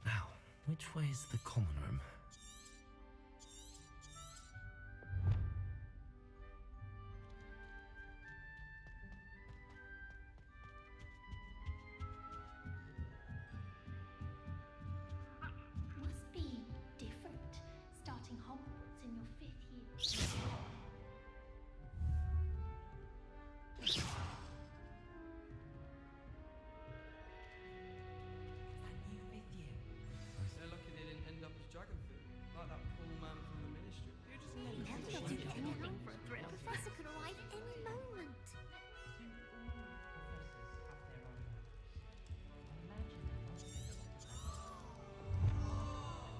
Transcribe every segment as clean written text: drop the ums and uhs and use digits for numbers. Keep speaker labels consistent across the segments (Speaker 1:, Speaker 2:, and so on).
Speaker 1: Now, which way is the common room?
Speaker 2: Must be different, starting Hogwarts in your 5th year.
Speaker 3: They're lucky they didn't end up as dragon food, like that poor man from the ministry. You just never
Speaker 2: They'll do anything for a thrill. The professor could arrive any moment.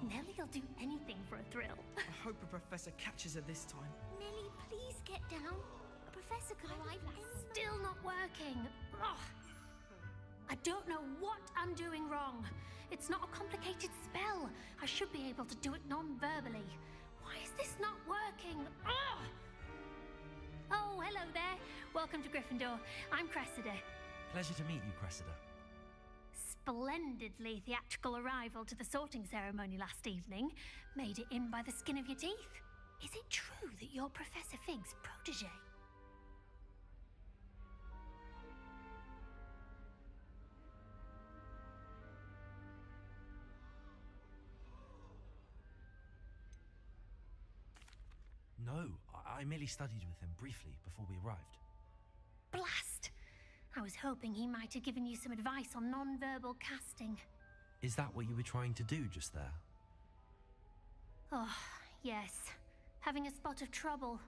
Speaker 2: Nelly'll do anything for a thrill.
Speaker 3: I hope a professor catches her this time.
Speaker 2: Nelly, please get down. A professor could arrive any... Still not working. Ugh. I don't know what I'm doing wrong. It's not a complicated spell. I should be able to do it non-verbally. Why is this not working? Ugh. Oh, hello there. Welcome to Gryffindor. I'm Cressida.
Speaker 1: Pleasure to meet you, Cressida.
Speaker 2: Splendidly theatrical arrival to the sorting ceremony last evening. Made it in by the skin of your teeth. Is it true that you're Professor Fig's protege?
Speaker 1: No, I merely studied with him briefly before we arrived.
Speaker 2: Blast! I was hoping he might have given you some advice on non-verbal casting.
Speaker 1: Is that what you were trying to do just there?
Speaker 2: Oh, yes. Having a spot of trouble.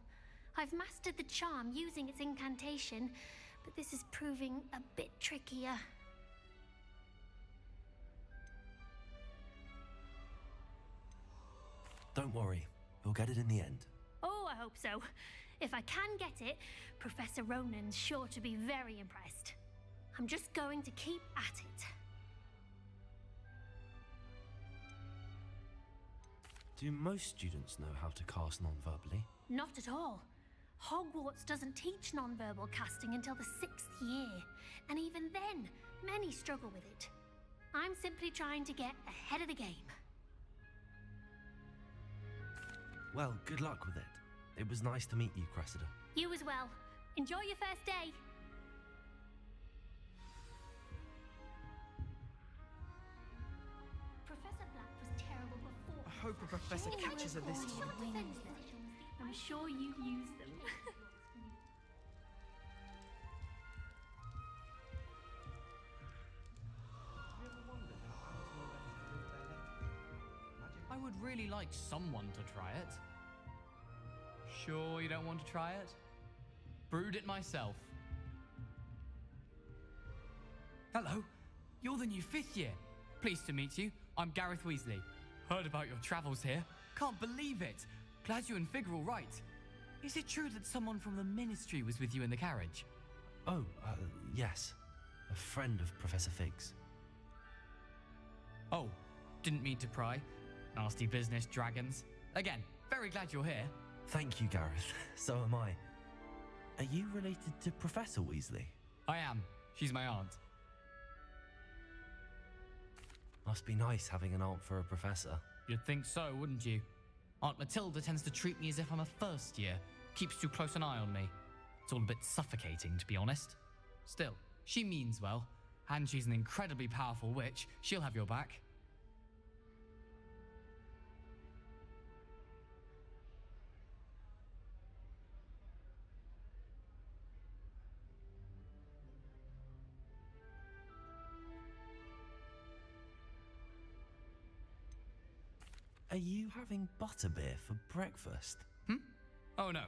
Speaker 2: I've mastered the charm using its incantation, but this is proving a bit trickier.
Speaker 1: Don't worry, you'll get it in the end.
Speaker 2: Oh, I hope so. If I can get it, Professor Ronan's sure to be very impressed. I'm just going to keep at it.
Speaker 1: Do most students know how to cast non-verbally?
Speaker 2: Not at all. Hogwarts doesn't teach non-verbal casting until the 6th year, and even then, many struggle with it. I'm simply trying to get ahead of the game.
Speaker 1: Well, good luck with it. It was nice to meet you, Cressida.
Speaker 2: You as well. Enjoy your first day. Professor Black was terrible before.
Speaker 3: I hope a professor catches her this time.
Speaker 2: I'm sure you've used them.
Speaker 4: I would really like someone to try it. Sure you don't want to try it? Brewed it myself. Hello, you're the new 5th year. Pleased to meet you. I'm Gareth Weasley. Heard about your travels here. Can't believe it. Glad you and Fig are all right. Is it true that someone from the Ministry was with you in the carriage?
Speaker 1: Oh, yes. A friend of Professor Fig's.
Speaker 4: Oh, didn't mean to pry. Nasty business, dragons. Again, very glad you're here.
Speaker 1: Thank you, Gareth. So am I. Are you related to Professor Weasley?
Speaker 4: I am. She's my aunt.
Speaker 1: Must be nice having an aunt for a professor.
Speaker 4: You'd think so, wouldn't you? Aunt Matilda tends to treat me as if I'm a first year. Keeps too close an eye on me. It's all a bit suffocating, to be honest. Still, she means well. And she's an incredibly powerful witch. She'll have your back.
Speaker 1: Are you having butterbeer for breakfast?
Speaker 4: Oh no.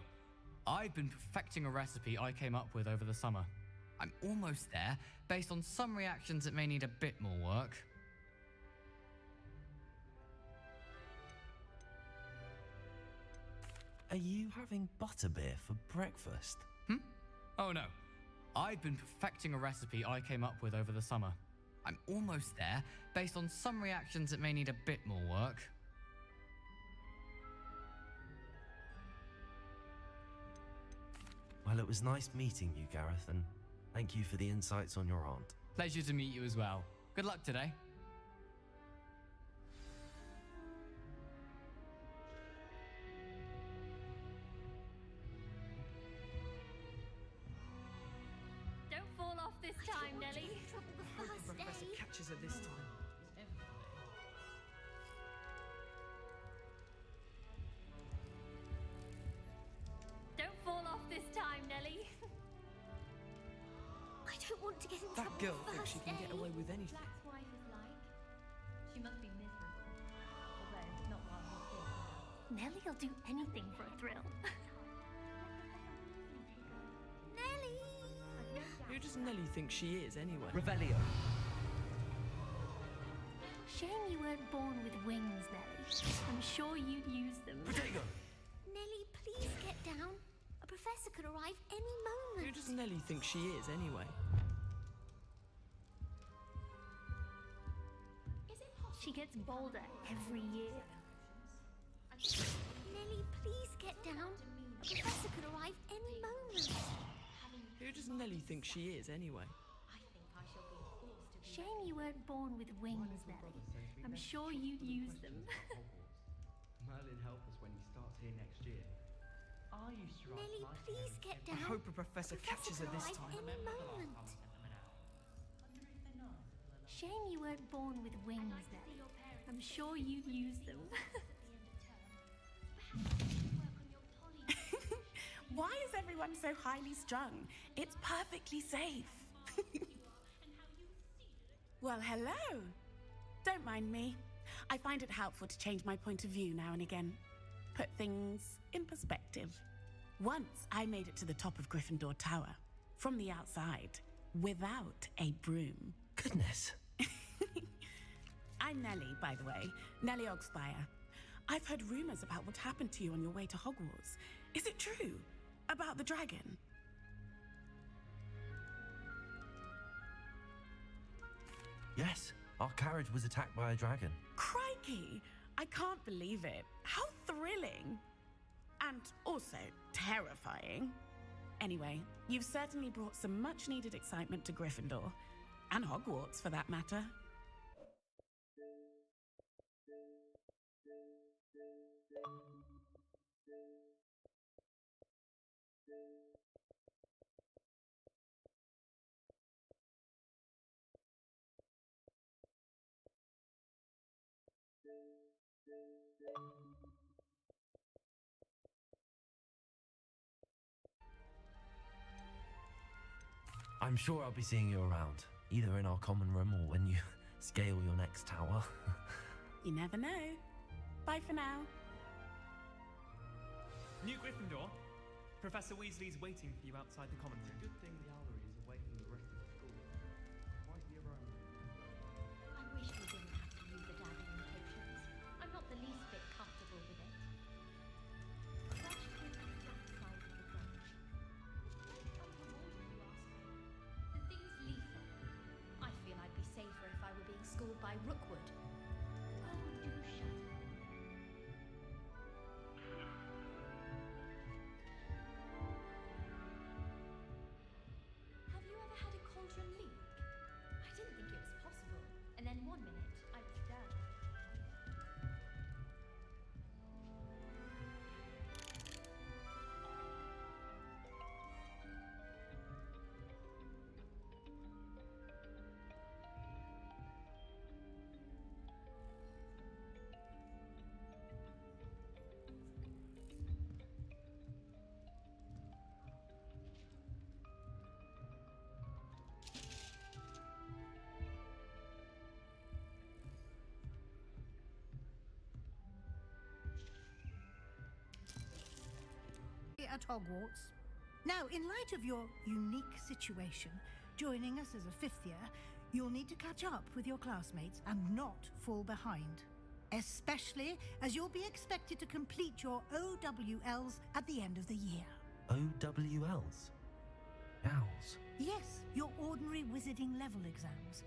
Speaker 4: I've been perfecting a recipe I came up with over the summer. I'm almost there. Based on some reactions, it may need a bit more work.
Speaker 1: Are you having butterbeer for breakfast?
Speaker 4: Oh no. I've been perfecting a recipe I came up with over the summer. I'm almost there. Based on some reactions, it may need a bit more work.
Speaker 1: Well, it was nice meeting you, Gareth, and thank you for the insights on your aunt.
Speaker 4: Pleasure to meet you as well. Good luck today.
Speaker 2: Don't fall off this time, Nelly. Trouble the
Speaker 3: Hope the
Speaker 2: first
Speaker 3: professor
Speaker 2: day.
Speaker 3: catches her this time.
Speaker 2: Don't fall off this time, Nelly. I don't want to get in
Speaker 3: That
Speaker 2: trouble
Speaker 3: girl
Speaker 2: the
Speaker 3: thinks she
Speaker 2: first
Speaker 3: can get
Speaker 2: day.
Speaker 3: away with anything.
Speaker 5: Black's wife is like. She must be miserable. Although, not while he's here.
Speaker 2: Nelly'll do anything for a thrill. Nelly!
Speaker 3: Who does Nelly think she is, anyway?
Speaker 1: Revelio.
Speaker 2: Shame you weren't born with wings, Nelly. I'm sure you'd use them.
Speaker 1: Protego.
Speaker 2: Nelly, please get down. A professor could arrive any
Speaker 3: Who
Speaker 2: moment.
Speaker 3: does Nelly think she is, anyway?
Speaker 2: She gets bolder every year. Nelly, please get down. A professor could arrive any moment.
Speaker 3: Who does Nelly think she is, anyway?
Speaker 5: I think I shall be forced to be.
Speaker 2: Shame you weren't born with wings, Nelly. I'm sure you'd use them.
Speaker 6: Merlin, help us when he starts here next year. I used to write
Speaker 2: Nelly,
Speaker 6: my
Speaker 2: please
Speaker 6: parents
Speaker 2: get
Speaker 3: I
Speaker 2: down.
Speaker 3: hope a professor catches her
Speaker 2: could
Speaker 3: this
Speaker 2: arrive
Speaker 3: time.
Speaker 2: any moment. Shame you weren't born with wings, Nelly. I'm sure you'd use them.
Speaker 7: Why is everyone so highly strung? It's perfectly safe. Well, hello. Don't mind me. I find it helpful to change my point of view now and again. Put things in perspective. Once I made it to the top of Gryffindor Tower, from the outside, without a broom.
Speaker 1: Goodness.
Speaker 7: I'm Nellie, by the way. Nellie Ogspire. I've heard rumors about what happened to you on your way to Hogwarts. Is it true? About the dragon?
Speaker 1: Yes, our carriage was attacked by a dragon.
Speaker 7: Crikey! I can't believe it. How thrilling! And also terrifying. Anyway, you've certainly brought some much-needed excitement to Gryffindor. And Hogwarts, for that matter.
Speaker 1: I'm sure I'll be seeing you around, either in our common room or when you scale your next tower.
Speaker 7: You never know. Bye for now.
Speaker 8: New Gryffindor, Professor Weasley's waiting for you outside the common room.
Speaker 6: Good thing the Owlery is away from the rest of the school. Quite the aroma.
Speaker 5: I wish we didn't have to use the dazzling potions. I'm not the least bit comfortable with it. Such is the flat side of the branch. It's very unrewarding, you ask me. The thing's lethal. I feel I'd be safer if I were being schooled by Rookwood. Oh, do shut up. Have you ever had a cauldron leak? I didn't think it was possible. And then one minute, I was down.
Speaker 9: At Hogwarts. Now, in light of your unique situation, joining us as a fifth year, you'll need to catch up with your classmates and not fall behind. Especially as you'll be expected to complete your OWLs at the end of the year.
Speaker 1: OWLs? Owls?
Speaker 9: Yes, your ordinary wizarding level exams.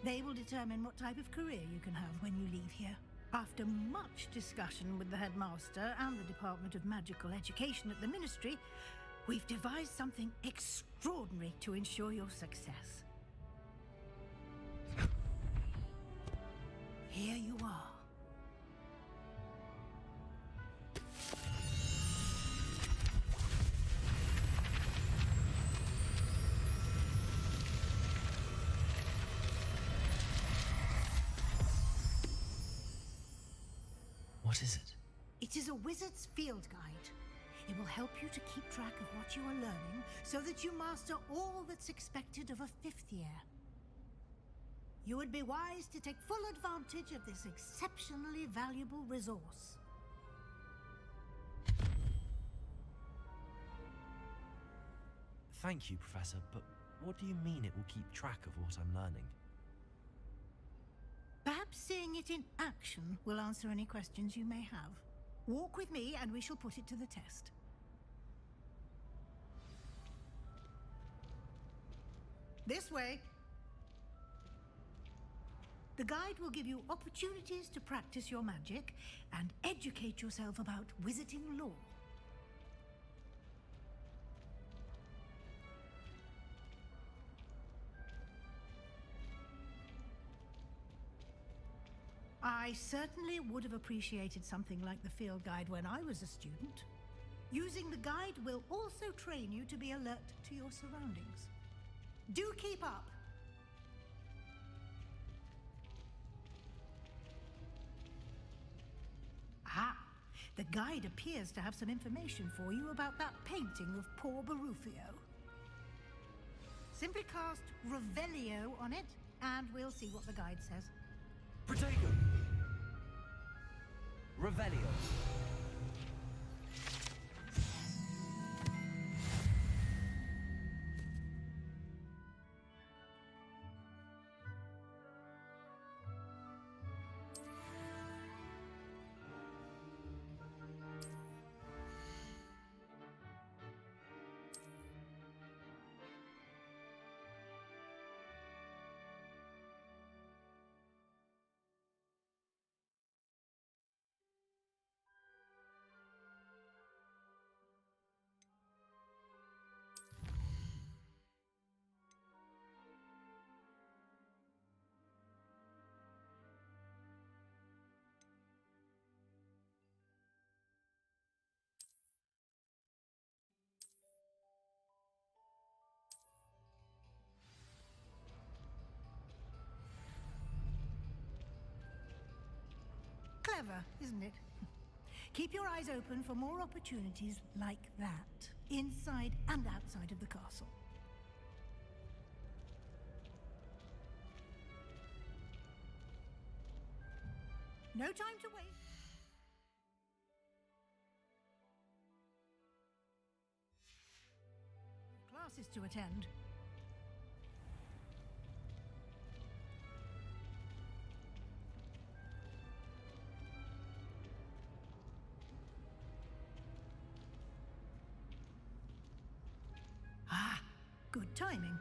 Speaker 9: They will determine what type of career you can have when you leave here. After much discussion with the headmaster and the Department of Magical Education at the Ministry, we've devised something extraordinary to ensure your success. here you are.
Speaker 1: What is it?
Speaker 9: It is a wizard's field guide. It will help you to keep track of what you are learning so that you master all that's expected of a 5th year. You would be wise to take full advantage of this exceptionally valuable resource.
Speaker 1: Thank you, Professor, but what do you mean it will keep track of what I'm learning?
Speaker 9: Perhaps seeing it in action will answer any questions you may have. Walk with me and we shall put it to the test. This way. The guide will give you opportunities to practice your magic and educate yourself about wizarding lore. I certainly would have appreciated something like the field guide when I was a student. Using the guide will also train you to be alert to your surroundings. Do keep up! Ah, the guide appears to have some information for you about that painting of poor Barufio. Simply cast Revelio on it, and we'll see what the guide says.
Speaker 1: Protego! Revelio!
Speaker 9: Clever, isn't it? Keep your eyes open for more opportunities like that, inside and outside of the castle. No time to waste. Classes to attend. Good timing.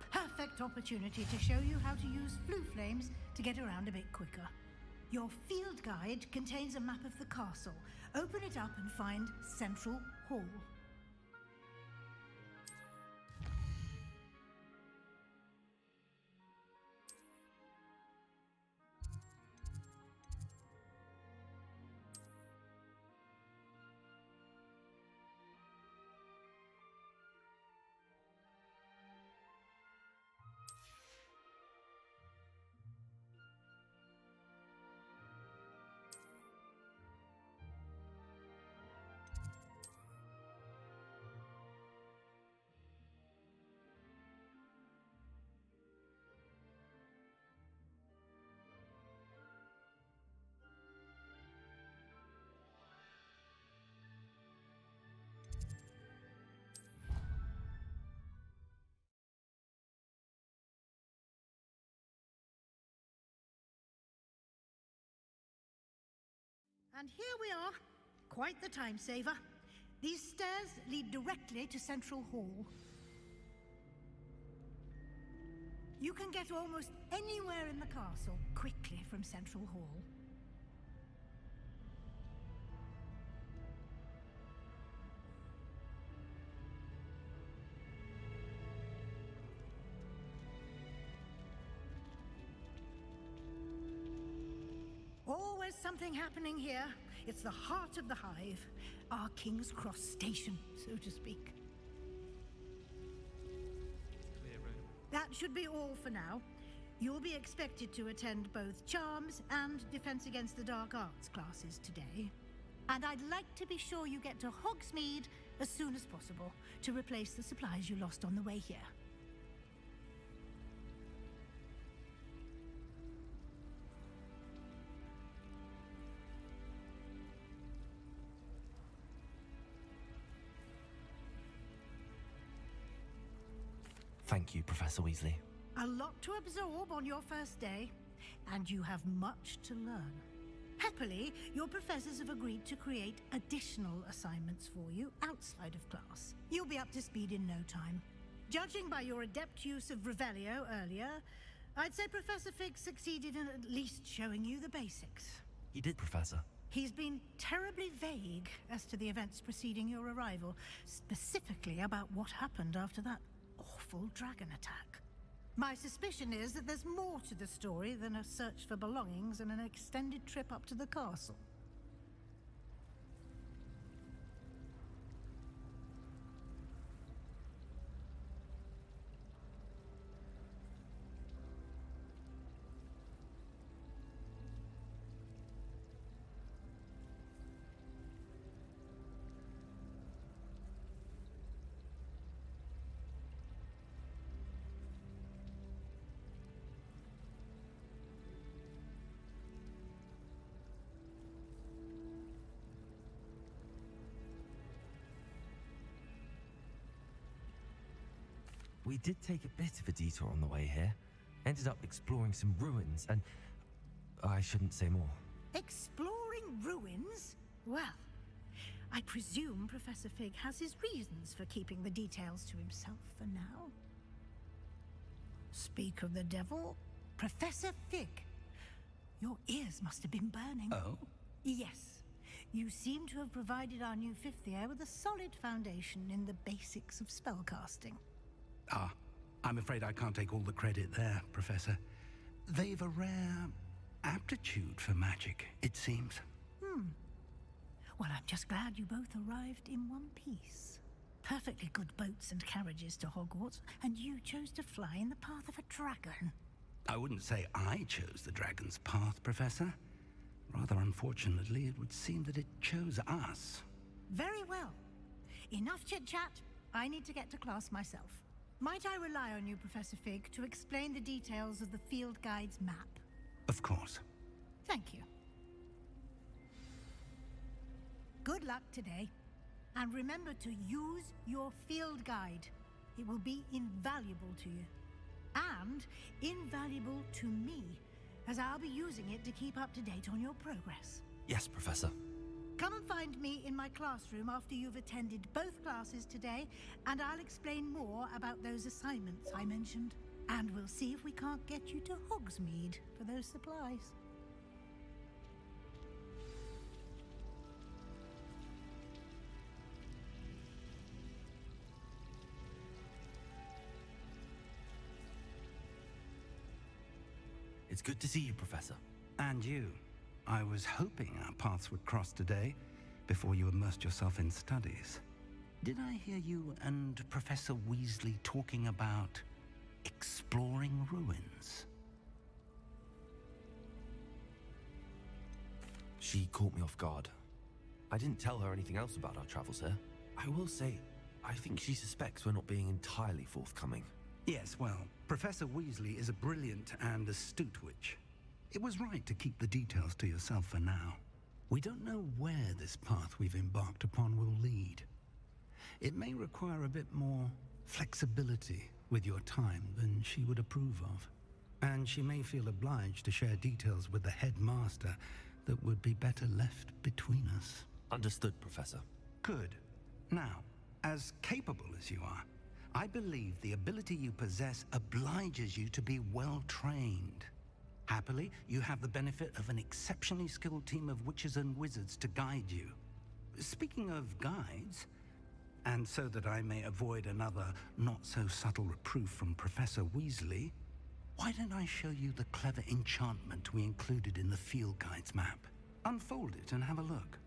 Speaker 9: Perfect opportunity to show you how to use flue flames to get around a bit quicker. Your field guide contains a map of the castle. Open it up and find Central Hall. And here we are. Quite the time saver. These stairs lead directly to Central Hall. You can get almost anywhere in the castle quickly from Central Hall. something happening here. It's the heart of the hive, our King's Cross station, so to speak.
Speaker 8: Clear room.
Speaker 9: That should be all for now. You'll be expected to attend both Charms and Defense Against the Dark Arts classes today. And I'd like to be sure you get to Hogsmeade as soon as possible to replace the supplies you lost on the way here.
Speaker 1: Thank you, Professor Weasley.
Speaker 9: A lot to absorb on your first day, and you have much to learn. Happily, your professors have agreed to create additional assignments for you outside of class. You'll be up to speed in no time. Judging by your adept use of Revelio earlier, I'd say Professor Fig succeeded in at least showing you the basics.
Speaker 1: He did, Professor.
Speaker 9: He's been terribly vague as to the events preceding your arrival, specifically about what happened after that awful dragon attack. My suspicion is that there's more to the story than a search for belongings and an extended trip up to the castle.
Speaker 1: We did take a bit of a detour on the way here. Ended up exploring some ruins and... I shouldn't say more.
Speaker 9: Exploring ruins? Well, I presume Professor Fig has his reasons for keeping the details to himself for now. Speak of the devil, Professor Fig. Your ears must have been burning.
Speaker 10: Oh?
Speaker 9: Yes. You seem to have provided our new fifth year with a solid foundation in the basics of spellcasting.
Speaker 10: Ah, I'm afraid I can't take all the credit there, Professor. They've a rare aptitude for magic, it seems.
Speaker 9: Well, I'm just glad you both arrived in one piece. Perfectly good boats and carriages to Hogwarts, and you chose to fly in the path of a dragon.
Speaker 10: I wouldn't say I chose the dragon's path, Professor. Rather unfortunately, it would seem that it chose us.
Speaker 9: Very well. Enough chit-chat. I need to get to class myself. Might I rely on you, Professor Fig, to explain the details of the field guide's map?
Speaker 10: Of course.
Speaker 9: Thank you. Good luck today. And remember to use your field guide. It will be invaluable to you. And invaluable to me, as I'll be using it to keep up to date on your progress.
Speaker 1: Yes, Professor.
Speaker 9: Come and find me in my classroom after you've attended both classes today, and I'll explain more about those assignments I mentioned. And we'll see if we can't get you to Hogsmeade for those supplies.
Speaker 1: It's good to see you, Professor.
Speaker 10: And you. I was hoping our paths would cross today, before you immersed yourself in studies. Did I hear you and Professor Weasley talking about exploring ruins?
Speaker 1: She caught me off guard. I didn't tell her anything else about our travels here. I will say, I think she suspects we're not being entirely forthcoming.
Speaker 10: Yes, well, Professor Weasley is a brilliant and astute witch. It was right to keep the details to yourself for now. We don't know where this path we've embarked upon will lead. It may require a bit more flexibility with your time than she would approve of. And she may feel obliged to share details with the headmaster that would be better left between us.
Speaker 1: Understood, Professor.
Speaker 10: Good. Now, as capable as you are, I believe the ability you possess obliges you to be well trained. Happily, you have the benefit of an exceptionally skilled team of witches and wizards to guide you. Speaking of guides, and so that I may avoid another not-so-subtle reproof from Professor Weasley, why don't I show you the clever enchantment we included in the field guide's map? Unfold it and have a look.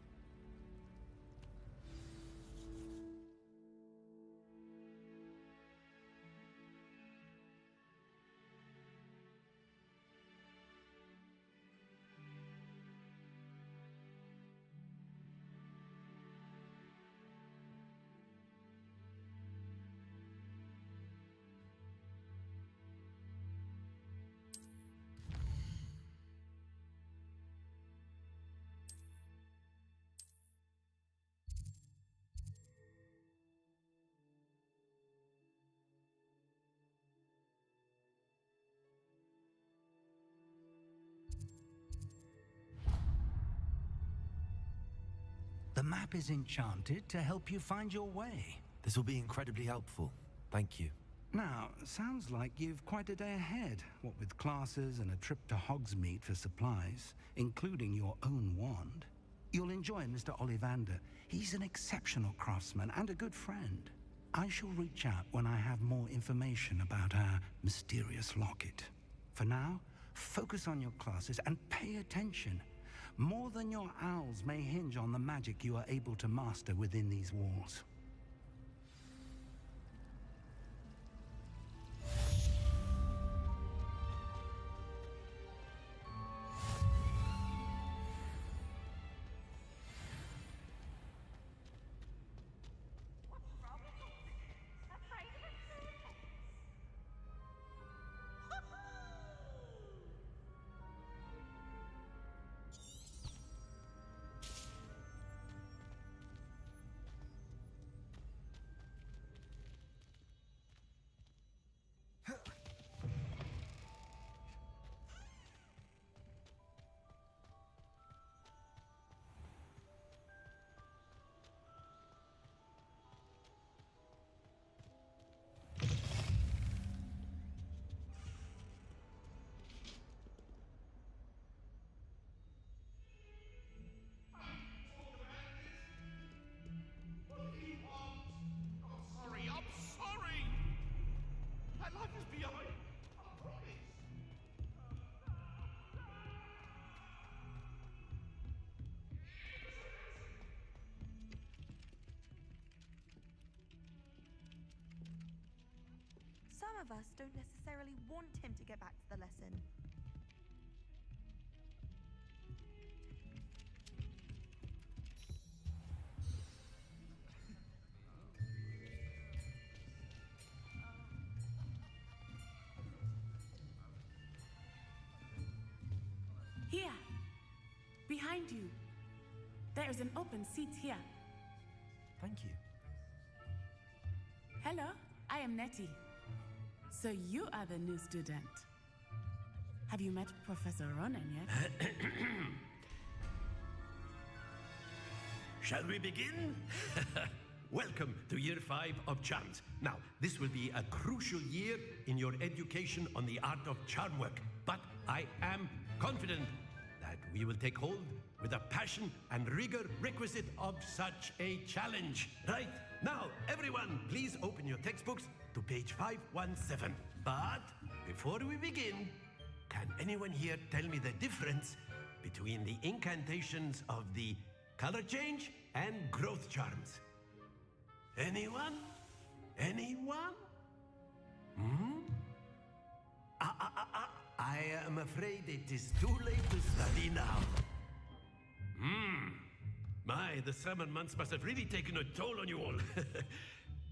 Speaker 10: The map is enchanted to help you find your way.
Speaker 1: This will be incredibly helpful. Thank you.
Speaker 10: Now, sounds like you've quite a day ahead, what with classes and a trip to Hogsmeade for supplies, including your own wand. You'll enjoy Mr. Ollivander. He's an exceptional craftsman and a good friend. I shall reach out when I have more information about our mysterious locket. For now, focus on your classes and pay attention. More than your owls may hinge on the magic you are able to master within these walls.
Speaker 11: Some of us don't necessarily want him to get back to the lesson.
Speaker 7: Here, behind you. There is an open seat here.
Speaker 1: Thank you.
Speaker 7: Hello, I am Nettie. So you are the new student. Have you met Professor Ronan yet?
Speaker 12: Shall we begin? Welcome to Year 5 of Charms. Now, this will be a crucial year in your education on the art of charm work, but I am confident that we will take hold with the passion and rigor requisite of such a challenge. Right, now, everyone, please open your textbooks to page 517. But before we begin, can anyone here tell me the difference between the incantations of the color change and growth charms? Anyone? Anyone? I am afraid it is too late to study now. My, the summer months must have really taken a toll on you all.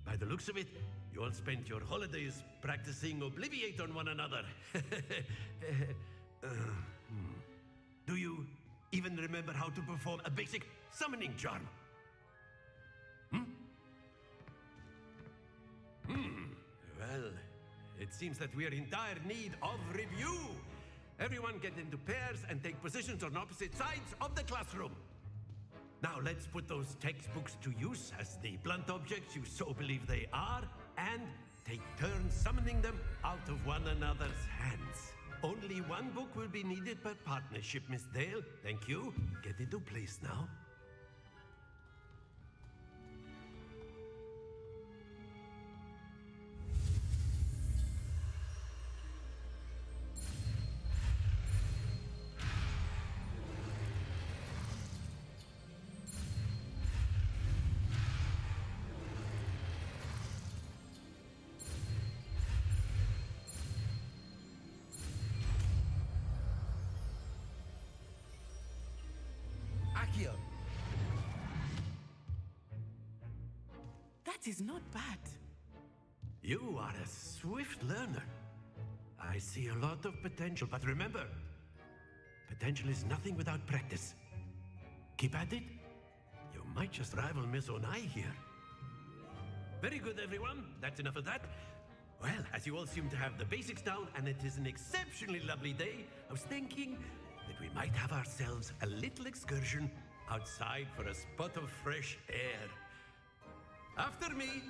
Speaker 12: By the looks of it, you all spent your holidays practicing Obliviate on one another. Do you even remember how to perform a basic summoning charm? Well, it seems that we are in dire need of review. Everyone get into pairs and take positions on opposite sides of the classroom. Now let's put those textbooks to use as the blunt objects you so believe they are, and take turns summoning them out of one another's hands. Only one book will be needed per partnership, Miss Dale. Thank you. Get into place now. Accio!
Speaker 7: That is not bad.
Speaker 12: You are a swift learner. I see a lot of potential, but remember, potential is nothing without practice. Keep at it. You might just rival Miss Onai here. Very good, everyone. That's enough of that. Well, as you all seem to have the basics down, and it is an exceptionally lovely day, I was thinking that we might have ourselves a little excursion outside for a spot of fresh air. After me!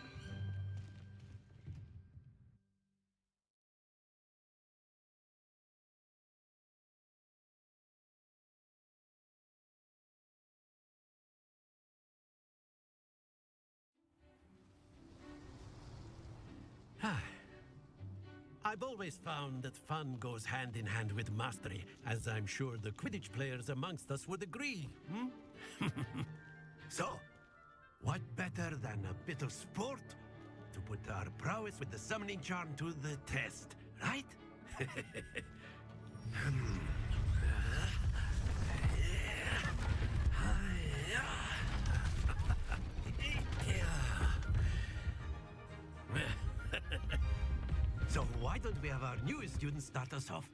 Speaker 12: I've always found that fun goes hand in hand with mastery, as I'm sure the Quidditch players amongst us would agree. So, what better than a bit of sport to put our prowess with the summoning charm to the test, right? So why don't we have our newest student start us off?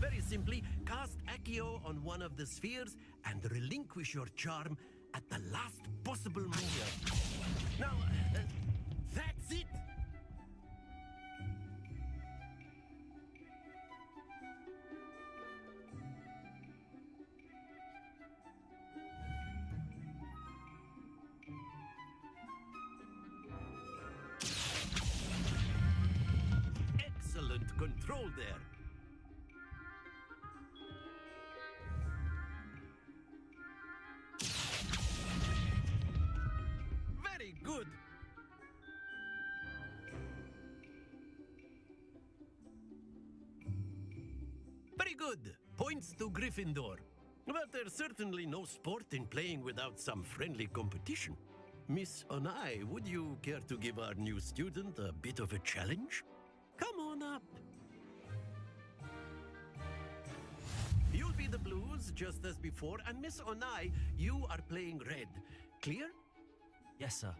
Speaker 12: Very simply, cast Accio on one of the spheres and relinquish your charm at the last possible moment. Now, that's it! Excellent control there. Very good. Very good. Points to Gryffindor. But there's certainly no sport in playing without some friendly competition. Miss Onai, would you care to give our new student a bit of a challenge? Come on up. You'll be the blues, just as before, and Miss Onai, you are playing red. Clear?
Speaker 1: Yes, sir.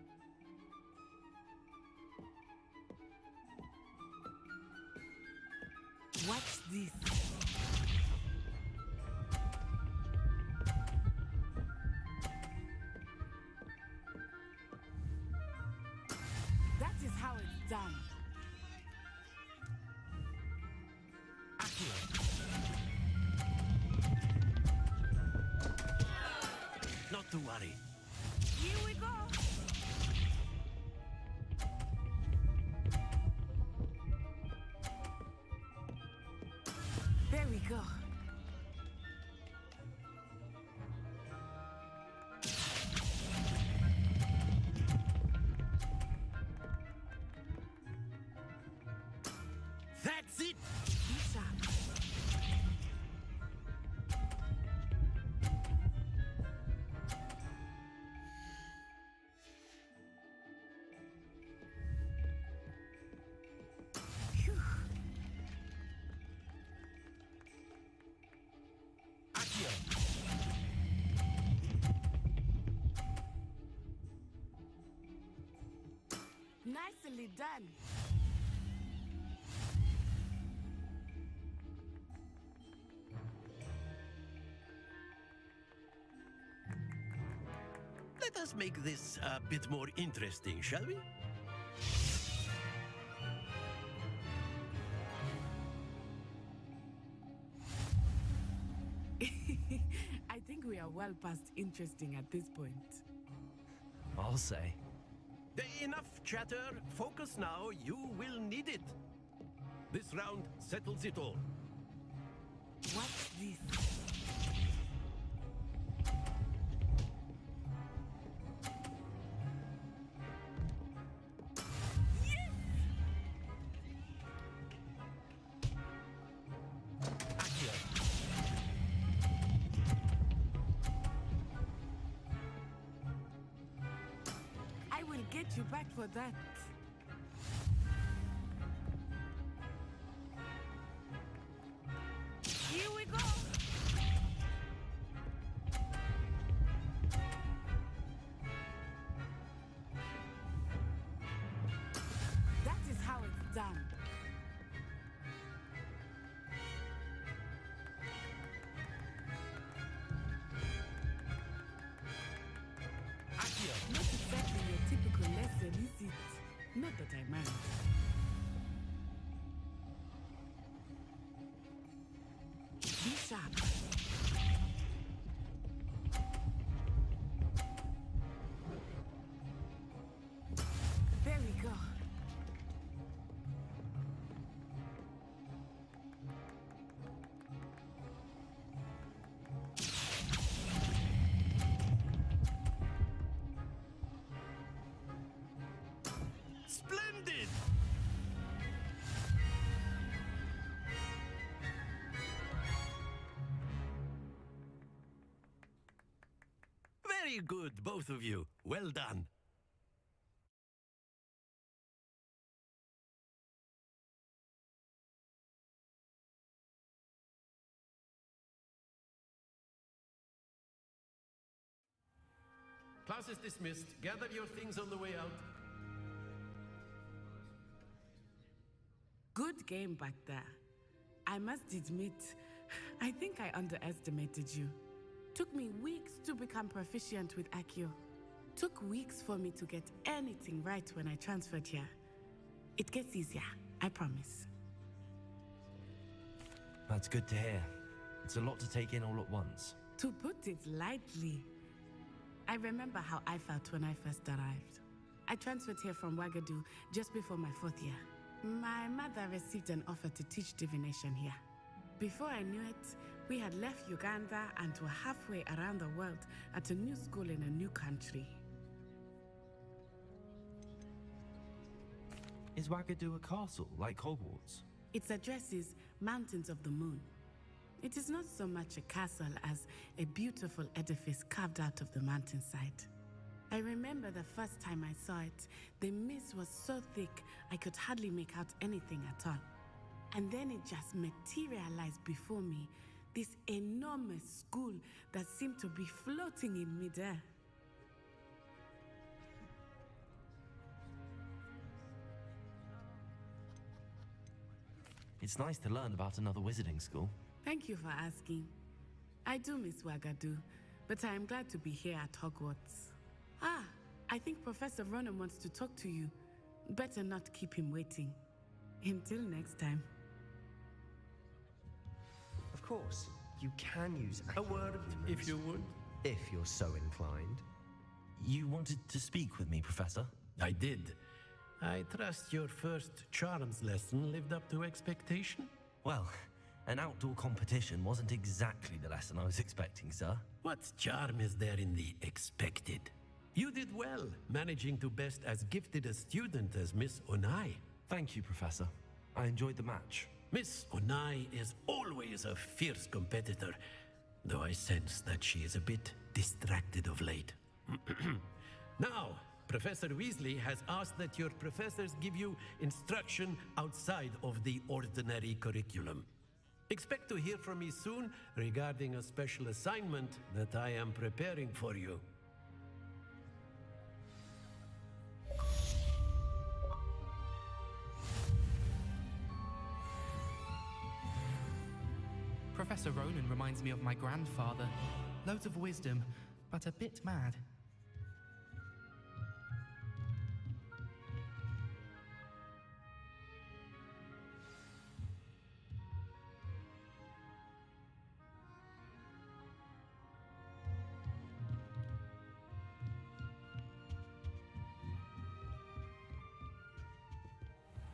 Speaker 7: What's this? That is how it's done.
Speaker 12: Not to worry.
Speaker 7: Here we go. There we go.
Speaker 12: That's it!
Speaker 7: Lisa. Phew. Nicely done.
Speaker 12: Let us make this a bit more interesting, shall we?
Speaker 7: I think we are well past interesting at this point.
Speaker 1: I'll say.
Speaker 12: Enough chatter. Focus now. You will need it. This round settles it all.
Speaker 7: What's this? I will get you back for that. sharp. There we go.
Speaker 12: Splendid! Very good, both of you. Well done. Class is dismissed. Gather your things on the way out.
Speaker 7: Good game back there. I must admit, I think I underestimated you. Took me weeks to become proficient with Accio. Took weeks for me to get anything right when I transferred here. It gets easier, I promise.
Speaker 1: That's good to hear. It's a lot to take in all at once.
Speaker 7: To put it lightly, I remember how I felt when I first arrived. I transferred here from Wagadu just before my 4th year. My mother received an offer to teach divination here. Before I knew it, we had left Uganda and were halfway around the world at a new school in a new country.
Speaker 1: Is Wagadu a castle, like Hogwarts?
Speaker 7: Its address is Mountains of the Moon. It is not so much a castle as a beautiful edifice carved out of the mountainside. I remember the first time I saw it, the mist was so thick I could hardly make out anything at all. And then it just materialized before me, this enormous school that seemed to be floating in midair.
Speaker 1: It's nice to learn about another wizarding school.
Speaker 7: Thank you for asking. I do miss Wagadu, but I am glad to be here at Hogwarts. Ah, I think Professor Ronan wants to talk to you. Better not keep him waiting. Until next time.
Speaker 13: Of course, you can use
Speaker 12: A word, if you would.
Speaker 13: if you're so inclined.
Speaker 1: You wanted to speak with me, Professor?
Speaker 12: I did. I trust your first charms lesson lived up to expectation?
Speaker 1: Well, an outdoor competition wasn't exactly the lesson I was expecting, sir.
Speaker 12: What charm is there in the expected? You did well, managing to best as gifted a student as Miss Onai.
Speaker 1: Thank you, Professor. I enjoyed the match.
Speaker 12: Miss Onai is always a fierce competitor, though I sense that she is a bit distracted of late. Now, Professor Weasley has asked that your professors give you instruction outside of the ordinary curriculum. Expect to hear from me soon regarding a special assignment that I am preparing for you.
Speaker 8: Professor Ronan reminds me of my grandfather. Loads of wisdom, but a bit mad.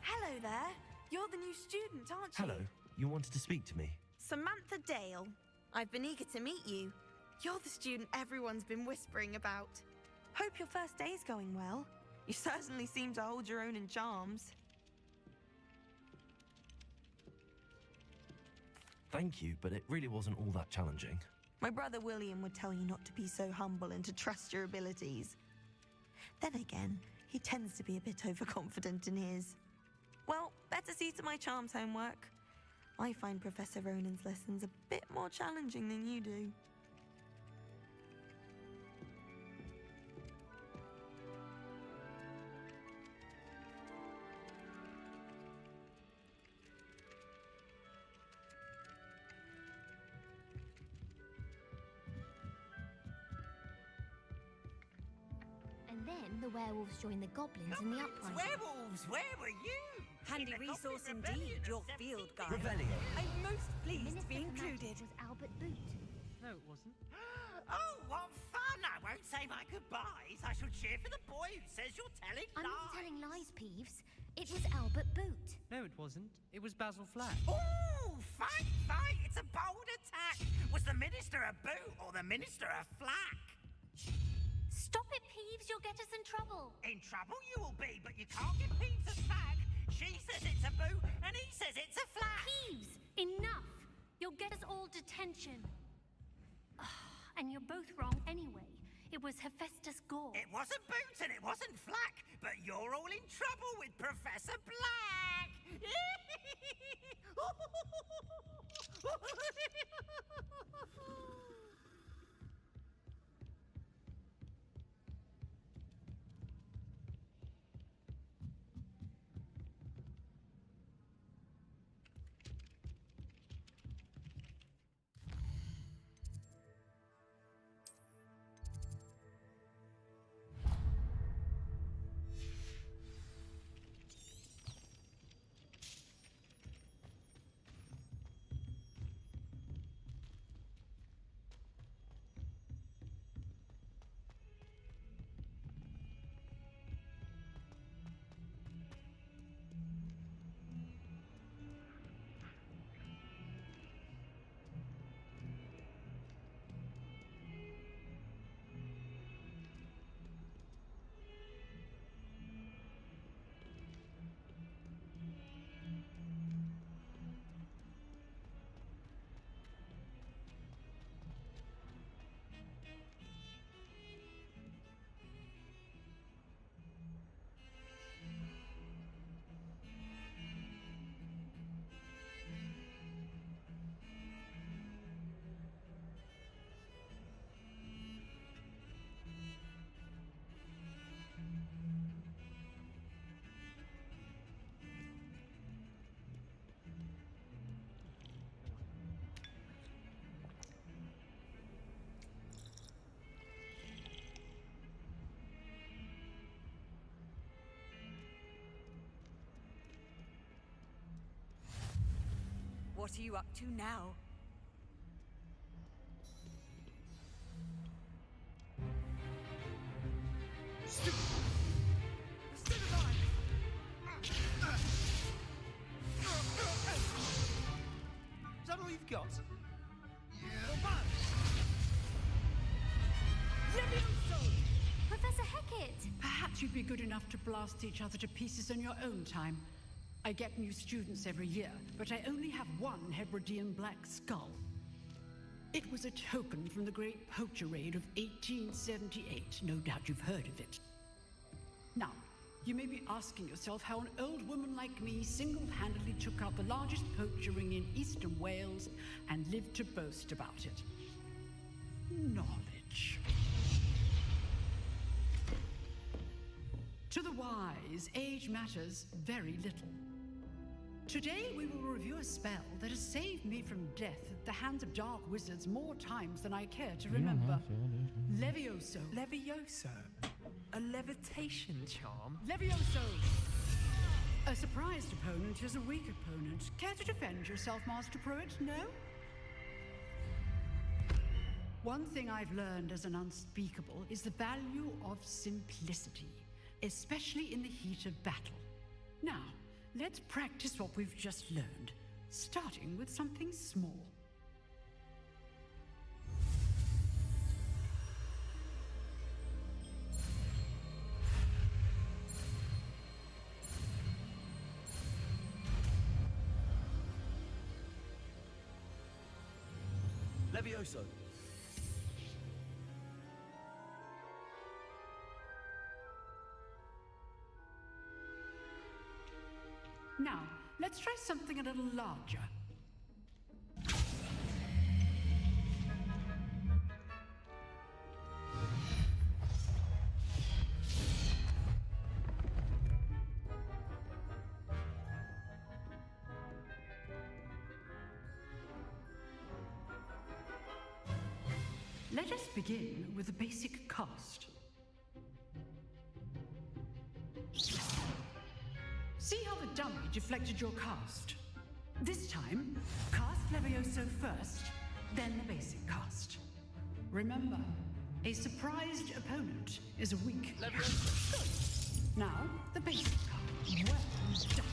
Speaker 11: Hello there. You're the new student, aren't you?
Speaker 1: Hello. You wanted to speak to me?
Speaker 11: Samantha Dale. I've been eager to meet you. You're the student everyone's been whispering about. Hope your first day's going well. You certainly seem to hold your own in charms.
Speaker 1: Thank you, but it really wasn't all that challenging.
Speaker 11: My brother William would tell you not to be so humble and to trust your abilities. Then again, he tends to be a bit overconfident in his. Well, better see to my charms homework. I find Professor Ronan's lessons a bit more challenging than you do.
Speaker 2: And then the werewolves joined the goblins in the uprising.
Speaker 14: Werewolves, where were you? Handy resource indeed, your field guide.
Speaker 13: Revelio.
Speaker 14: I'm most pleased to
Speaker 5: Minister
Speaker 14: be
Speaker 5: for Magic
Speaker 14: included.
Speaker 5: was Albert Boot.
Speaker 6: No, it wasn't.
Speaker 15: Oh, what fun! I won't say my goodbyes. I shall cheer for the boy who says you're telling
Speaker 2: I'm
Speaker 15: lies.
Speaker 2: not telling lies, Peeves. It was Albert Boot.
Speaker 6: No, it wasn't. It was Basil Flack.
Speaker 15: Ooh, fight, fight! It's a bold attack. Was the minister a boot or the minister a flack?
Speaker 2: Stop it, Peeves. You'll get us in trouble.
Speaker 15: In trouble you will be, but you can't give Peeves a sack. She says it's a boot, and he says it's a flack.
Speaker 2: Peeves, enough. You'll get us all detention. And you're both wrong anyway. It was Hephaestus Gore.
Speaker 15: It wasn't boot and it wasn't flack, but you're all in trouble with Professor Black.
Speaker 14: What are you up to now?
Speaker 6: Is that all you've got?
Speaker 2: Professor Hecat!
Speaker 16: Perhaps you'd be good enough to blast each other to pieces in your own time. I get new students every year, but I only have one Hebridean black skull. It was a token from the Great Poacher Raid of 1878. No doubt you've heard of it. Now, you may be asking yourself how an old woman like me single-handedly took out the largest poacher ring in eastern Wales and lived to boast about it. Knowledge. To the wise, age matters very little. Today we will review a spell that has saved me from death at the hands of dark wizards more times than I care to remember. Levioso.
Speaker 8: Levioso? A levitation charm?
Speaker 16: Levioso! A surprised opponent is a weak opponent. Care to defend yourself, Master Pruitt? No? One thing I've learned as an unspeakable is the value of simplicity, especially in the heat of battle. Now, let's practice what we've just learned, starting with something small.
Speaker 13: Levioso.
Speaker 16: Now, let's try something a little larger. Let us begin with the basic cast. See how the dummy deflected your cast. This time, cast Levioso first, then the basic cast. Remember, a surprised opponent is a weak Levioso. Good. Now, the basic cast. Well done.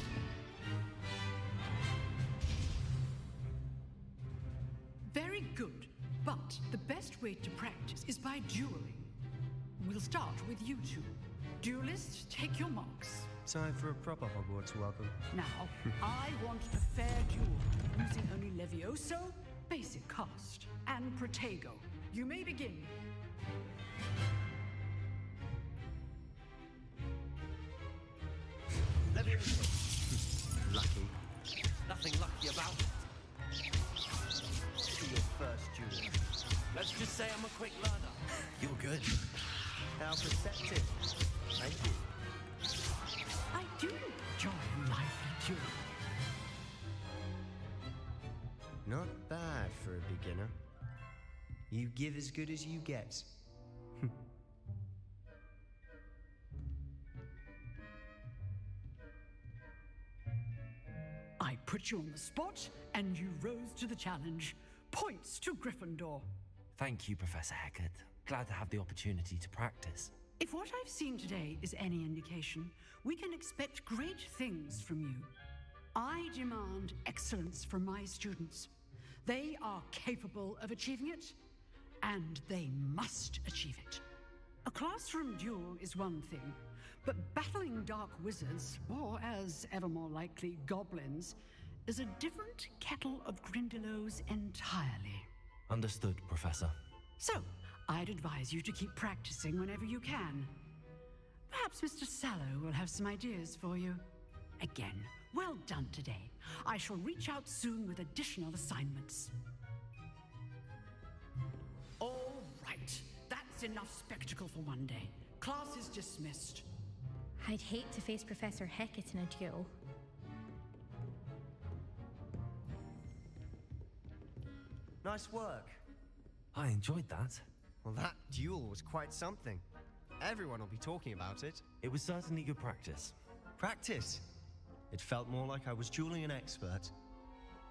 Speaker 16: Very good, but the best way to practice is by dueling. We'll start with you two. Duelists, take your marks.
Speaker 13: Time for a proper Hogwarts welcome.
Speaker 16: Now, I want a fair duel, using only Levioso, basic cast, and Protego. You may begin.
Speaker 13: Levioso. Lucky.
Speaker 1: Nothing lucky about it.
Speaker 13: To your first duel.
Speaker 1: Let's just say I'm a quick learner. You're good.
Speaker 13: How perceptive. Thank you.
Speaker 16: I do enjoy a lively duel.
Speaker 13: Not bad for a beginner. You give as good as you get.
Speaker 16: I put you on the spot, and you rose to the challenge. Points to Gryffindor.
Speaker 1: Thank you, Professor Hecat. Glad to have the opportunity to practice.
Speaker 16: If what I've seen today is any indication, we can expect great things from you. I demand excellence from my students. They are capable of achieving it, and they must achieve it. A classroom duel is one thing, but battling dark wizards, or as ever more likely, goblins, is a different kettle of Grindylows entirely.
Speaker 1: Understood, Professor.
Speaker 16: So, I'd advise you to keep practicing whenever you can. Perhaps Mr. Sallow will have some ideas for you. Again, well done today. I shall reach out soon with additional assignments. All right, that's enough spectacle for one day. Class is dismissed.
Speaker 5: I'd hate to face Professor Hecat in a duel.
Speaker 13: Nice work.
Speaker 1: I enjoyed that.
Speaker 13: Well, that duel was quite something. Everyone will be talking about it.
Speaker 1: It was certainly good practice.
Speaker 13: Practice? It felt more like I was dueling an expert.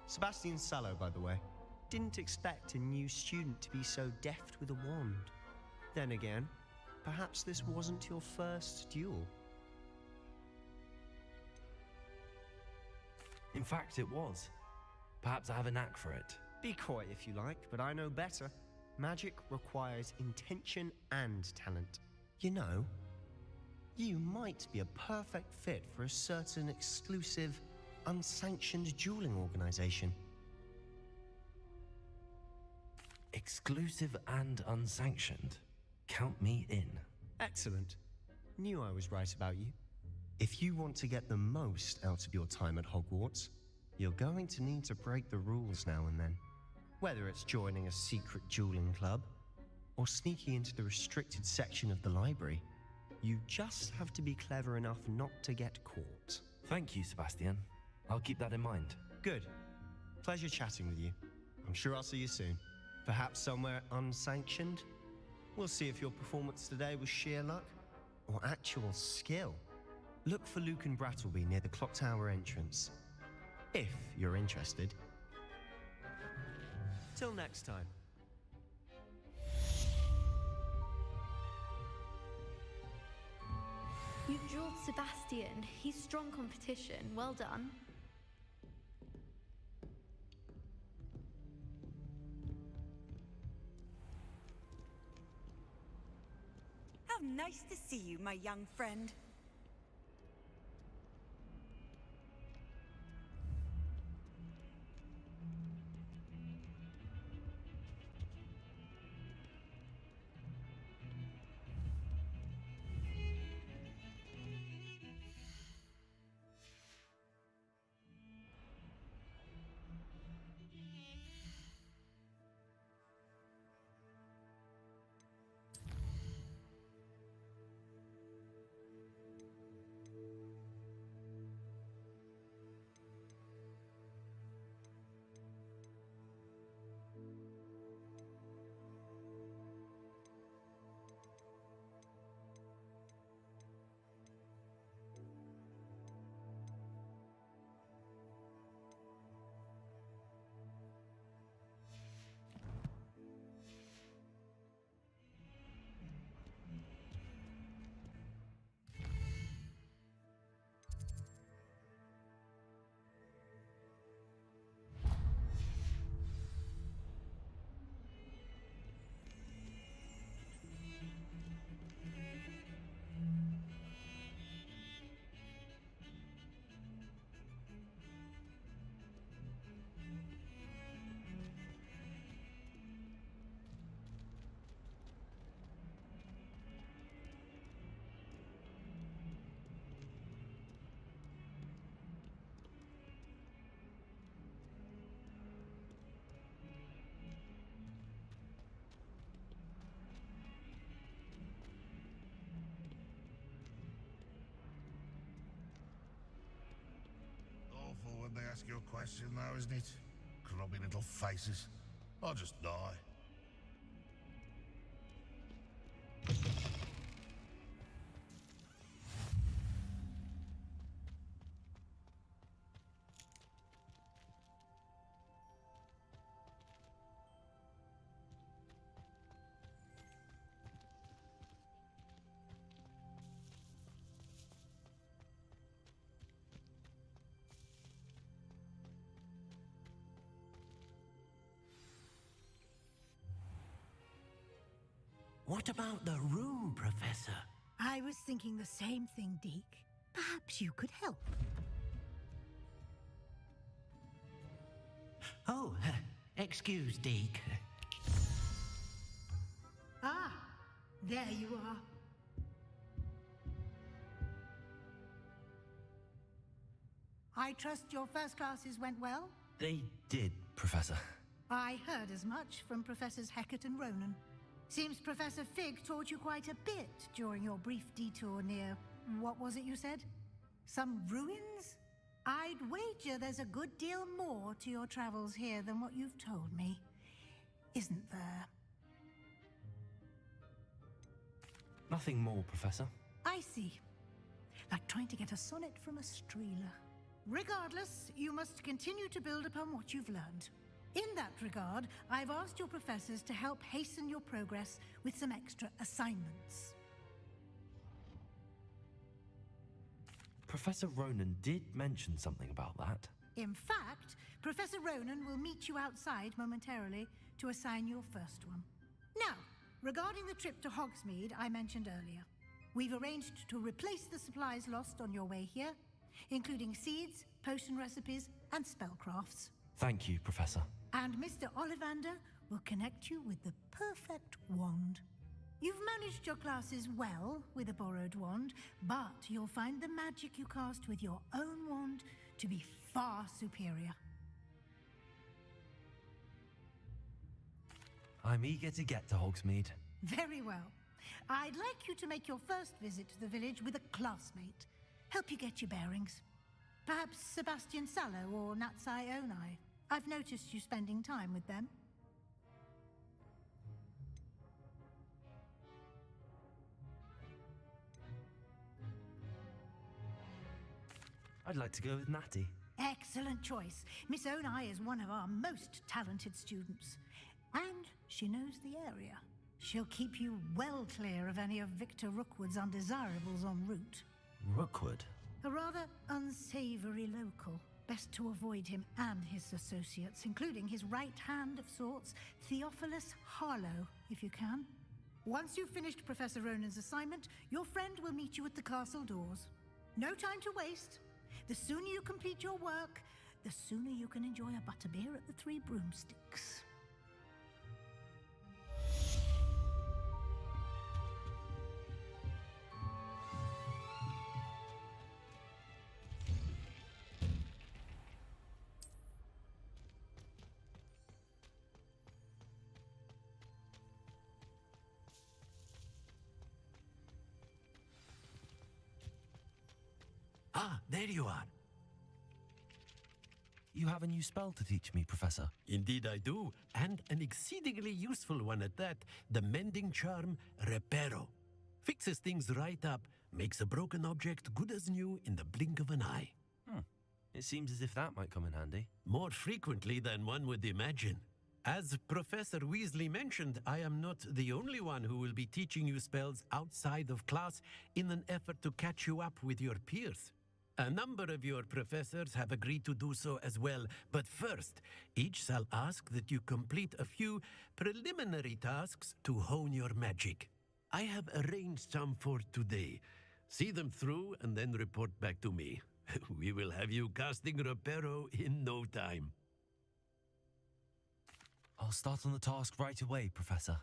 Speaker 13: Sebastian Sallow, by the way. Didn't expect a new student to be so deft with a wand. Then again, perhaps this wasn't your first duel.
Speaker 1: In fact, it was. Perhaps I have a knack for it.
Speaker 13: Be coy if you like, but I know better. Magic requires intention and talent. You know, you might be a perfect fit for a certain exclusive, unsanctioned dueling organization.
Speaker 1: Exclusive and unsanctioned? Count me in.
Speaker 13: Excellent. Knew I was right about you. If you want to get the most out of your time at Hogwarts, you're going to need to break the rules now and then. Whether it's joining a secret dueling club, or sneaking into the restricted section of the library, you just have to be clever enough not to get caught.
Speaker 1: Thank you, Sebastian. I'll keep that in mind.
Speaker 13: Good. Pleasure chatting with you. I'm sure I'll see you soon. Perhaps somewhere unsanctioned? We'll see if your performance today was sheer luck or actual skill. Look for Luke and Brattleby near the clock tower entrance. If you're interested. Till next time.
Speaker 5: You've dueled Sebastian. He's strong competition. Well done.
Speaker 14: How nice to see you, my young friend.
Speaker 17: question, though, isn't it? Grubby little faces. I'll just die.
Speaker 12: What about the room, Professor?
Speaker 9: I was thinking the same thing, Deke. Perhaps you could help.
Speaker 12: Oh, excuse, Deke.
Speaker 9: Ah, there you are. I trust your first classes went well?
Speaker 1: They did, Professor.
Speaker 9: I heard as much from Professors Hecat and Ronan. Seems Professor Fig taught you quite a bit during your brief detour near... what was it you said? Some ruins? I'd wager there's a good deal more to your travels here than what you've told me. Isn't there?
Speaker 1: Nothing more, Professor.
Speaker 9: I see. Like trying to get a sonnet from a streeler. Regardless, you must continue to build upon what you've learned. In that regard, I've asked your professors to help hasten your progress with some extra assignments.
Speaker 1: Professor Ronan did mention something about that.
Speaker 9: In fact, Professor Ronan will meet you outside momentarily to assign your first one. Now, regarding the trip to Hogsmeade I mentioned earlier, we've arranged to replace the supplies lost on your way here, including seeds, potion recipes, and spellcrafts.
Speaker 1: Thank you, Professor.
Speaker 9: And Mr. Ollivander will connect you with the perfect wand. You've managed your classes well with a borrowed wand, but you'll find the magic you cast with your own wand to be far superior.
Speaker 1: I'm eager to get to Hogsmeade.
Speaker 9: Very well. I'd like you to make your first visit to the village with a classmate. Help you get your bearings. Perhaps Sebastian Sallow or Natsai Onai. I've noticed you spending time with them.
Speaker 1: I'd like to go with Natty.
Speaker 9: Excellent choice. Miss Onai is one of our most talented students. And she knows the area. She'll keep you well clear of any of Victor Rookwood's undesirables en route.
Speaker 1: Rookwood?
Speaker 9: A rather unsavory local. Best to avoid him and his associates, including his right hand of sorts, Theophilus Harlow, if you can. Once you've finished Professor Ronan's assignment, your friend will meet you at the castle doors. No time to waste. The sooner you complete your work, the sooner you can enjoy a butterbeer at the Three Broomsticks.
Speaker 12: Ah, there you are.
Speaker 1: You have a new spell to teach me, Professor.
Speaker 12: Indeed I do, and an exceedingly useful one at that. The mending charm, Reparo. Fixes things right up, makes a broken object good as new in the blink of an eye.
Speaker 1: It seems as if that might come in handy.
Speaker 12: More frequently than one would imagine. As Professor Weasley mentioned, I am not the only one who will be teaching you spells outside of class in an effort to catch you up with your peers. A number of your professors have agreed to do so as well, but first, each shall ask that you complete a few preliminary tasks to hone your magic. I have arranged some for today. See them through and then report back to me. We will have you casting Reparo in no time.
Speaker 1: I'll start on the task right away, Professor.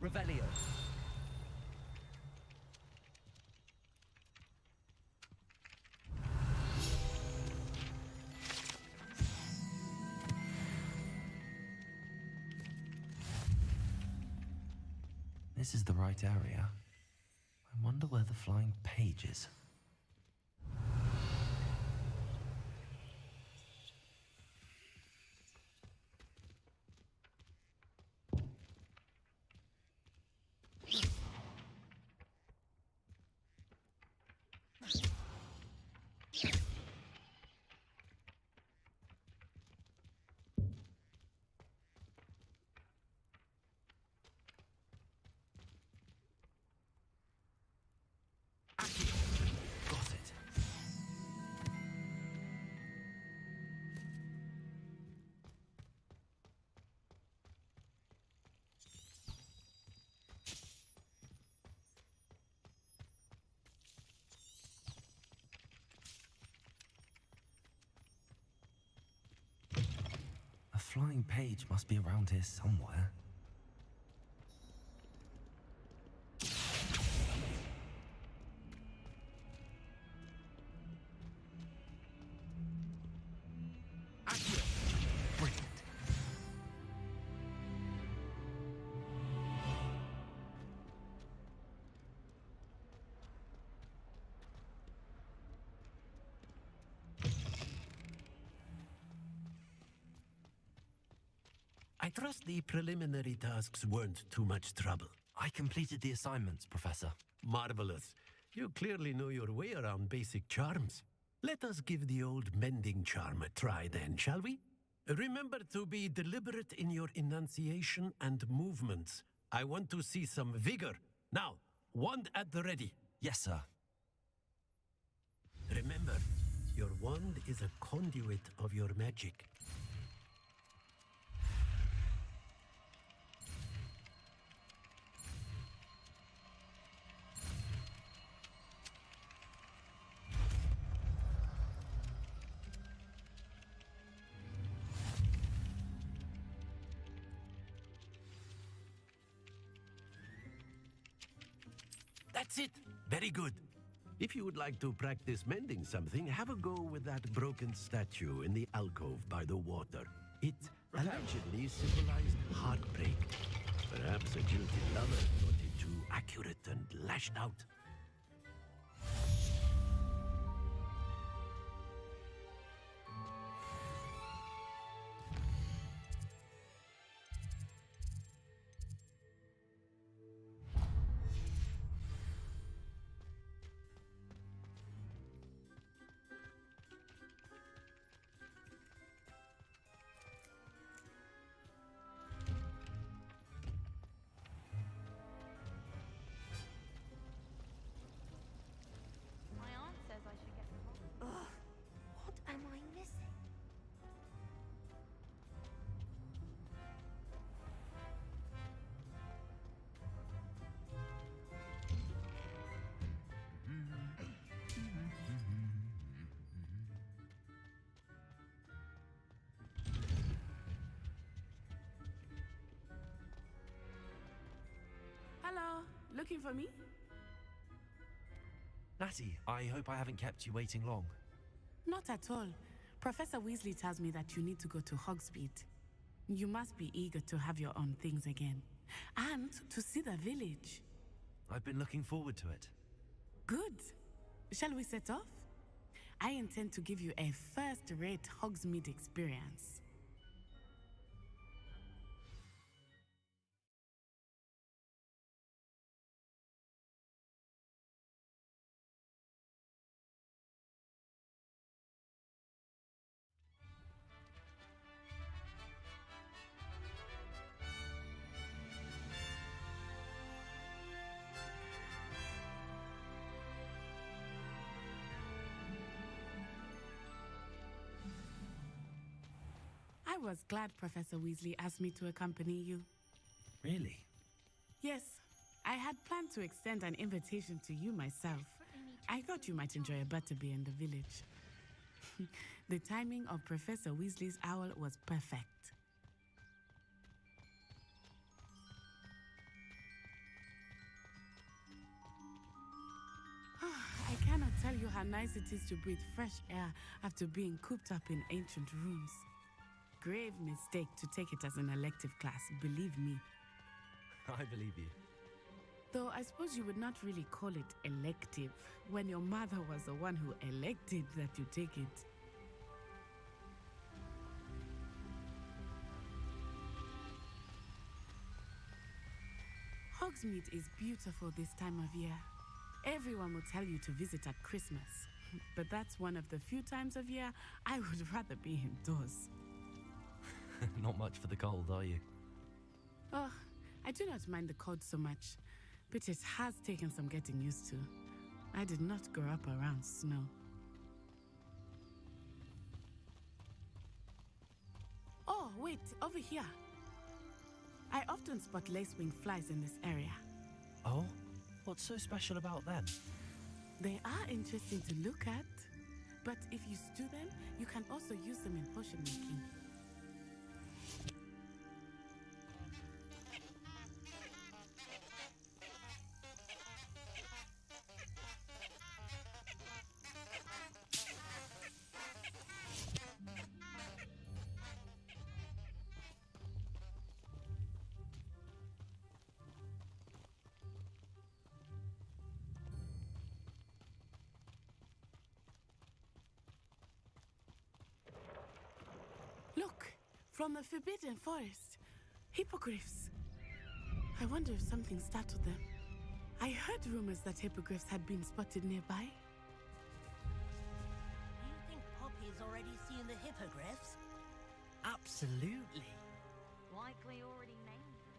Speaker 6: Revelio.
Speaker 1: This is the right area. I wonder where the flying page is. Got it. A flying page must be around here somewhere. Brilliant.
Speaker 12: I trust the preliminary tasks weren't too much trouble.
Speaker 1: I completed the assignments, Professor.
Speaker 12: Marvelous. You clearly know your way around basic charms. Let us give the old mending charm a try then, shall we? Remember to be deliberate in your enunciation and movements. I want to see some vigor. Now, wand at the ready.
Speaker 1: Yes, sir.
Speaker 12: Remember, your wand is a conduit of your magic. That's it. Very good. If you would like to practice mending something, have a go with that broken statue in the alcove by the water. It allegedly symbolized heartbreak. Perhaps a guilty lover thought it too accurate and lashed out.
Speaker 5: My aunt says I should get the Ugh, what am I missing?
Speaker 7: Hello, looking for me?
Speaker 1: Natty, I hope I haven't kept you waiting long.
Speaker 7: Not at all. Professor Weasley tells me that you need to go to Hogsmeade. You must be eager to have your own things again. And to see the village.
Speaker 1: I've been looking forward to it.
Speaker 7: Good. Shall we set off? I intend to give you a first-rate Hogsmeade experience. I was glad Professor Weasley asked me to accompany you.
Speaker 1: Really?
Speaker 7: Yes, I had planned to extend an invitation to you myself. I thought you might enjoy a butterbeer in the village. The timing of Professor Weasley's owl was perfect. I cannot tell you how nice it is to breathe fresh air after being cooped up in ancient rooms. Grave mistake to take it as an elective class, believe me.
Speaker 1: I believe you.
Speaker 7: Though I suppose you would not really call it elective when your mother was the one who elected that you take it. Hogsmeade is beautiful this time of year. Everyone will tell you to visit at Christmas, but that's one of the few times of year I would rather be indoors.
Speaker 1: Not much for the cold, are you?
Speaker 7: Oh, I do not mind the cold so much, but it has taken some getting used to. I did not grow up around snow. Oh, wait, over here. I often spot lacewing flies in this area.
Speaker 1: Oh? What's so special about them?
Speaker 7: They are interesting to look at, but if you stew them, you can also use them in potion making. Look, from the Forbidden Forest. Hippogriffs. I wonder if something startled them. I heard rumors that hippogriffs had been spotted nearby.
Speaker 18: Do you think Poppy's already seen the hippogriffs?
Speaker 19: Absolutely.
Speaker 5: Likely already named them.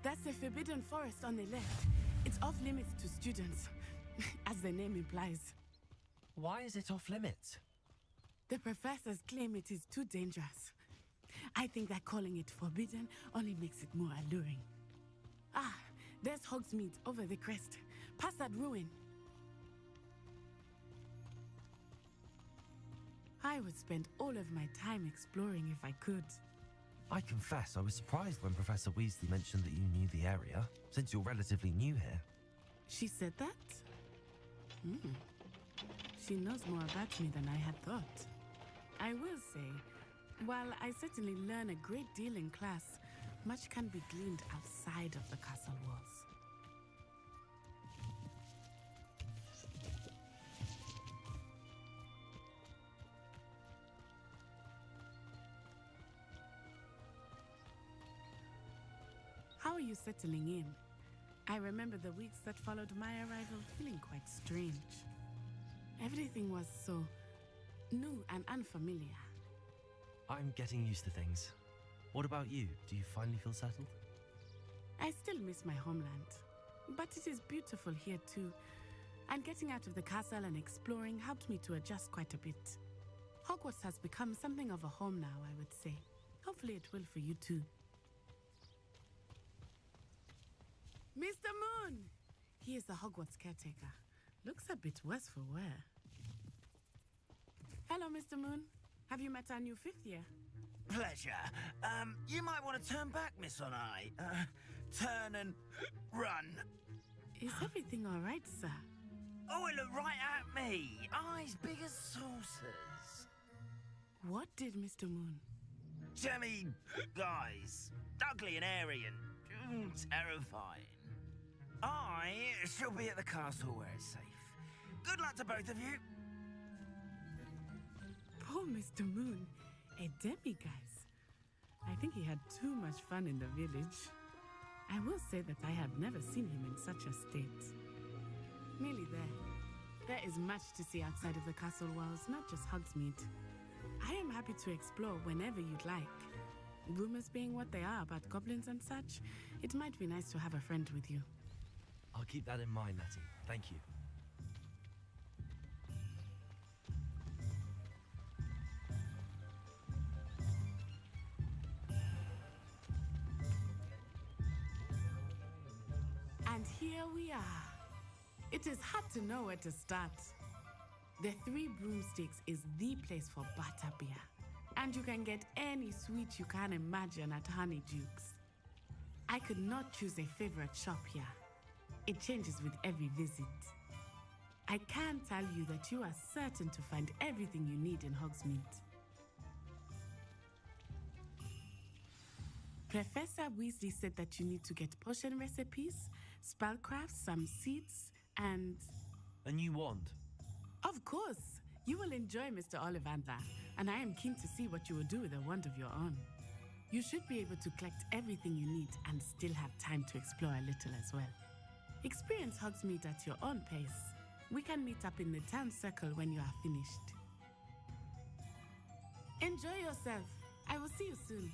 Speaker 7: That's the Forbidden Forest on the left. It's off limits to students, as the name implies.
Speaker 1: Why is it off limits?
Speaker 7: The professors claim it is too dangerous. I think that calling it forbidden only makes it more alluring. Ah, there's Hogsmeade over the crest, past that ruin. I would spend all of my time exploring if I could.
Speaker 1: I confess I was surprised when Professor Weasley mentioned that you knew the area, since you're relatively new here.
Speaker 7: She said that? She knows more about me than I had thought. I will say, while I certainly learn a great deal in class, much can be gleaned outside of the castle walls. How are you settling in? I remember the weeks that followed my arrival feeling quite strange. Everything was so new and unfamiliar.
Speaker 1: I'm getting used to things. What about you? Do you finally feel settled?
Speaker 7: I still miss my homeland, but it is beautiful here too. And getting out of the castle and exploring helped me to adjust quite a bit. Hogwarts has become something of a home now, I would say. Hopefully it will for you too. Mr. Moon! He is the Hogwarts caretaker. Looks a bit worse for wear. Hello, Mr. Moon. Have you met our new fifth year?
Speaker 15: Pleasure. You might want to turn back, Miss On Eye. Turn and run.
Speaker 7: Is everything all right, sir?
Speaker 15: Oh, it looked right at me. Eyes big as saucers.
Speaker 7: What did Mr. Moon?
Speaker 15: Jemmy guys. Ugly and airy and terrifying. I shall be at the castle where it's safe. Good luck to both of you.
Speaker 7: Poor Mr. Moon. A demiguise. I think he had too much fun in the village. I will say that I have never seen him in such a state. Nearly there. There is much to see outside of the castle walls, not just Hogsmeade. I am happy to explore whenever you'd like. Rumors being what they are about goblins and such, it might be nice to have a friend with you.
Speaker 1: I'll keep that in mind, Nettie. Thank you.
Speaker 7: And here we are. It is hard to know where to start. The Three Broomsticks is the place for butterbeer. And you can get any sweet you can imagine at Honeyduke's. I could not choose a favorite shop here. It changes with every visit. I can tell you that you are certain to find everything you need in Hogsmeade. Professor Weasley said that you need to get potion recipes, spellcraft, some seeds, and...
Speaker 1: A new wand.
Speaker 7: Of course! You will enjoy Mr. Ollivander, and I am keen to see what you will do with a wand of your own. You should be able to collect everything you need and still have time to explore a little as well. Experience Hogsmeade at your own pace. We can meet up in the town circle when you are finished. Enjoy yourself. I will see you soon.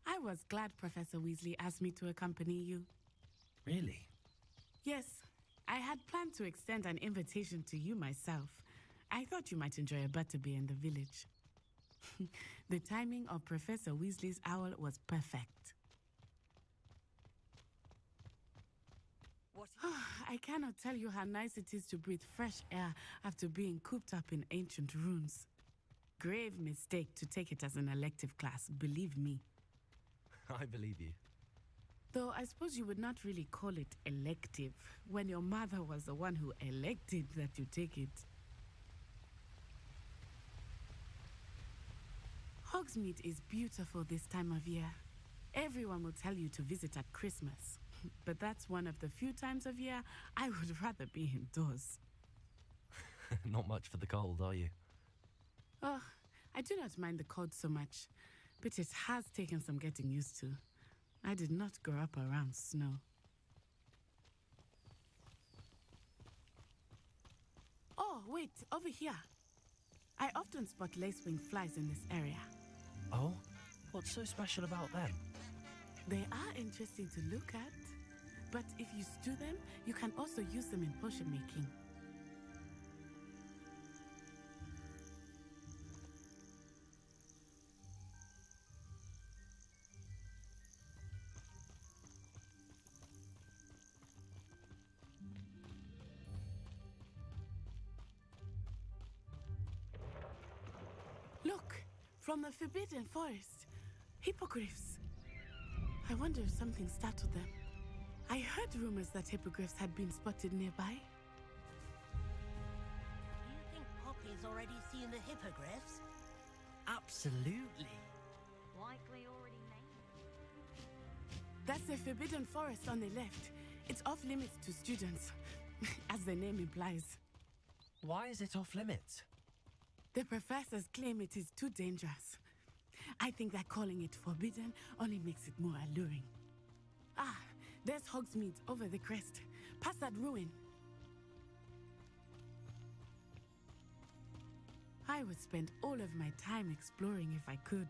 Speaker 7: I was glad Professor Weasley asked me to accompany you.
Speaker 1: Really?
Speaker 7: Yes, I had planned to extend an invitation to you myself. I thought you might enjoy a butterbeer in the village. The timing of Professor Weasley's owl was perfect. I cannot tell you how nice it is to breathe fresh air after being cooped up in ancient ruins. Grave mistake to take it as an elective class, believe me.
Speaker 1: I believe you.
Speaker 7: Though I suppose you would not really call it elective when your mother was the one who elected that you take it. Hogsmeade is beautiful this time of year. Everyone will tell you to visit at Christmas, but that's one of the few times of year I would rather be indoors.
Speaker 1: Not much for the cold, are you?
Speaker 7: Oh, I do not mind the cold so much, but it has taken some getting used to. I did not grow up around snow. Oh, wait, over here. I often spot lacewing flies in this area.
Speaker 1: Oh? What's so special about them?
Speaker 7: They are interesting to look at, but if you stew them, you can also use them in potion making. Look, from the Forbidden Forest, hippogriffs. I wonder if something startled them. I heard rumors that hippogriffs had been spotted nearby.
Speaker 18: Do you think Poppy's already seen the hippogriffs?
Speaker 19: Absolutely.
Speaker 5: Likely already named.
Speaker 7: That's the Forbidden Forest on the left. It's off limits to students, as the name implies.
Speaker 1: Why is it off limits?
Speaker 7: The professors claim it is too dangerous. I think that calling it forbidden only makes it more alluring. Ah, there's Hogsmeade over the crest, past that ruin. I would spend all of my time exploring if I could.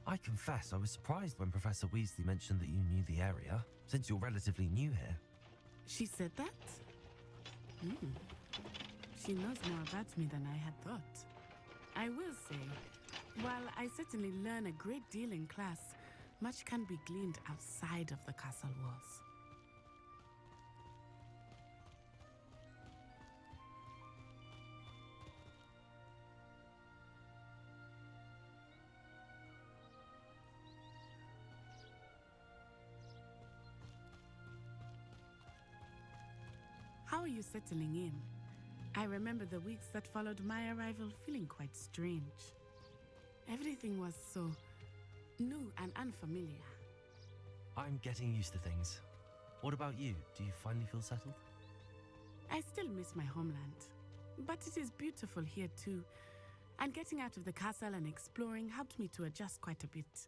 Speaker 1: I confess I was surprised when Professor Weasley mentioned that you knew the area, since you're relatively new here.
Speaker 7: She said that? She knows more about me than I had thought. I will say, while I certainly learn a great deal in class, much can be gleaned outside of the castle walls. How are you settling in? I remember the weeks that followed my arrival feeling quite strange. Everything was so new and unfamiliar.
Speaker 1: I'm getting used to things. What about you? Do you finally feel settled?
Speaker 7: I still miss my homeland, but it is beautiful here too. And getting out of the castle and exploring helped me to adjust quite a bit.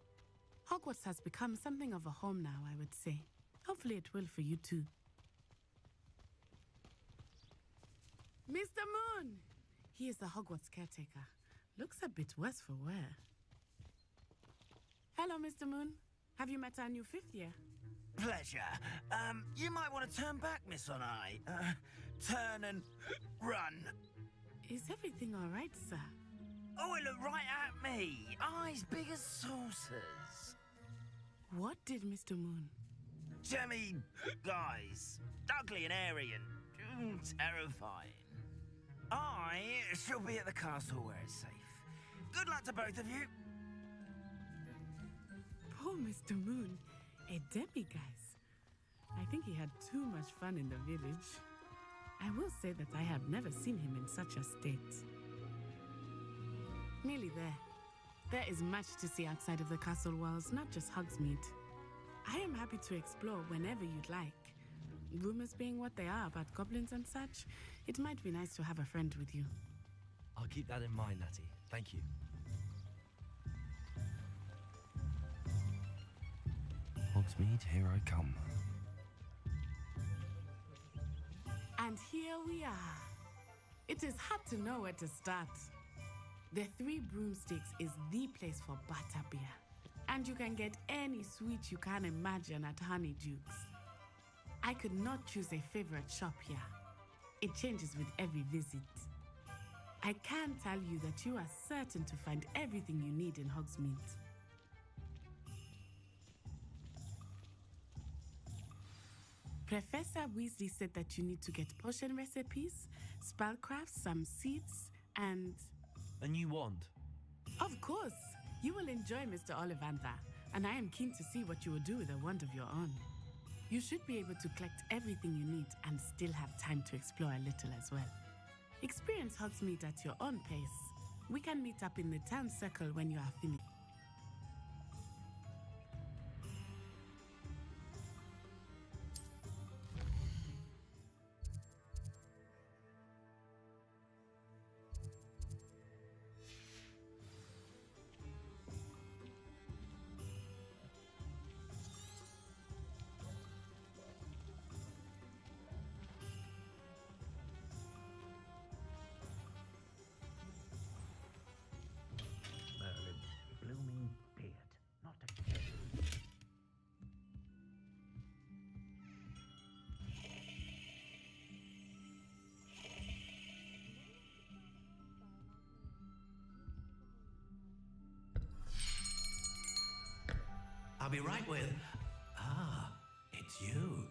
Speaker 7: Hogwarts has become something of a home now, I would say. Hopefully it will for you too. Mr. Moon! He is the Hogwarts caretaker. Looks a bit worse for wear. Hello, Mr. Moon. Have you met our new fifth year?
Speaker 15: Pleasure. You might want to turn back, Miss On Eye. Turn and run.
Speaker 7: Is everything all right, sir?
Speaker 15: Oh, it looked right at me. Eyes big as saucers.
Speaker 7: What did Mr. Moon?
Speaker 15: Jemmy guys. Ugly and airy and terrifying. I shall be at the castle where it's safe. Good luck to both of you.
Speaker 7: Poor Mr. Moon. A demiguise. I think he had too much fun in the village. I will say that I have never seen him in such a state. Nearly there. There is much to see outside of the castle walls, not just Hogsmeade. I am happy to explore whenever you'd like. Rumors being what they are about goblins and such, it might be nice to have a friend with you.
Speaker 1: I'll keep that in mind, Natty. Thank you. Hogsmeade, here I come.
Speaker 7: And here we are. It is hard to know where to start. The Three Broomsticks is the place for butterbeer. And you can get any sweet you can imagine at Honeydukes. I could not choose a favorite shop here. It changes with every visit. I can tell you that you are certain to find everything you need in Hogsmeade. Professor Weasley said that you need to get potion recipes, spellcrafts, some seeds, and...
Speaker 1: A new wand.
Speaker 7: Of course! You will enjoy Mr. Ollivander, and I am keen to see what you will do with a wand of your own. You should be able to collect everything you need and still have time to explore a little as well. Experience Hogsmeade at your own pace. We can meet up in the town circle when you are finished.
Speaker 12: I'll be right with... Ah, it's you.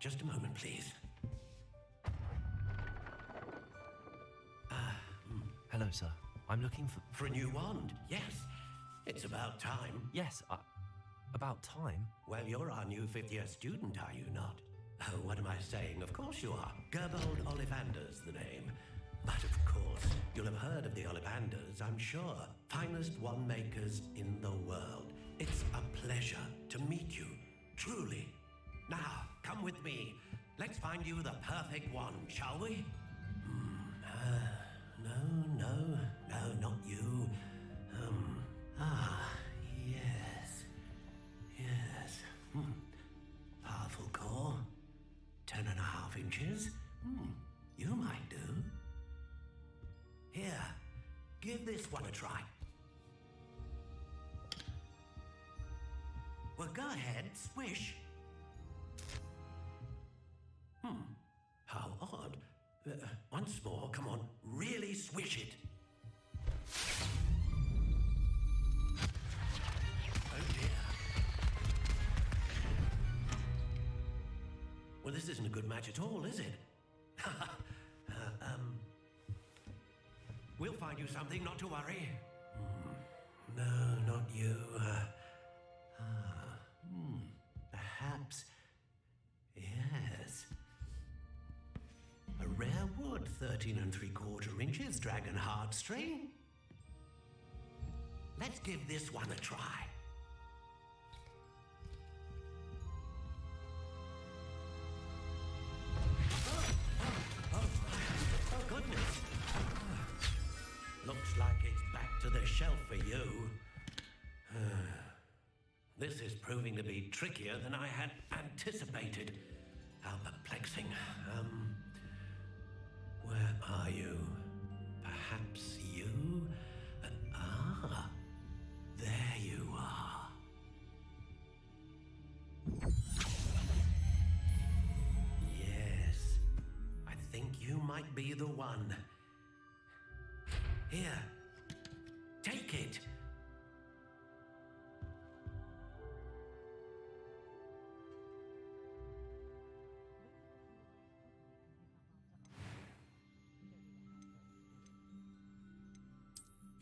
Speaker 12: Just a moment, please.
Speaker 1: Hello, sir. I'm looking for...
Speaker 12: For a new wand, yes. It's about time.
Speaker 1: Yes, About time.
Speaker 12: Well, you're our new fifth-year student, are you not? Oh, what am I saying? Of course you are. Gerbold Ollivander's the name. But of course, you'll have heard of the Ollivanders, I'm sure. Finest wand makers in the world. It's a pleasure to meet you, truly. Now, come with me. Let's find you the perfect wand, shall we? No, not you. Yes. Powerful core. 10.5 inches. You might do. Here, give this one a try. Well, go ahead, swish. How odd. Once more, come on, really swish it. Oh dear. Well, this isn't a good match at all, is it? We'll find you something, not to worry. No, not you. Perhaps. Yes. A rare wood, 13 3/4 inches, dragon heartstring. Let's give this one a try. Oh, goodness. Looks like it's back to the shelf for you. This is proving to be trickier than I had anticipated. How perplexing. Where are you? Perhaps you? There you are. Yes, I think you might be the one. Here, take it.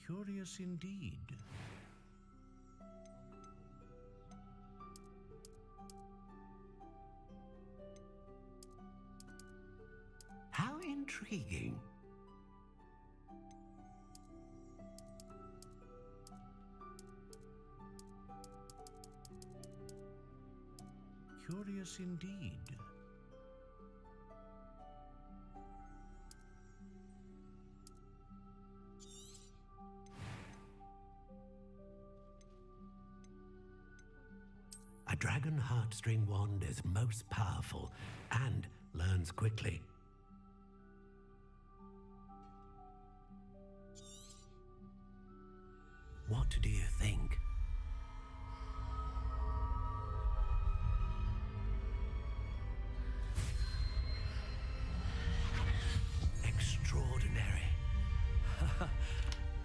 Speaker 17: Curious indeed.
Speaker 12: How intriguing.
Speaker 17: Curious indeed.
Speaker 12: A dragon heartstring wand is most powerful and learns quickly. What do you think? Extraordinary.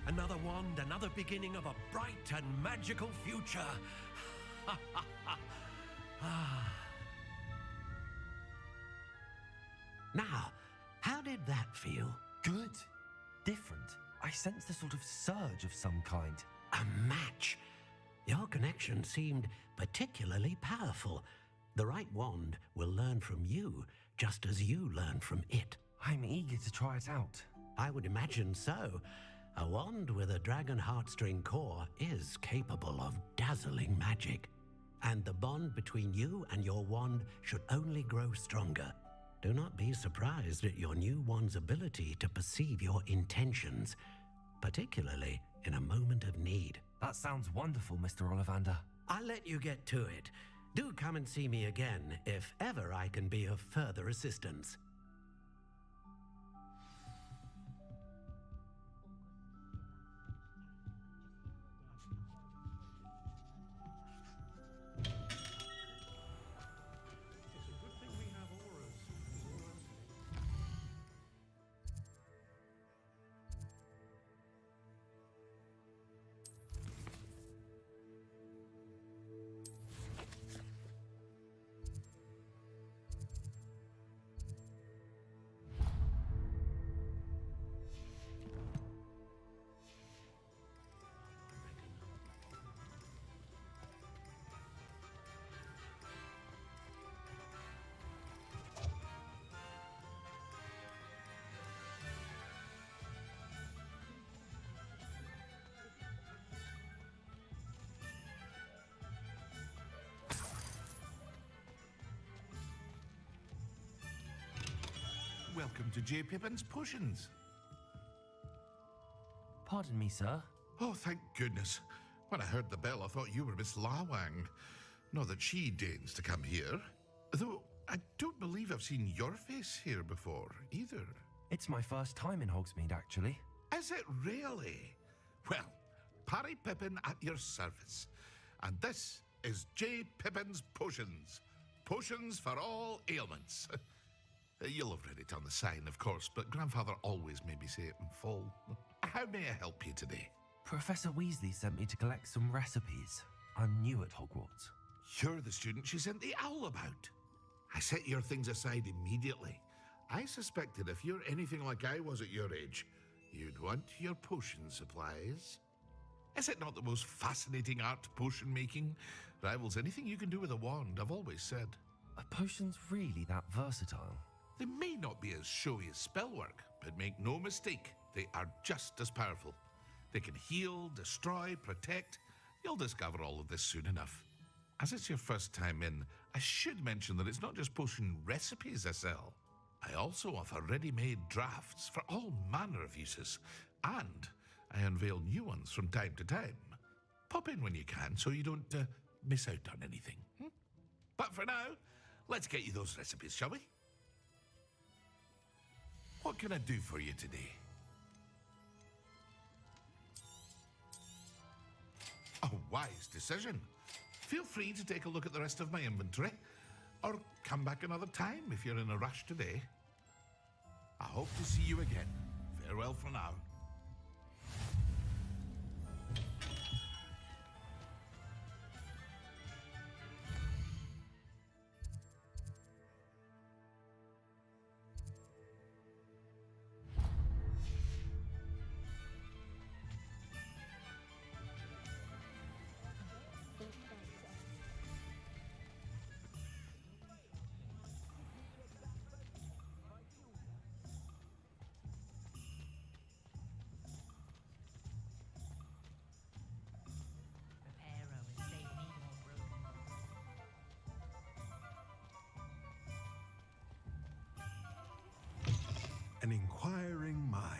Speaker 12: Another wand, another beginning of a bright and magical future. Now, how did that feel?
Speaker 1: Good. Different. I sensed a sort of surge of some kind.
Speaker 12: A match. Your connection seemed particularly powerful. The right wand will learn from you, just as you learn from it.
Speaker 1: I'm eager to try it out.
Speaker 12: I would imagine so. A wand with a dragon heartstring core is capable of dazzling magic. And the bond between you and your wand should only grow stronger. Do not be surprised at your new wand's ability to perceive your intentions, particularly in a moment of need.
Speaker 1: That sounds wonderful, Mr. Ollivander.
Speaker 12: I'll let you get to it. Do come and see me again if ever I can be of further assistance.
Speaker 17: welcome to J. Pippin's Potions.
Speaker 1: Pardon me, sir.
Speaker 17: Oh, thank goodness. When I heard the bell, I thought you were Miss Lawang. Not that she deigns to come here. Though, I don't believe I've seen your face here before, either.
Speaker 1: It's my first time in Hogsmeade, actually.
Speaker 17: Is it really? Well, Parry Pippin at your service. And this is J. Pippin's Potions. Potions for all ailments. You'll have read it on the sign, of course, but Grandfather always made me say it in full. How may I help you today?
Speaker 1: Professor Weasley sent me to collect some recipes. I'm new at Hogwarts.
Speaker 17: You're the student she sent the owl about. I set your things aside immediately. I suspected if you're anything like I was at your age, you'd want your potion supplies. Is it not the most fascinating art, potion making? Rivals anything you can do with a wand, I've always said.
Speaker 1: Are potions really that versatile?
Speaker 17: They may not be as showy as spellwork, but make no mistake, they are just as powerful. They can heal, destroy, protect. You'll discover all of this soon enough. As it's your first time in, I should mention that it's not just potion recipes I sell. I also offer ready-made drafts for all manner of uses, and I unveil new ones from time to time. Pop in when you can so you don't miss out on anything. But for now, let's get you those recipes, shall we? What can I do for you today? A wise decision. Feel free to take a look at the rest of my inventory, or come back another time if you're in a rush today. I hope to see you again. Farewell for now.
Speaker 20: An inquiring mind.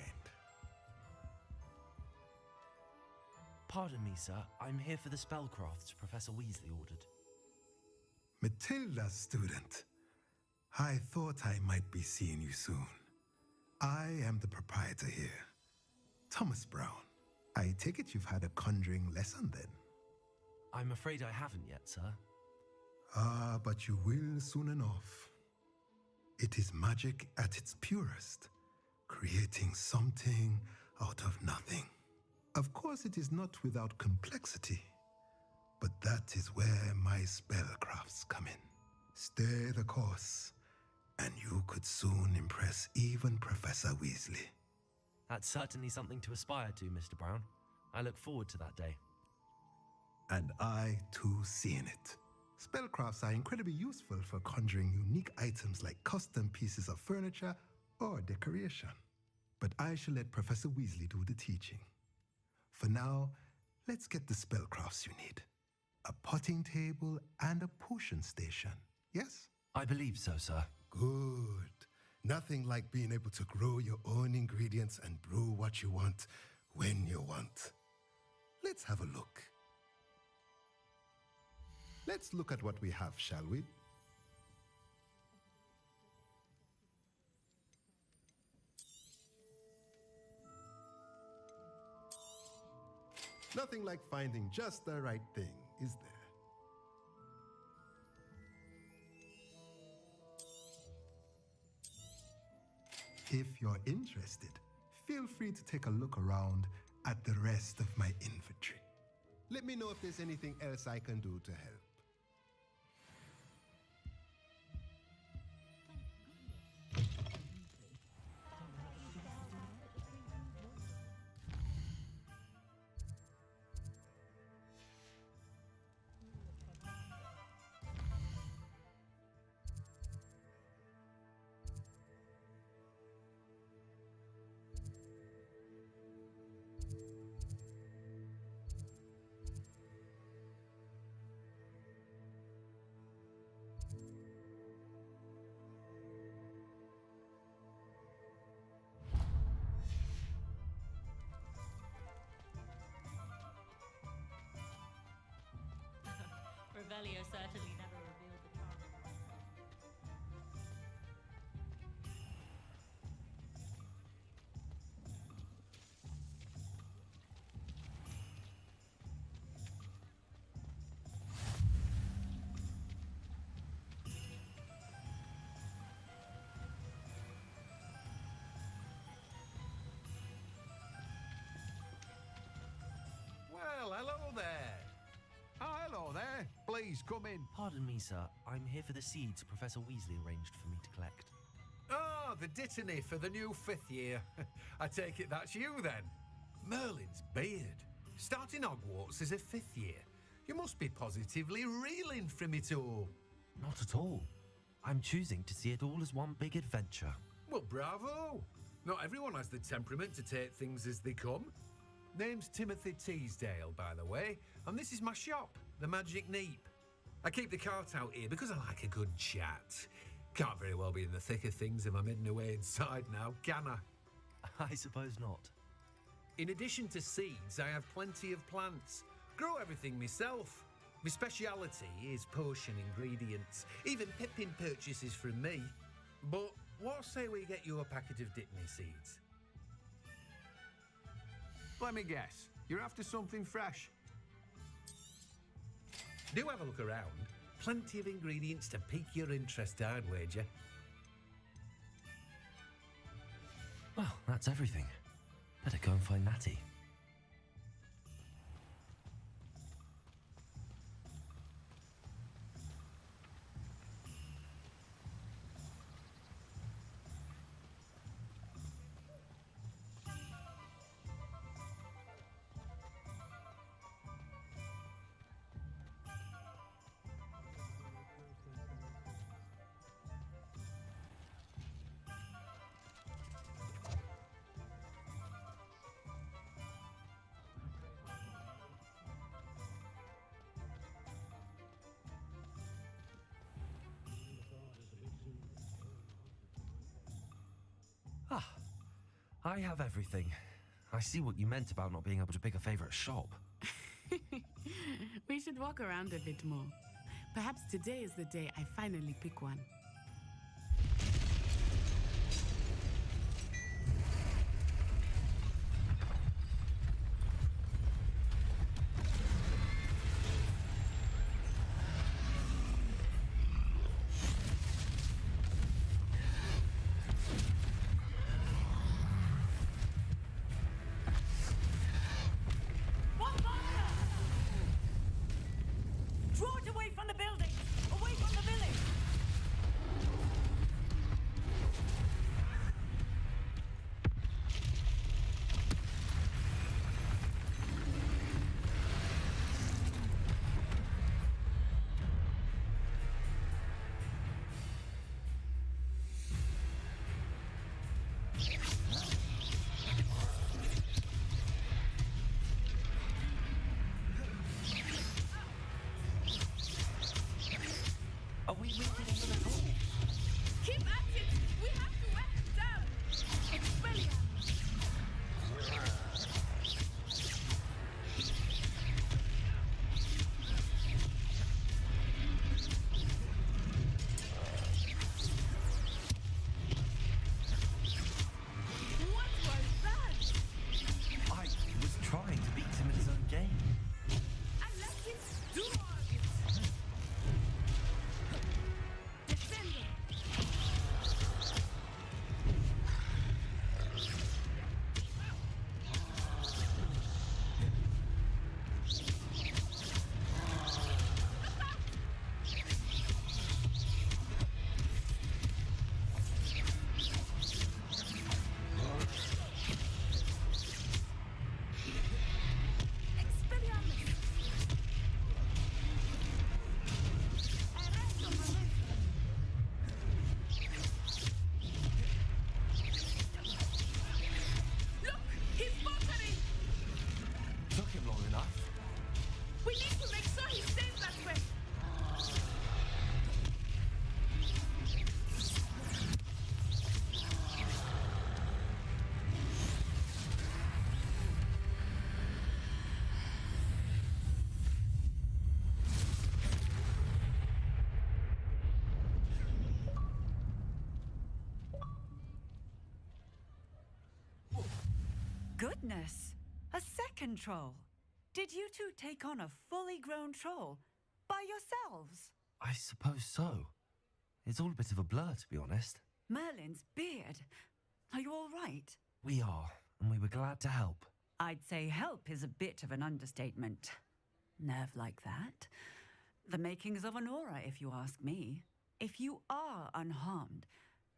Speaker 1: Pardon me, sir. I'm here for the spellcrafts Professor Weasley ordered.
Speaker 20: Matilda, student. I thought I might be seeing you soon. I am the proprietor here, Thomas Brown. I take it you've had a conjuring lesson then?
Speaker 1: I'm afraid I haven't yet, sir.
Speaker 20: Ah, but you will soon enough. It is magic at its purest, creating something out of nothing. Of course, it is not without complexity, but that is where my spellcrafts come in. Stay the course, and you could soon impress even Professor Weasley.
Speaker 1: That's certainly something to aspire to, Mr. Brown. I look forward to that day.
Speaker 20: And I, too, seeing it. Spellcrafts are incredibly useful for conjuring unique items like custom pieces of furniture or decoration. But I shall let Professor Weasley do the teaching. For now, let's get the spellcrafts you need. A potting table and a potion station, yes?
Speaker 1: I believe so, sir.
Speaker 20: Good. Nothing like being able to grow your own ingredients and brew what you want when you want. Let's have a look. Let's look at what we have, shall we? Nothing like finding just the right thing, is there? If you're interested, feel free to take a look around at the rest of my inventory. Let me know if there's anything else I can do to help.
Speaker 5: Ello certainly never revealed the charm.
Speaker 2: Well, hello there. Oh, hello there. Please come in.
Speaker 1: Pardon me, sir. I'm here for the seeds Professor Weasley arranged for me to collect.
Speaker 2: Oh, the dittany for the new 5th year. I take it that's you then. Merlin's beard. Starting Hogwarts as a 5th year. You must be positively reeling from it all.
Speaker 1: Not at all. I'm choosing to see it all as one big adventure.
Speaker 2: Well, bravo. Not everyone has the temperament to take things as they come. Name's Timothy Teasdale, by the way, and this is my shop, the Magic Neep. I keep the cart out here because I like a good chat. Can't very well be in the thick of things if I'm hidden away inside now, can I?
Speaker 1: I suppose not.
Speaker 2: In addition to seeds, I have plenty of plants. Grow everything myself. My speciality is potion ingredients. Even Pippin purchases from me. But what say we get you a packet of Dittany seeds? Let me guess. You're after something fresh. Do have a look around. Plenty of ingredients to pique your interest, I'd wager.
Speaker 1: Well, that's everything. Better go and find Natty. Ah, I have everything. I see what you meant about not being able to pick a favorite shop.
Speaker 7: We should walk around a bit more. Perhaps today is the day I finally pick one.
Speaker 14: Draw it away from the building! Away from the village!
Speaker 1: Are we making it to the goal?
Speaker 7: Keep at it! We have to wear him down! Expelliarmus! What was that?
Speaker 1: I was trying to beat him in his own game.
Speaker 7: I let him do all of it! Defender! Expelliarmus! Arresto Maestro! Look! He's faltering!
Speaker 1: Took him long enough.
Speaker 7: We need to make sure he stays that way!
Speaker 14: goodness! A second troll! Did you two take on a fully grown troll by yourselves?
Speaker 1: I suppose so. It's all a bit of a blur, to be honest.
Speaker 14: Merlin's beard. Are you all right?
Speaker 1: We are, and we were glad to help.
Speaker 14: I'd say help is a bit of an understatement. Nerve like that. The makings of an aura, if you ask me. If you are unharmed,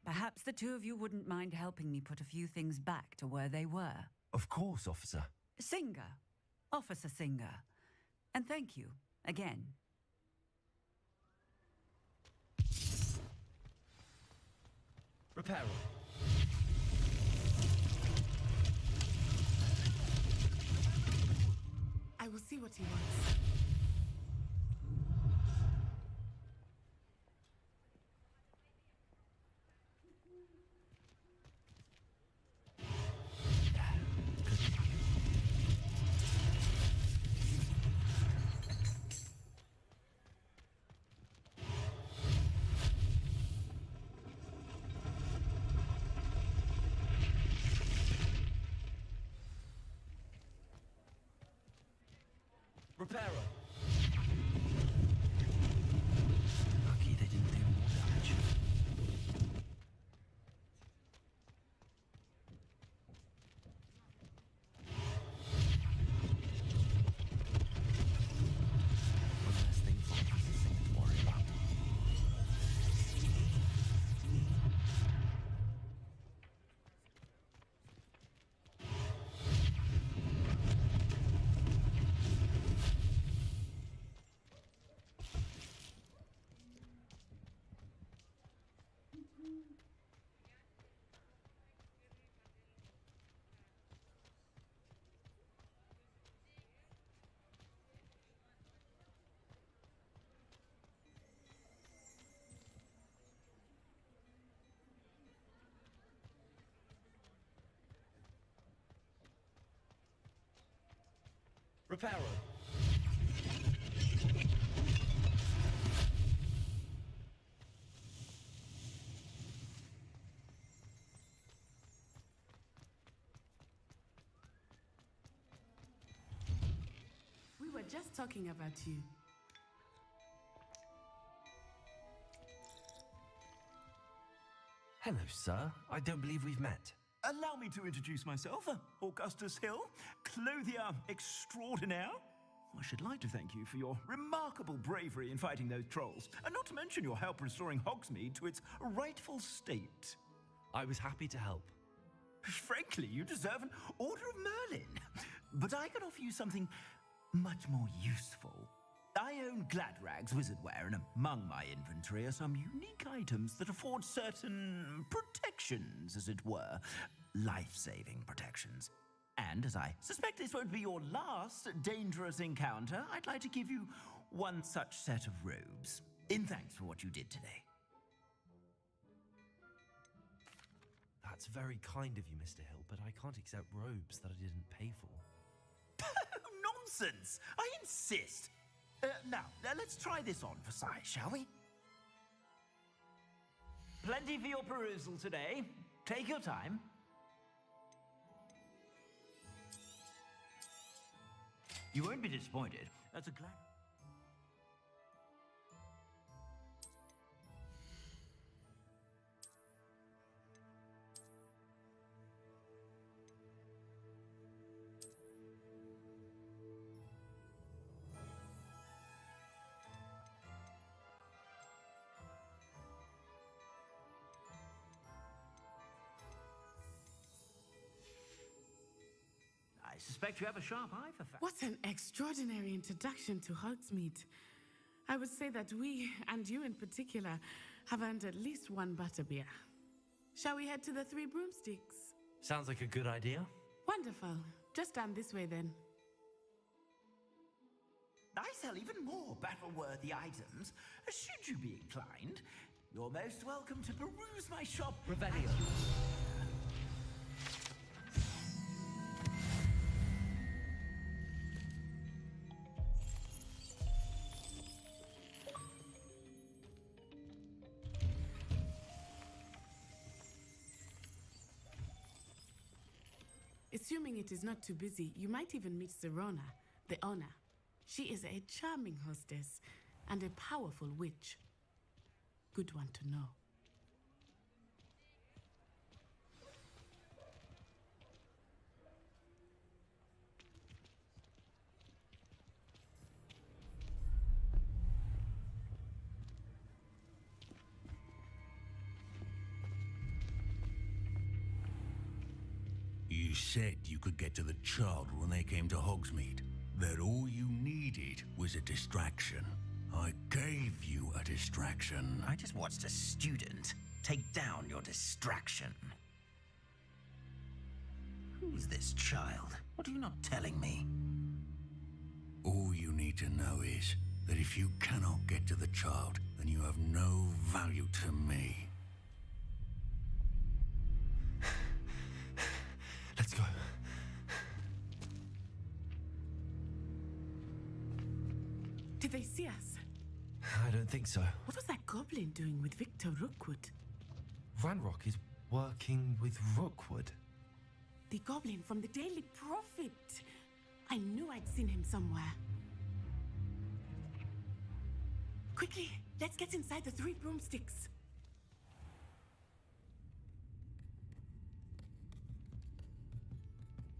Speaker 14: perhaps the two of you wouldn't mind helping me put a few things back to where they were.
Speaker 1: Of course, officer.
Speaker 14: Singer. Officer Singer. And thank you, again.
Speaker 1: Reparo.
Speaker 7: I will see what he wants.
Speaker 1: Reparo. Lucky they didn't do more damage. One less thing for Officer Singer to worry about. Reparo.
Speaker 7: We were just talking about you.
Speaker 1: Hello, sir. I don't believe we've met.
Speaker 15: Allow me to introduce myself, Augustus Hill, clothier extraordinaire. I should like to thank you for your remarkable bravery in fighting those trolls, and not to mention your help restoring Hogsmeade to its rightful state.
Speaker 1: I was happy to help.
Speaker 15: Frankly, you deserve an Order of Merlin. But I can offer you something much more useful. I own Gladrag's wizardware, and among my inventory are some unique items that afford certain protections, as it were. Life-saving protections. And as I suspect this won't be your last dangerous encounter, I'd like to give you one such set of robes, in thanks for what you did today.
Speaker 1: That's very kind of you, Mr. Hill, but I can't accept robes that I didn't pay for.
Speaker 15: Nonsense! I insist! Now, let's try this on for size, shall we? Plenty for your perusal today. Take your time. You won't be disappointed. That's a glad... I suspect you have a sharp eye for facts.
Speaker 7: What an extraordinary introduction to Hogsmeade. I would say that we, and you in particular, have earned at least one butterbeer. Shall we head to the Three Broomsticks?
Speaker 1: Sounds like a good idea.
Speaker 7: Wonderful. Just down this way then.
Speaker 15: I sell even more battle-worthy items. Should you be inclined, you're most welcome to peruse my shop.
Speaker 1: Revelio.
Speaker 7: Is Assuming it is not too busy, you might even meet Sirona, the owner. She is a charming hostess and a powerful witch. Good one to know.
Speaker 21: You said you could get to the child when they came to Hogsmeade. That all you needed was a distraction. I gave you a distraction.
Speaker 15: I just watched a student take down your distraction. Who's this child? What are you not telling me?
Speaker 21: All you need to know is that if you cannot get to the child, then you have no value to me.
Speaker 1: Let's go.
Speaker 7: Did they see us?
Speaker 1: I don't think so.
Speaker 7: What was that goblin doing with Victor Rookwood?
Speaker 1: Ranrock is working with Rookwood.
Speaker 7: The goblin from the Daily Prophet. I knew I'd seen him somewhere. Quickly, let's get inside the 3 broomsticks.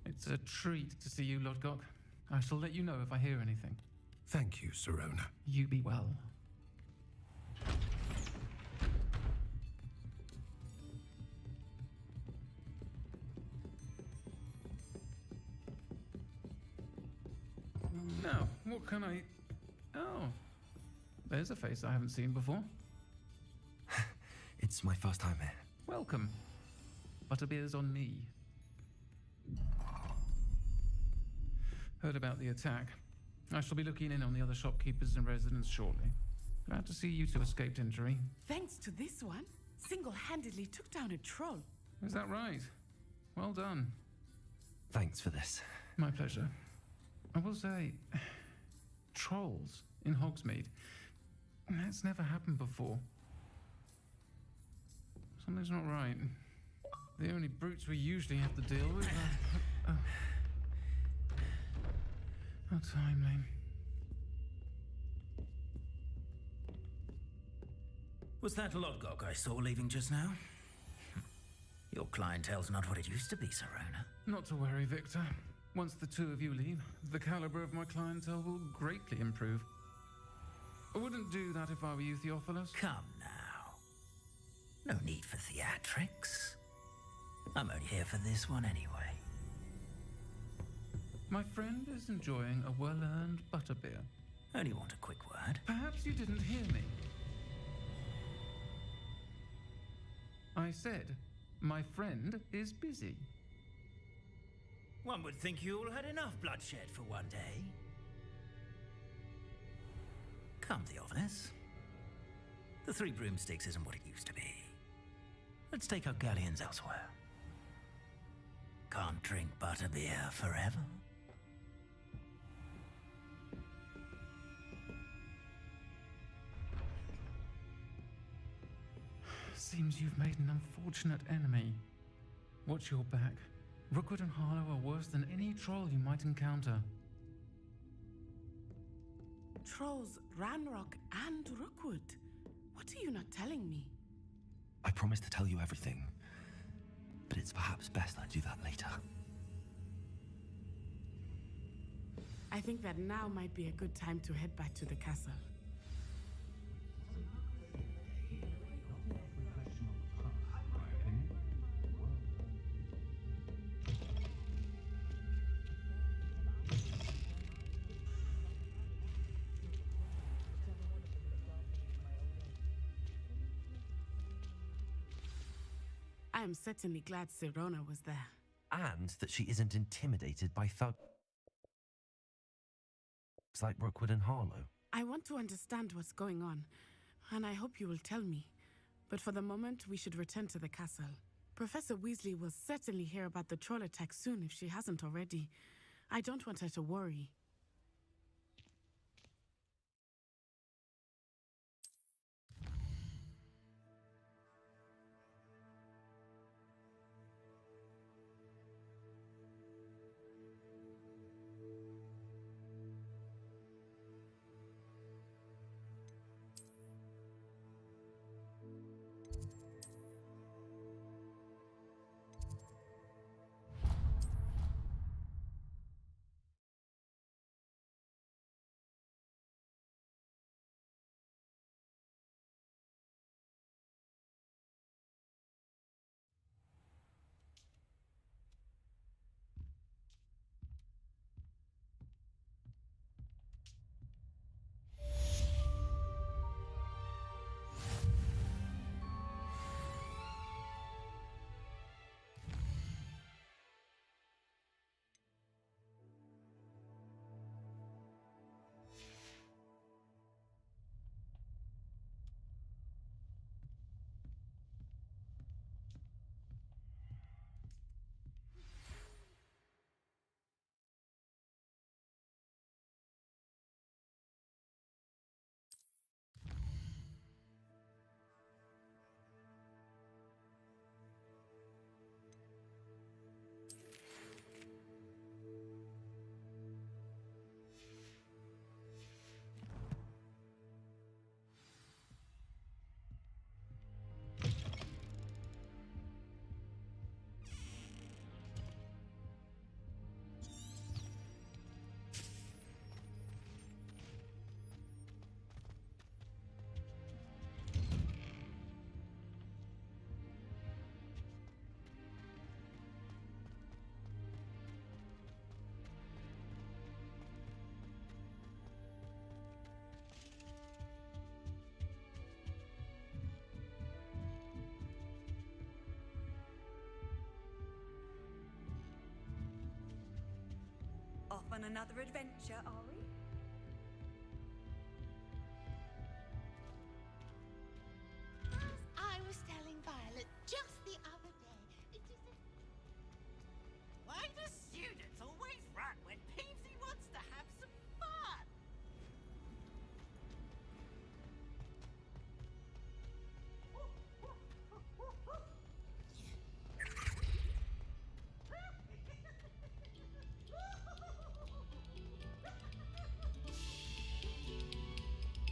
Speaker 8: It's a treat to see you, Lodgok. I shall let you know if I hear anything.
Speaker 10: Thank you, Sirona.
Speaker 8: You be well. Now, what can I... Oh, there's a face I haven't seen before.
Speaker 1: It's my first time here.
Speaker 8: Welcome. Butterbeer's on me. Heard about the attack. I shall be looking in on the other shopkeepers and residents shortly. Glad to see you two escaped injury.
Speaker 7: Thanks to this one, single-handedly took down a troll.
Speaker 8: Is that right? Well done.
Speaker 1: Thanks for this.
Speaker 8: My pleasure. I will say, trolls in Hogsmeade. That's never happened before. Something's not right. The only brutes we usually have to deal with are... How timely.
Speaker 15: Was that Lodgok I saw leaving just now? Your clientele's not what it used to be, Sirona.
Speaker 8: Not to worry, Victor. Once the two of you leave, the caliber of my clientele will greatly improve. I wouldn't do that if I were you, Theophilus.
Speaker 15: Come now. No need for theatrics. I'm only here for this one anyway.
Speaker 8: My friend is enjoying a well-earned butterbeer.
Speaker 15: Only want a quick word.
Speaker 8: Perhaps you didn't hear me. I said, my friend is busy.
Speaker 15: One would think you all had enough bloodshed for one day. Come, Theophilus. The 3 broomsticks isn't what it used to be. Let's take our galleons elsewhere. Can't drink butterbeer forever.
Speaker 8: Seems you've made an unfortunate enemy. Watch your back. Rookwood and Harlow are worse than any troll you might encounter.
Speaker 7: Trolls, Ranrock, and Rookwood. What are you not telling me?
Speaker 1: I promise to tell you everything, but it's perhaps best I do that later.
Speaker 7: I think that now might be a good time to head back to the castle. I am certainly glad Sirona was there.
Speaker 1: And that she isn't intimidated by thugs like Rookwood and Harlow.
Speaker 7: I want to understand what's going on, and I hope you will tell me. But for the moment, we should return to the castle. Professor Weasley will certainly hear about the troll attack soon if she hasn't already. I don't want her to worry.
Speaker 4: on another adventure, are we?
Speaker 18: As I was telling Violet just the other day, it is a...
Speaker 19: Why do students always run when Peevesy wants to have some fun?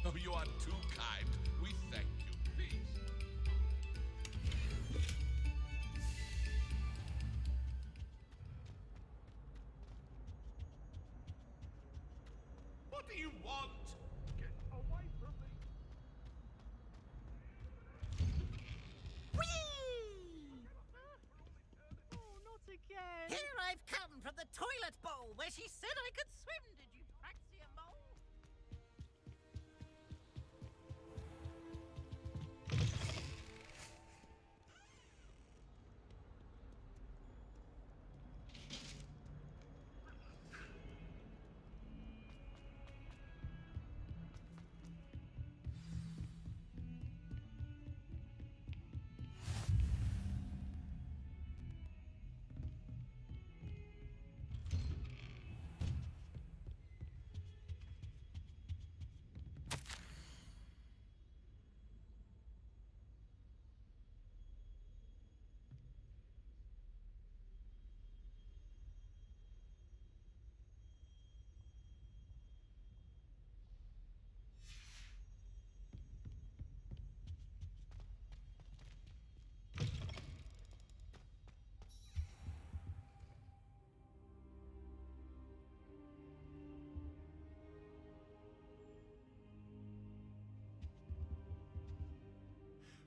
Speaker 17: Oh, you are too kind. We thank you, please. What do you want? Get away from me.
Speaker 19: Oh, not again. Here I've come from the toilet bowl where she said I could swim. Did you praxia mole?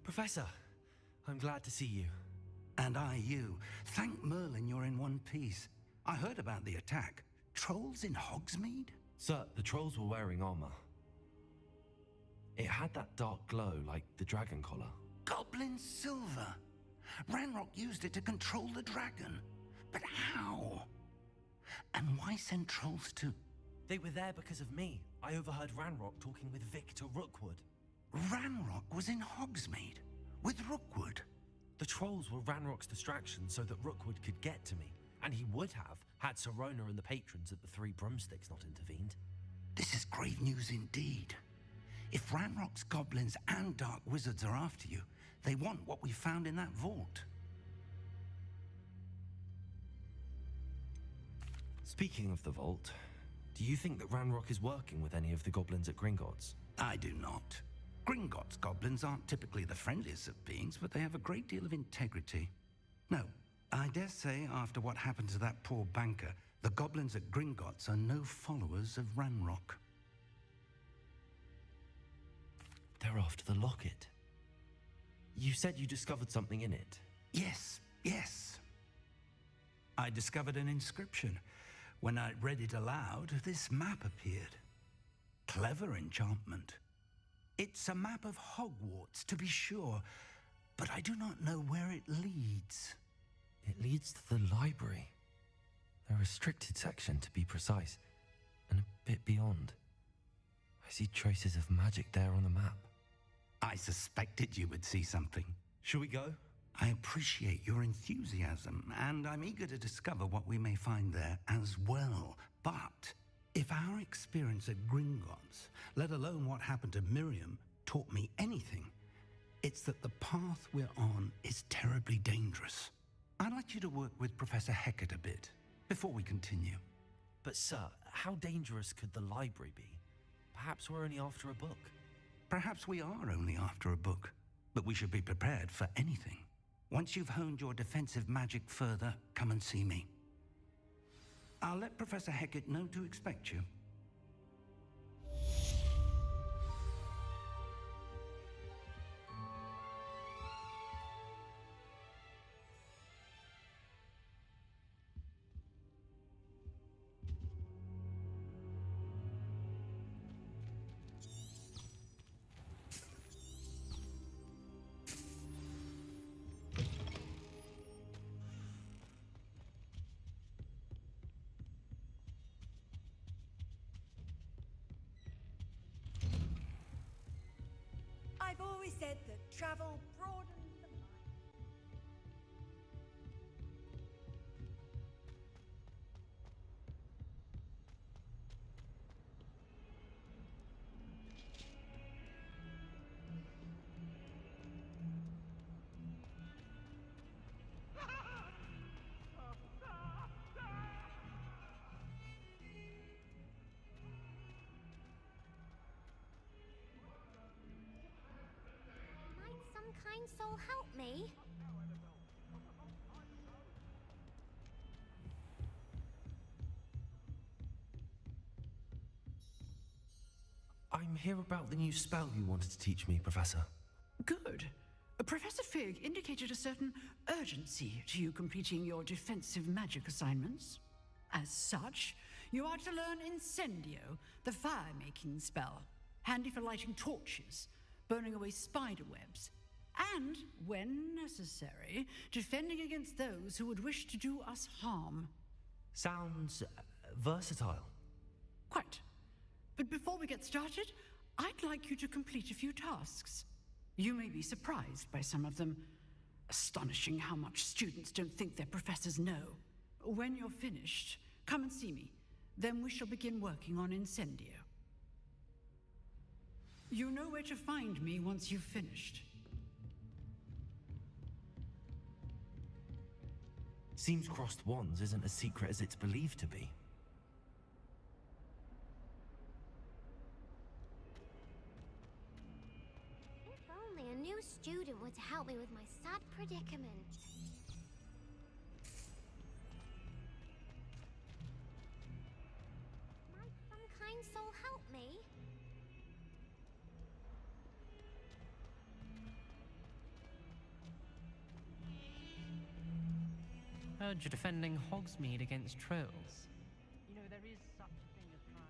Speaker 1: Professor, I'm glad to see you.
Speaker 10: And I you. Thank Merlin you're in one piece. I heard about the attack. Trolls in Hogsmeade?
Speaker 1: Sir, the trolls were wearing armor. It had that dark glow like the dragon collar.
Speaker 10: Goblin silver. Ranrock used it to control the dragon. But how? And why send trolls to...
Speaker 1: They were there because of me. I overheard Ranrock talking with Victor Rookwood.
Speaker 10: Ranrock was in Hogsmeade with Rookwood.
Speaker 1: The trolls were Ranrock's distraction so that Rookwood could get to me, and he would have had Sirona and the patrons at the Three Broomsticks not intervened.
Speaker 10: This is grave news indeed. If Ranrock's goblins and dark wizards are after you, they want what we found in that vault.
Speaker 1: Speaking of the vault, do you think that Ranrock is working with any of the goblins at Gringotts?
Speaker 10: I do not. Gringotts goblins aren't typically the friendliest of beings, but they have a great deal of integrity. No, I dare say after what happened to that poor banker, the goblins at Gringotts are no followers of Ranrock.
Speaker 1: They're after the locket. You said you discovered something in it.
Speaker 10: Yes. I discovered an inscription. When I read it aloud, this map appeared. Clever enchantment. It's a map of Hogwarts, to be sure, but I do not know where it leads.
Speaker 1: It leads to the library. The restricted section, to be precise, and a bit beyond. I see traces of magic there on the map.
Speaker 10: I suspected you would see something.
Speaker 1: Shall we go?
Speaker 10: I appreciate your enthusiasm, and I'm eager to discover what we may find there as well. But if our experience at Gringotts, let alone what happened to Miriam, taught me anything, it's that the path we're on is terribly dangerous. I'd like you to work with Professor Hecat a bit before we continue.
Speaker 1: But sir, how dangerous could the library be? Perhaps we're only after a book.
Speaker 10: Perhaps we are only after a book, but we should be prepared for anything. Once you've honed your defensive magic further, come and see me. I'll let Professor Hecat know to expect you.
Speaker 4: said that travel broadens the mind.
Speaker 2: Might some kind soul help me?
Speaker 1: I'm here about the new spell you wanted to teach me, Professor.
Speaker 16: Good. Professor Fig indicated a certain urgency to you completing your defensive magic assignments. As such, you are to learn Incendio, the fire-making spell, handy for lighting torches, burning away spider webs, and, when necessary, defending against those who would wish to do us harm.
Speaker 1: Sounds versatile.
Speaker 16: Quite. But before we get started, I'd like you to complete a few tasks. You may be surprised by some of them. Astonishing how much students don't think their professors know. When you're finished, come and see me. Then we shall begin working on Incendio. You know where to find me once you've finished.
Speaker 1: Seems crossed wands isn't as secret as it's believed to be.
Speaker 2: If only a new student were to help me with my sad predicament. Might some kind soul help me?
Speaker 3: Heard you're defending Hogsmeade against trolls.
Speaker 6: You know, there is such a thing as trying.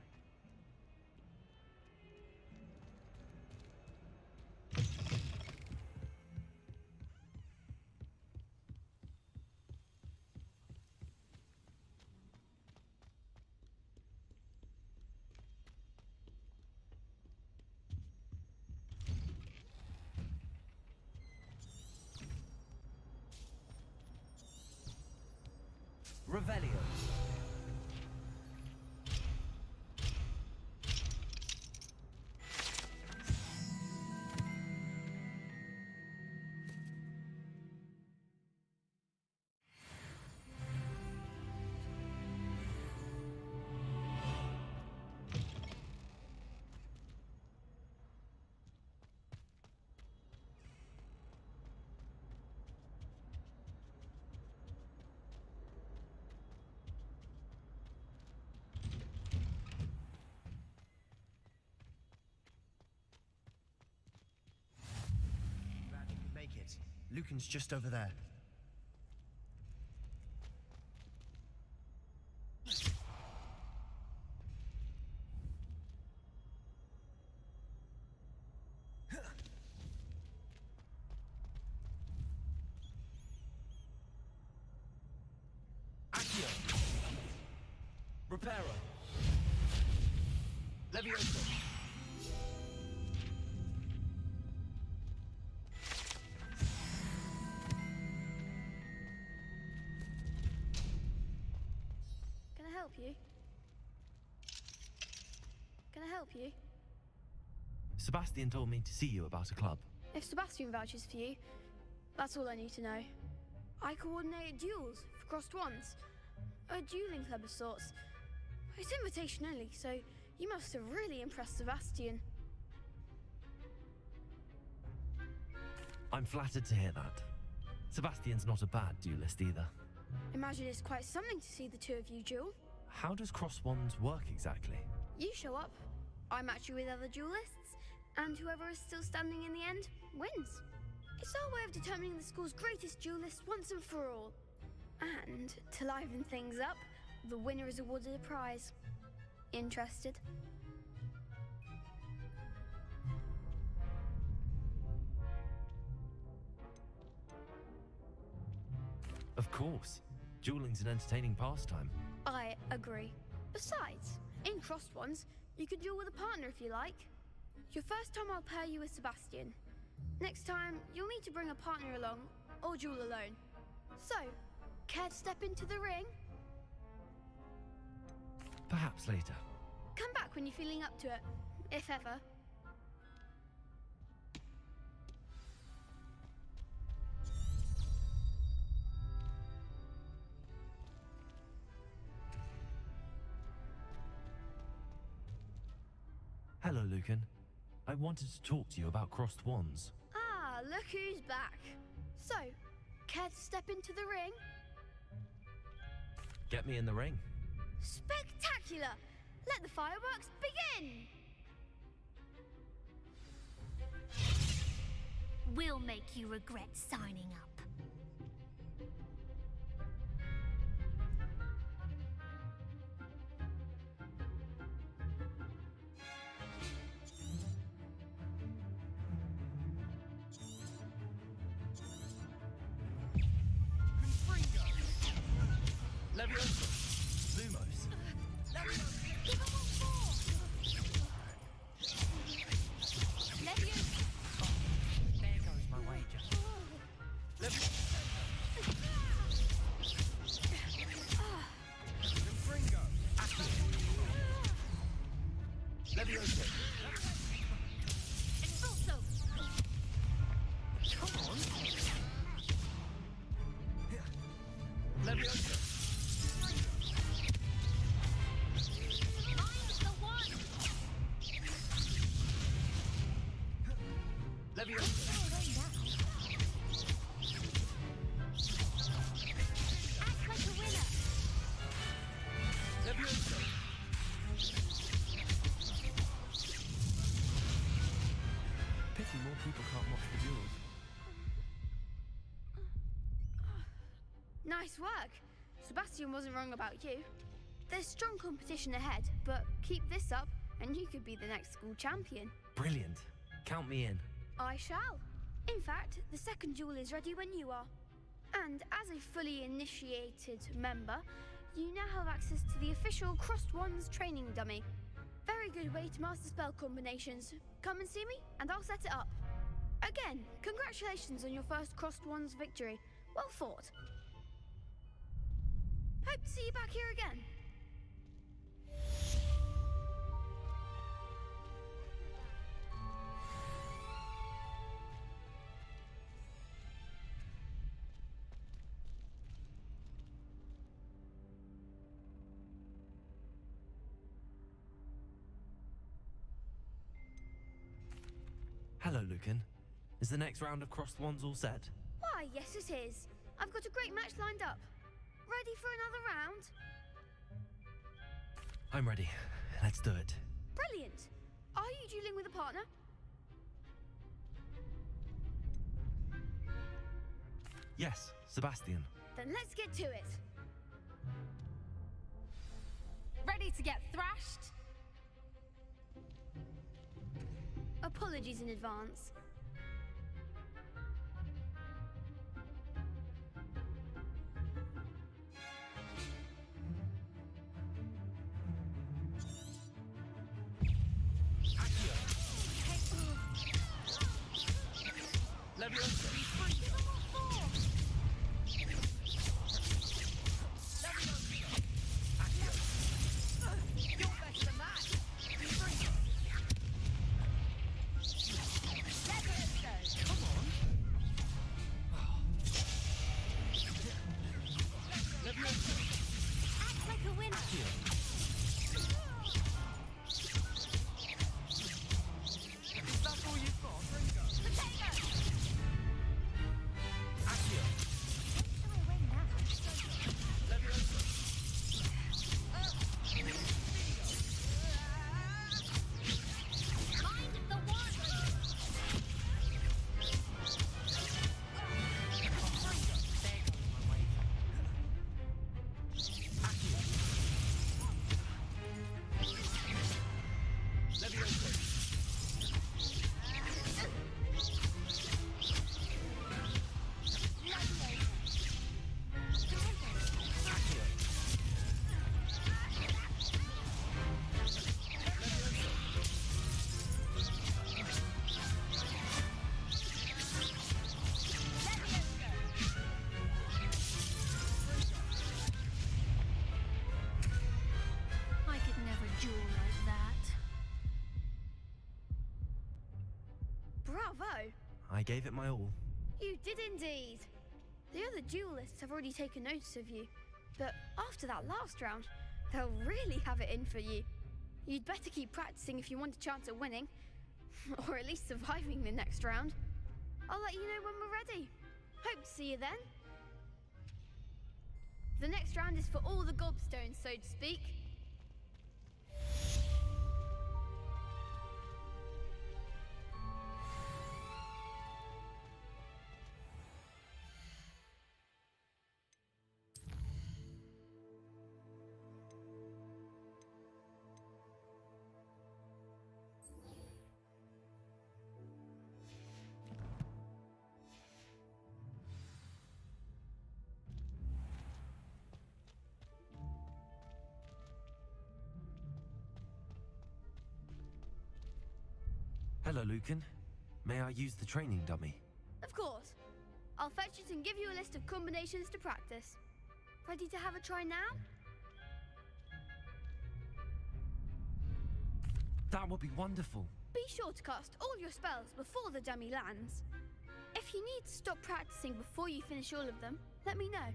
Speaker 1: Revelio.
Speaker 13: Make it. Lucan's just over there.
Speaker 1: Accio. Reparo. Levioso.
Speaker 22: You? Can I help you?
Speaker 1: Sebastian told me to see you about a club.
Speaker 22: If Sebastian vouches for you, that's all I need to know. I coordinate duels for crossed wands. A dueling club of sorts. It's invitation only, so you must have really impressed Sebastian.
Speaker 1: I'm flattered to hear that. Sebastian's not a bad duelist either.
Speaker 22: Imagine it's quite something to see the two of you duel.
Speaker 1: How does cross wands work exactly?
Speaker 22: You show up, I match you with other duelists, and whoever is still standing in the end wins. It's our way of determining the school's greatest duelist once and for all. And to liven things up, the winner is awarded a prize. Interested?
Speaker 1: Of course. Dueling's an entertaining pastime.
Speaker 22: I agree. Besides, in crossed ones, you can duel with a partner if you like. Your first time I'll pair you with Sebastian. Next time, you'll need to bring a partner along, or duel alone. So, care to step into the ring?
Speaker 1: Perhaps later.
Speaker 22: Come back when you're feeling up to it, if ever.
Speaker 1: Hello, Lucan. I wanted to talk to you about crossed wands.
Speaker 22: Ah, look who's back. So, care to step into the ring?
Speaker 1: Get me in the ring.
Speaker 22: Spectacular! Let the fireworks begin!
Speaker 2: We'll make you regret signing up.
Speaker 1: Leviosa! Lumos!
Speaker 22: Give 'em all four! Leviosa!
Speaker 3: There goes my wager.
Speaker 1: Confringo! Leviosa!
Speaker 22: Expulso!
Speaker 1: Come on! Leviosa!
Speaker 22: Mine's the one!
Speaker 1: Leviosa!
Speaker 22: Act like a winner!
Speaker 1: Leviosa! Pity more people can't watch the duels.
Speaker 22: Nice work. Sebastian wasn't wrong about you. There's strong competition ahead, but keep this up and you could be the next school champion.
Speaker 1: Brilliant. Count me in.
Speaker 22: I shall. In fact, the second duel is ready when you are. And as a fully initiated member, you now have access to the official Crossed Wands training dummy. Very good way to master spell combinations. Come and see me, and I'll set it up. Again, congratulations on your first Crossed Wands victory. Well fought. Hope to see you back here again.
Speaker 1: Hello, Lucan. Is the next round of crossed wands all set?
Speaker 22: Why, yes it is. I've got a great match lined up. Ready for another round?
Speaker 1: I'm ready. Let's do it.
Speaker 22: Brilliant. Are you dueling with a partner?
Speaker 1: Yes, Sebastian.
Speaker 22: Then let's get to it.
Speaker 2: Ready to get thrashed?
Speaker 22: Apologies in advance.
Speaker 1: Leviosa!
Speaker 22: You're better than that. Bravo!
Speaker 1: I gave it my all.
Speaker 22: You did indeed. The other duelists have already taken notice of you, but after that last round, they'll really have it in for you. You'd better keep practicing if you want a chance at winning, or at least surviving the next round. I'll let you know when we're ready. Hope to see you then. The next round is for all the gobstones, so to speak.
Speaker 1: Hello, Lucan. May I use the training dummy?
Speaker 22: Of course. I'll fetch it and give you a list of combinations to practice. Ready to have a try now?
Speaker 1: That would be wonderful.
Speaker 22: Be sure to cast all your spells before the dummy lands. If you need to stop practicing before you finish all of them, let me know.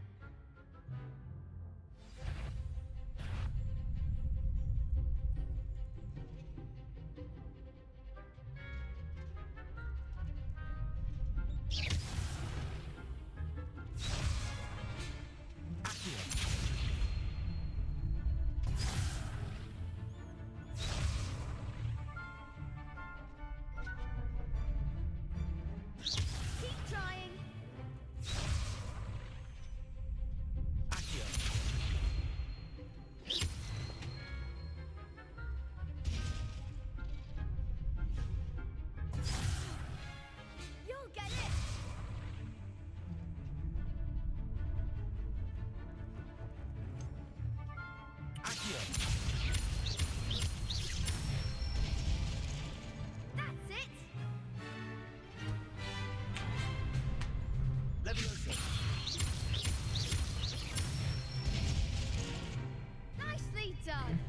Speaker 22: Nicely done.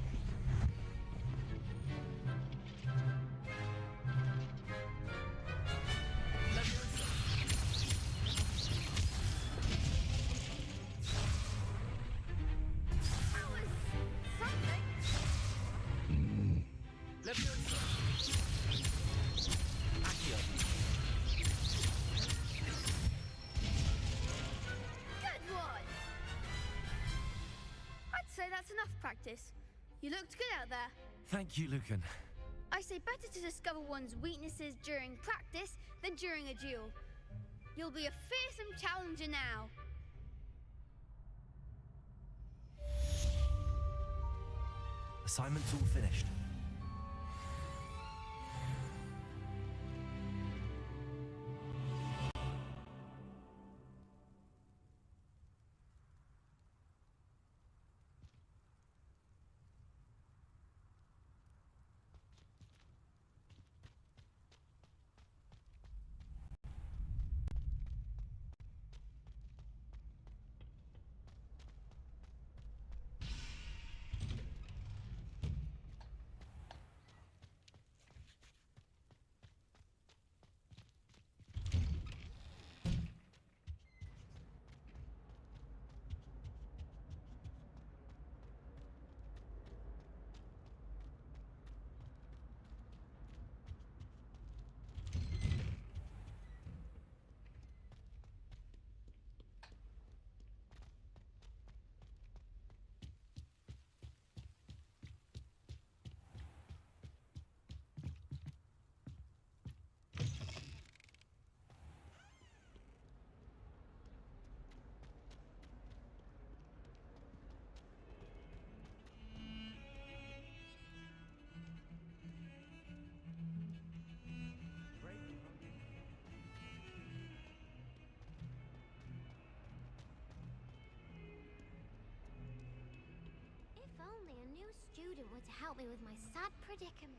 Speaker 22: That's enough practice. You looked good out there.
Speaker 1: Thank you, Lucan.
Speaker 22: I say better to discover one's weaknesses during practice than during a duel. You'll be a fearsome challenger now.
Speaker 1: Assignment's all finished.
Speaker 2: Only a new student were to help me with my sad predicament.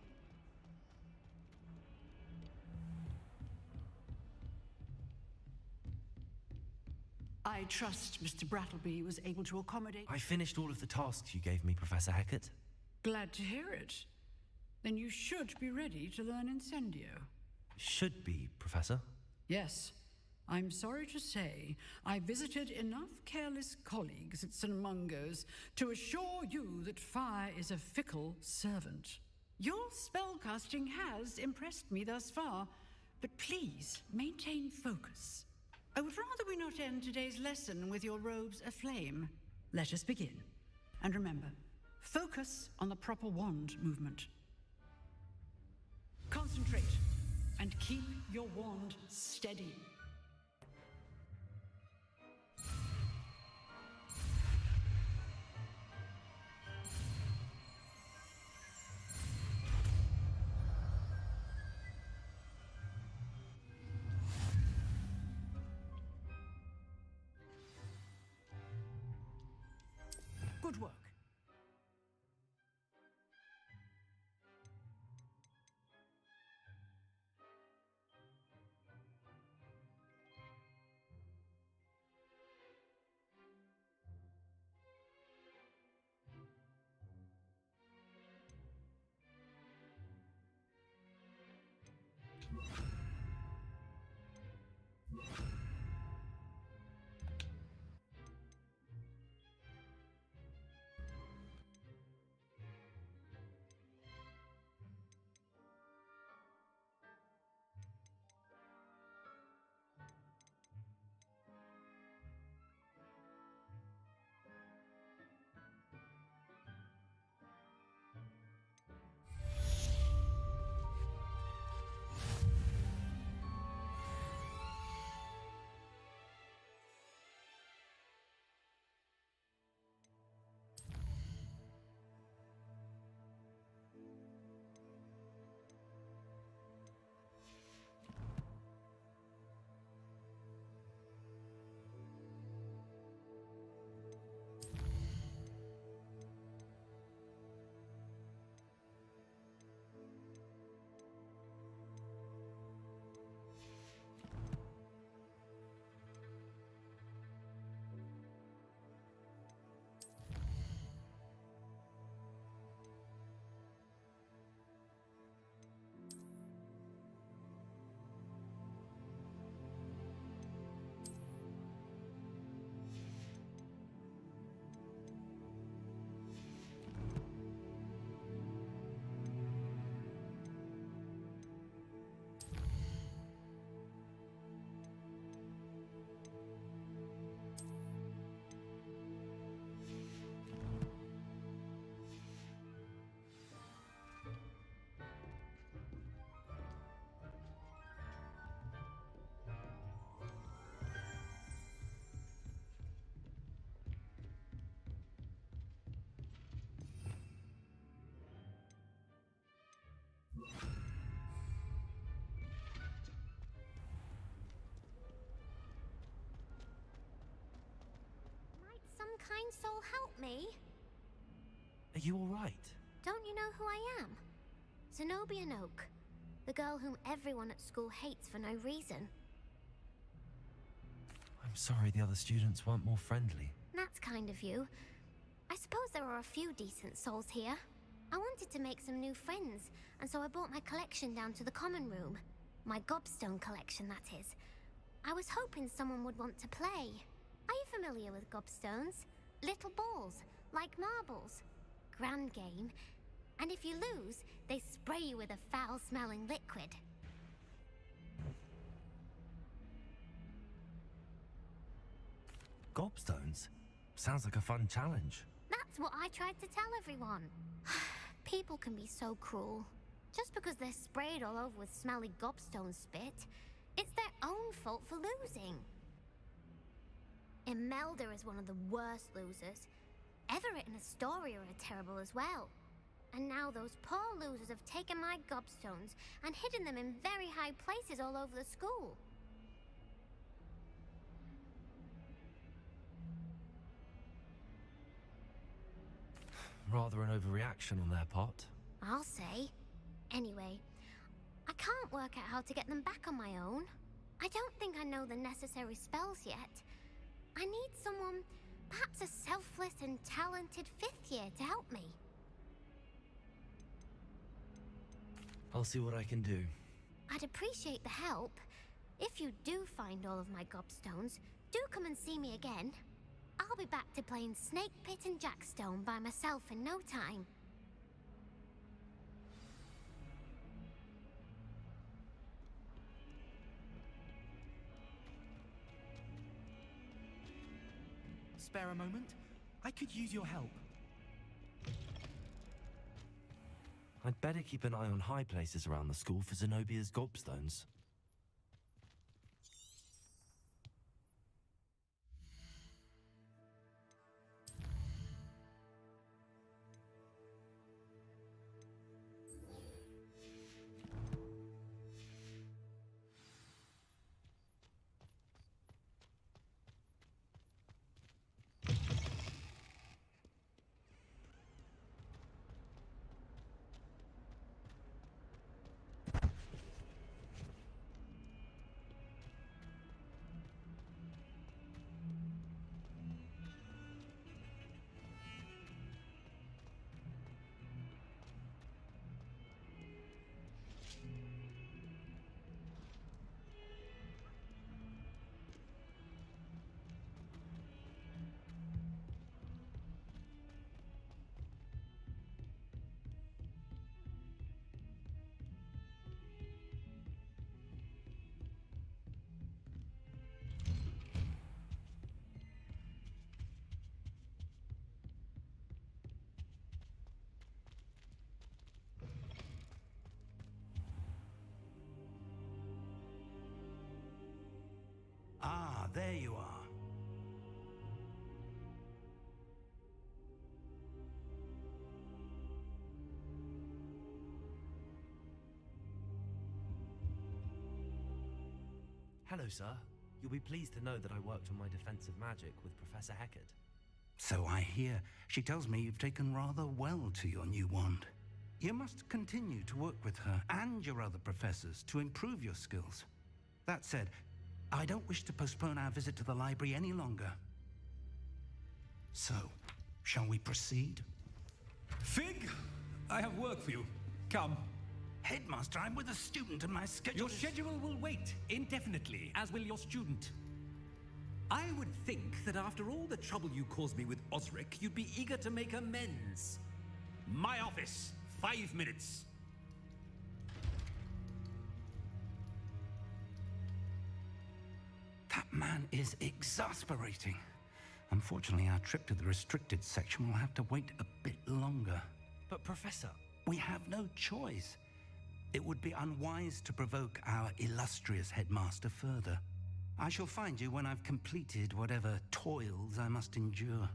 Speaker 16: I trust Mr. Brattleby was able to accommodate...
Speaker 1: I finished all of the tasks you gave me, Professor Hecat.
Speaker 16: Glad to hear it. Then you should be ready to learn Incendio.
Speaker 1: should be, Professor.
Speaker 16: Yes. I'm sorry to say, I visited enough careless colleagues at St. Mungo's to assure you that fire is a fickle servant. Your spellcasting has impressed me thus far, but please maintain focus. I would rather we not end today's lesson with your robes aflame. Let us begin. And remember, focus on the proper wand movement. Concentrate and keep your wand steady. Good work.
Speaker 2: Some kind soul help me?
Speaker 1: Are you all right?
Speaker 2: Don't you know who I am? Zenobia Noak, the girl whom everyone at school hates for no reason.
Speaker 1: I'm sorry the other students weren't more friendly.
Speaker 2: That's kind of you. I suppose there are a few decent souls here. I wanted to make some new friends, and so I brought my collection down to the common room. My gobstone collection, that is. I was hoping someone would want to play. Are you familiar with gobstones? Little balls, like marbles. Grand game. And if you lose, they spray you with a foul-smelling liquid.
Speaker 1: Gobstones? Sounds like a fun challenge.
Speaker 2: That's what I tried to tell everyone. People can be so cruel. Just because they're sprayed all over with smelly gobstone spit, it's their own fault for losing. Imelda is one of the worst losers. Everett and Astoria are terrible as well. And now those poor losers have taken my gobstones and hidden them in very high places all over the school.
Speaker 1: Rather an overreaction on their part.
Speaker 2: I'll say. Anyway, I can't work out how to get them back on my own. I don't think I know the necessary spells yet. I need someone, perhaps a selfless and talented 5th year to help me.
Speaker 1: I'll see what I can do.
Speaker 2: I'd appreciate the help. If you do find all of my gobstones, do come and see me again. I'll be back to playing Snake Pit and Jackstone by myself in no time.
Speaker 9: Spare a moment? I could use your help.
Speaker 1: I'd better keep an eye on high places around the school for Zenobia's gobstones.
Speaker 10: Ah, there you are.
Speaker 1: Hello, sir. You'll be pleased to know that I worked on my defensive magic with Professor Heckard.
Speaker 10: So I hear. She tells me you've taken rather well to your new wand. You must continue to work with her and your other professors to improve your skills. That said, I don't wish to postpone our visit to the library any longer. So, shall we proceed?
Speaker 9: Fig, I have work for you. Come.
Speaker 10: Headmaster, I'm with a student and my schedule
Speaker 9: Your schedule will wait indefinitely, as will your student. I would think that after all the trouble you caused me with Osric, you'd be eager to make amends. My office, 5 minutes.
Speaker 10: That man is exasperating. Unfortunately, our trip to the restricted section will have to wait a bit longer.
Speaker 1: But Professor...
Speaker 10: We have no choice. It would be unwise to provoke our illustrious headmaster further. I shall find you when I've completed whatever toils I must endure.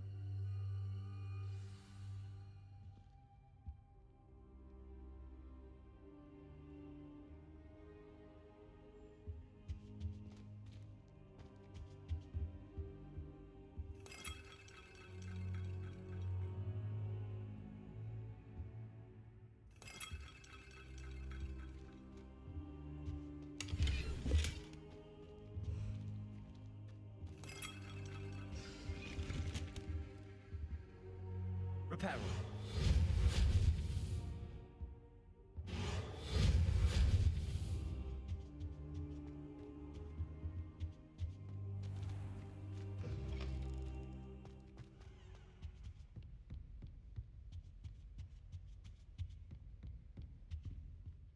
Speaker 1: Repair.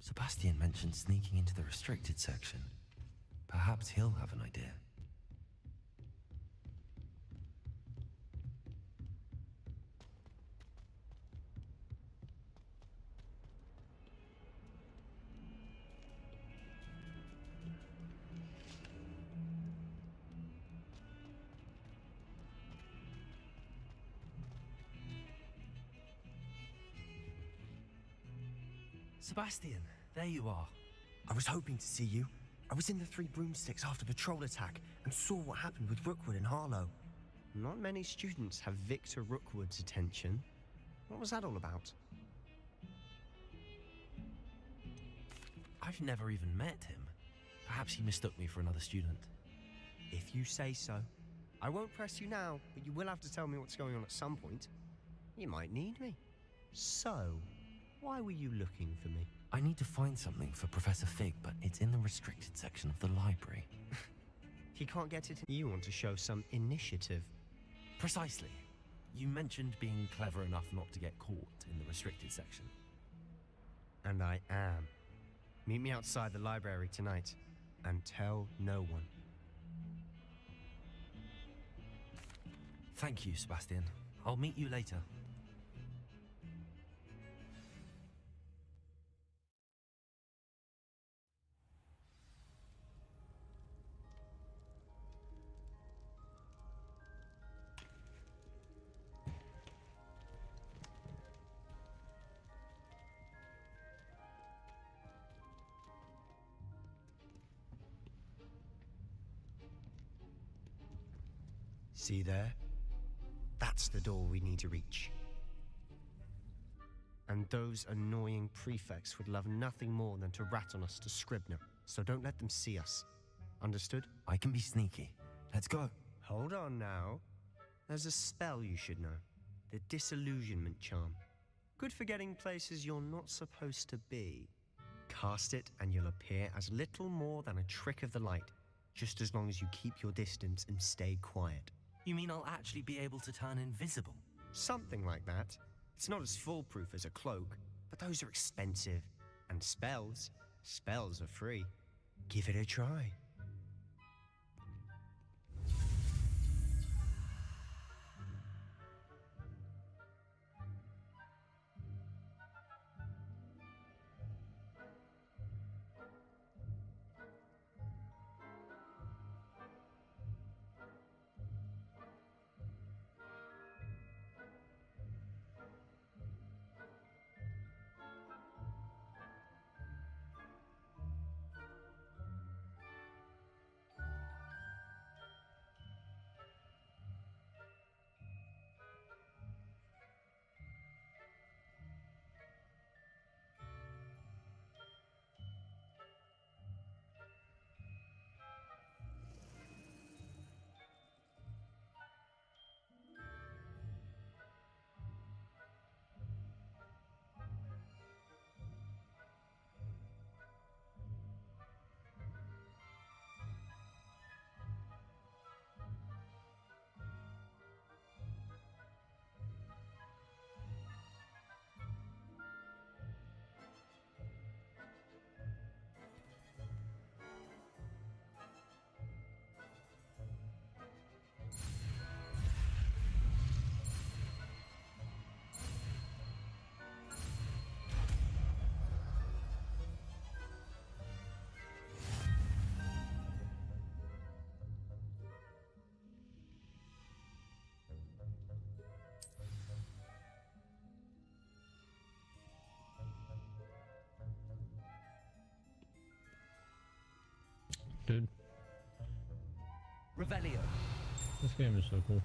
Speaker 1: Sebastian mentioned sneaking into the restricted section. Perhaps he'll have an idea. Sebastian, there you are.
Speaker 13: I was hoping to see you. I was in the Three Broomsticks after patrol attack and saw what happened with Rookwood and Harlow. Not many students have Victor Rookwood's attention. What was that all about?
Speaker 1: I've never even met him. Perhaps he mistook me for another student.
Speaker 13: If you say so. I won't press you now, but you will have to tell me what's going on at some point. You might need me. So, Why were you looking for me?
Speaker 1: I need to find something for Professor Fig, but it's in the restricted section of the library.
Speaker 13: He can't get it. You want to show some initiative.
Speaker 1: Precisely. You mentioned being clever enough not to get caught in the restricted section.
Speaker 13: And I am. Meet me outside the library tonight, and tell no one.
Speaker 1: Thank you, Sebastian. I'll meet you later.
Speaker 13: See there? That's the door we need to reach. And those annoying prefects would love nothing more than to rat on us to Scribner, so don't let them see us. Understood?
Speaker 1: I can be sneaky. Let's go.
Speaker 13: Hold on now. There's a spell you should know. The Disillusionment Charm. Good for getting places you're not supposed to be. Cast it and you'll appear as little more than a trick of the light, just as long as you keep your distance and stay quiet.
Speaker 1: You mean I'll actually be able to turn invisible?
Speaker 13: Something like that. It's not as foolproof as a cloak, but those are expensive. And spells are free. Give it a try.
Speaker 11: Dude,
Speaker 1: Revelio.
Speaker 11: this game is so cool.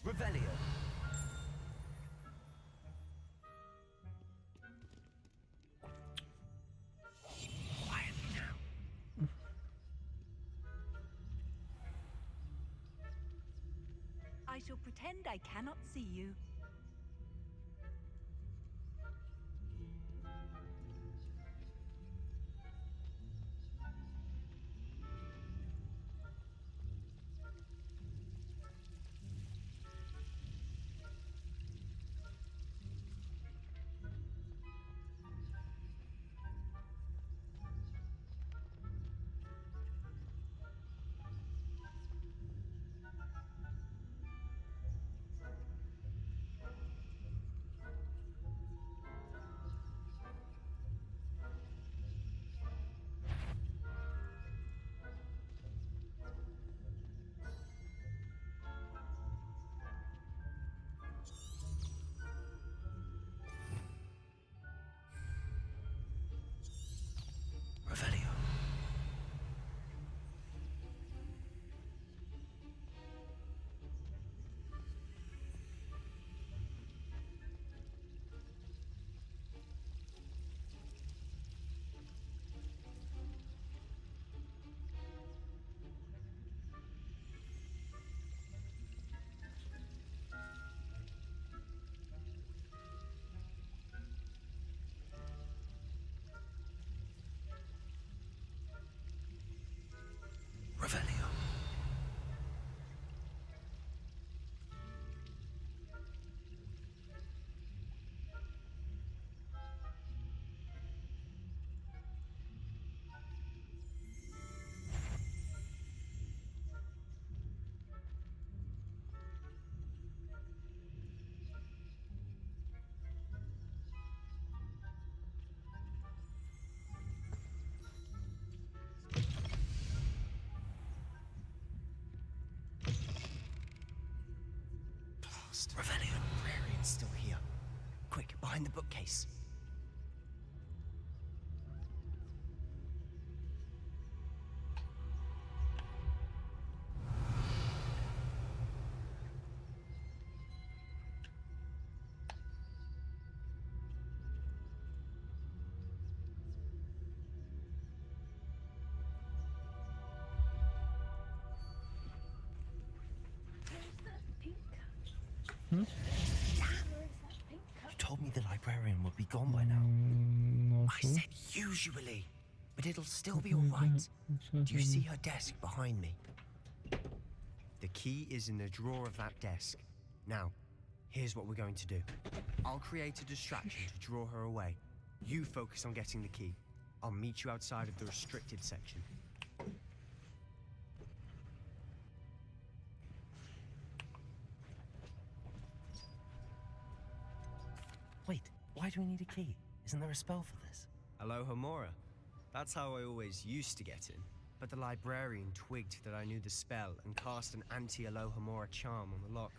Speaker 1: Revelio.
Speaker 12: shall pretend I cannot see you.
Speaker 1: Revelio.
Speaker 13: Revelio. Librarian's still here. Quick, behind the bookcase.
Speaker 1: You told me the librarian would be gone by now.
Speaker 13: I said usually, but it'll still be all right. Do you see her desk behind me? The key is in the drawer of that desk. Now, here's what we're going to do. I'll create a distraction to draw her away. You focus on getting the key. I'll meet you outside of the restricted section.
Speaker 1: Wait, why do we need a key? Isn't there a spell for this?
Speaker 13: Alohomora. That's how I always used to get in. But the librarian twigged that I knew the spell and cast an anti-Alohomora charm on the lock.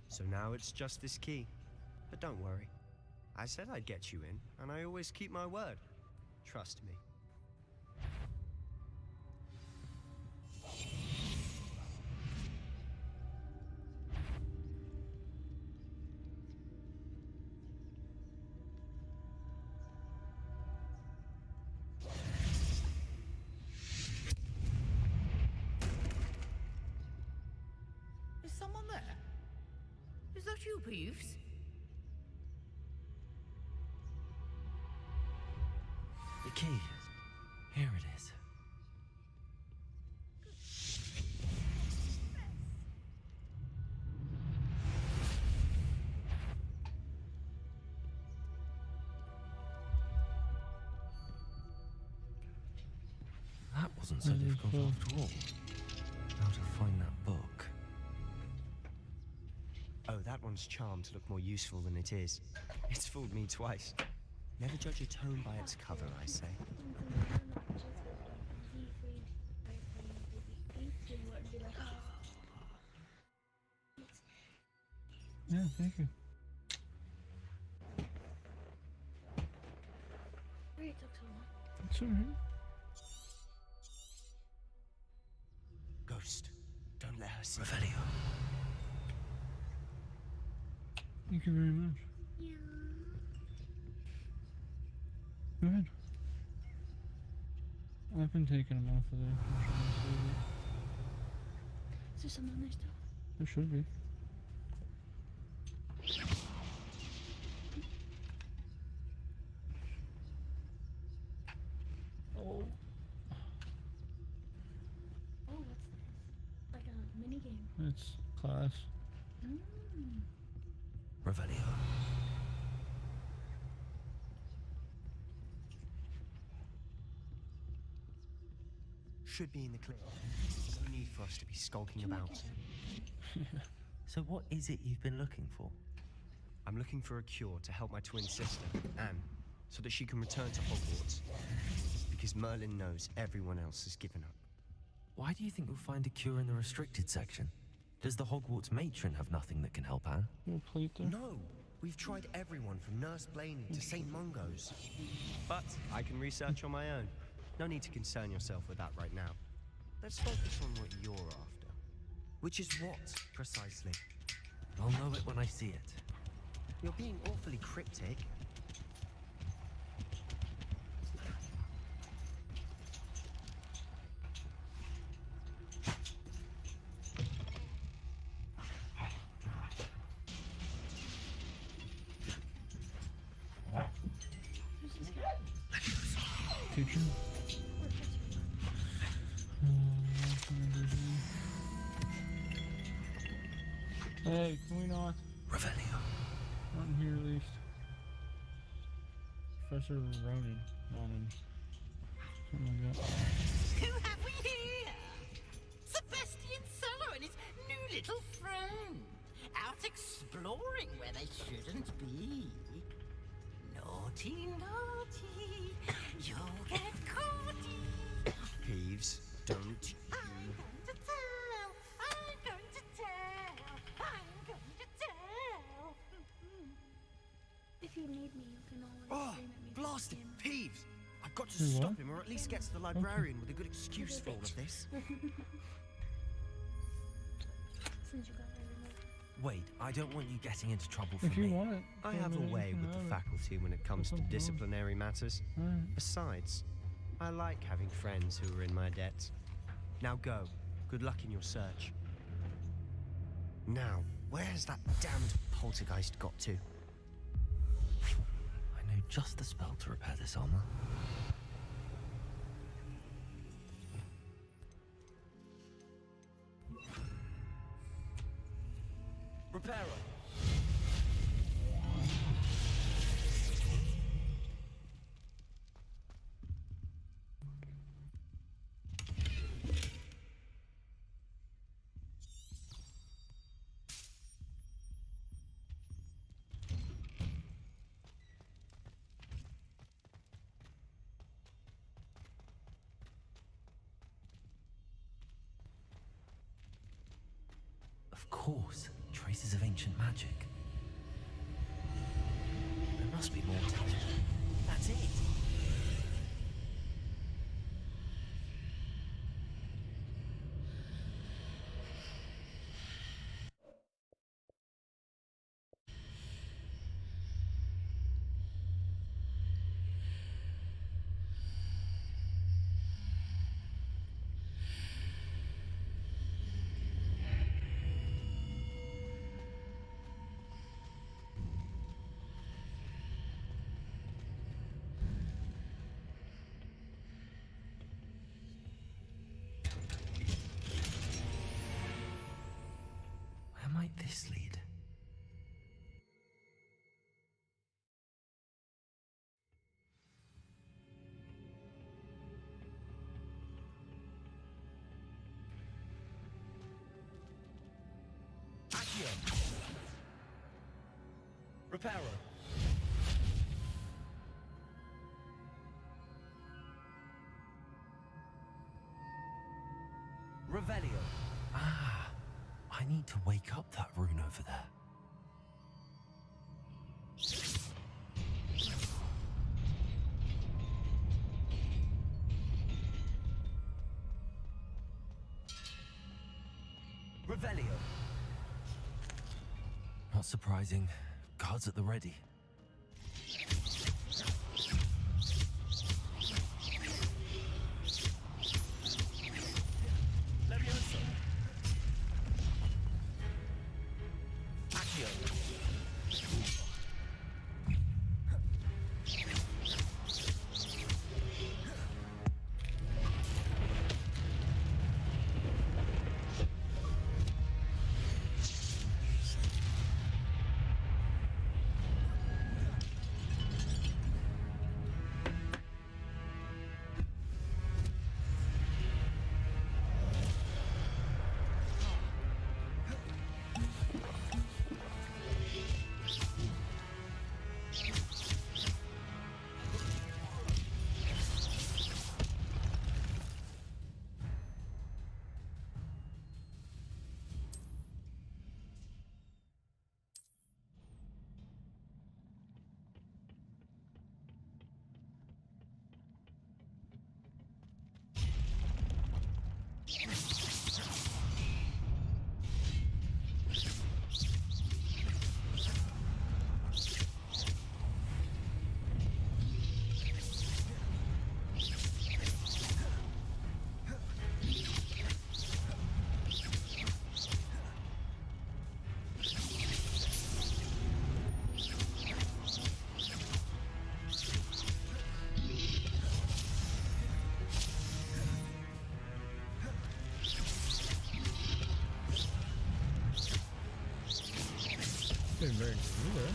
Speaker 13: So now it's just this key. But don't worry. I said I'd get you in, and I always keep my word. Trust me.
Speaker 19: Is someone there? Is that you, Peeves?
Speaker 1: The key. Here it is. That wasn't so difficult after all. How to find that book.
Speaker 13: Oh, that one's charmed to look more useful than it is. It's fooled me twice. Never judge a tome by its cover, I say.
Speaker 11: Yeah, thank you. It's alright.
Speaker 13: Ghost, don't let her see.
Speaker 1: Revelio.
Speaker 11: Thank you very much. Go ahead. I've been taking them off of there.
Speaker 22: Is there someone there still?
Speaker 11: There should be. It's class.
Speaker 1: Revelio.
Speaker 13: Should be in the clear. No need for us to be skulking about.
Speaker 1: So what is it you've been looking for?
Speaker 13: I'm looking for a cure to help my twin sister, Anne, so that she can return to Hogwarts. Because Merlin knows everyone else has given up.
Speaker 1: Why do you think you'll find a cure in the restricted section? Does the Hogwarts matron have nothing that can help Anne?
Speaker 13: No! We've tried everyone from Nurse Blaney to St. Mungo's. But I can research on my own. No need to concern yourself with that right now. Let's focus on what you're after. Which is what, precisely?
Speaker 1: I'll know it when I see it.
Speaker 13: You're being awfully cryptic.
Speaker 11: Teacher. Hey, can we not?
Speaker 1: Revelio.
Speaker 11: Not in here at least. Professor Ronan. Something like that.
Speaker 19: Who have we here? Sebastian Cello and his new little friend. Out exploring where they shouldn't be. Naughty, naughty. You'll get caughty.
Speaker 13: Peeves, don't you...
Speaker 19: I'm going to tell. I'm going to tell. I'm going to tell.
Speaker 22: If you need me, you can always
Speaker 13: Oh,
Speaker 22: scream at me.
Speaker 13: blast it, Peeves! I've got to
Speaker 11: Wait, what?
Speaker 13: stop him, or at least get to the librarian with a good excuse for all of this.
Speaker 22: Since you got everyone.
Speaker 1: Wait, I don't want you getting into trouble for
Speaker 11: If you
Speaker 1: me.
Speaker 11: want it.
Speaker 13: I have a way with the faculty when it comes to disciplinary matters. Besides, I like having friends who are in my debt. Now go. Good luck in your search. Now, where's that damned poltergeist got to?
Speaker 1: I know just the spell to repair this armor.
Speaker 15: Repairer.
Speaker 1: Of course, traces of ancient magic. There must be more to it. That's it! Where might this lead?
Speaker 15: Accio. Repairer. Revelio.
Speaker 1: Ah, I need to wake up that rune over there.
Speaker 15: Revelio.
Speaker 1: Not surprising. Guards at the ready.
Speaker 15: Levioso. Accio.
Speaker 11: Been very new there.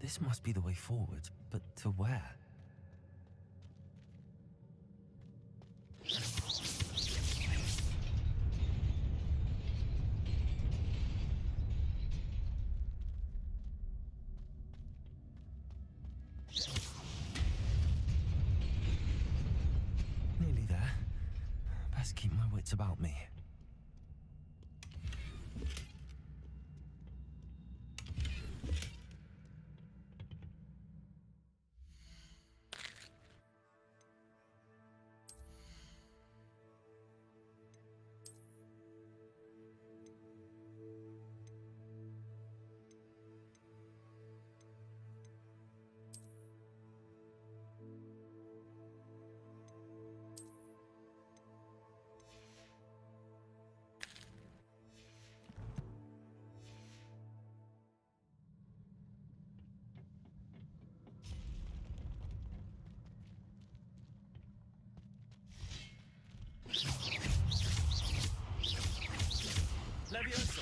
Speaker 1: This must be the way forward, but to where? Nearly there. Best keep my wits about me.
Speaker 15: Leviosa.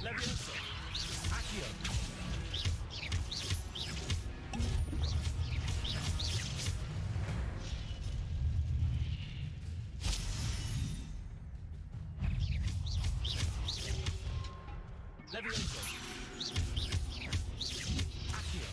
Speaker 15: Leviosa. Accio. Leviosa. Accio.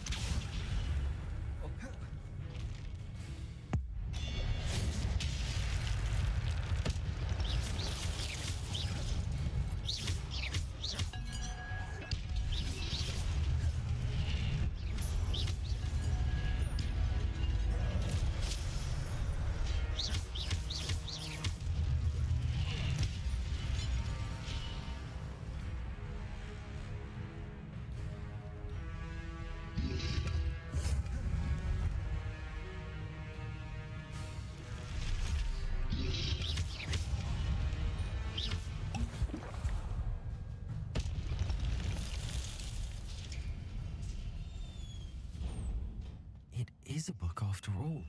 Speaker 1: It is a book after all.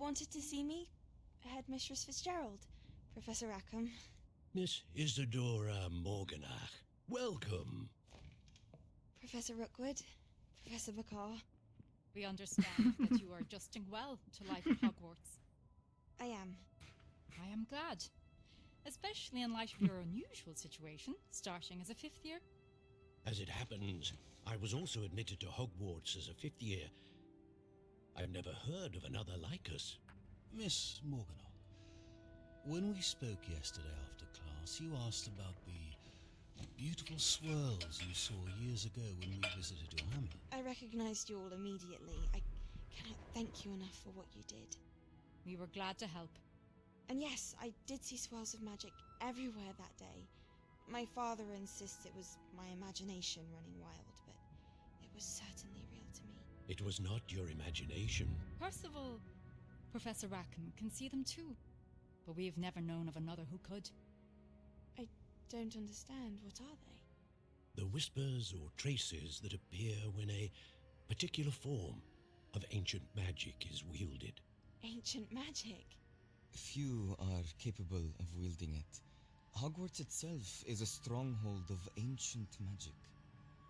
Speaker 5: wanted to see me? Headmistress Fitzgerald, Professor Rackham.
Speaker 21: Miss Isadora Morganach, welcome.
Speaker 5: Professor Rookwood, Professor Bakar.
Speaker 20: We understand that you are adjusting well to life at Hogwarts.
Speaker 5: I am.
Speaker 20: I am glad. Especially in light of your unusual situation, starting as a 5th year.
Speaker 21: As it happens, I was also admitted to Hogwarts as a 5th year. I've never heard of another like us.
Speaker 23: Miss Morganach, when we spoke yesterday after class, you asked about the beautiful swirls you saw years ago when we visited your hamlet.
Speaker 5: I recognized you all immediately. I cannot thank you enough for what you did.
Speaker 20: We were glad to help.
Speaker 5: And yes, I did see swirls of magic everywhere that day. My father insists it was my imagination running wild, but it was certainly real to me.
Speaker 21: It was not your imagination.
Speaker 20: Percival, Professor Rackham can see them too, but we have never known of another who could.
Speaker 5: I don't understand. What are they?
Speaker 21: The whispers or traces that appear when a particular form of ancient magic is wielded.
Speaker 5: Ancient magic?
Speaker 24: Few are capable of wielding it. Hogwarts itself is a stronghold of ancient magic.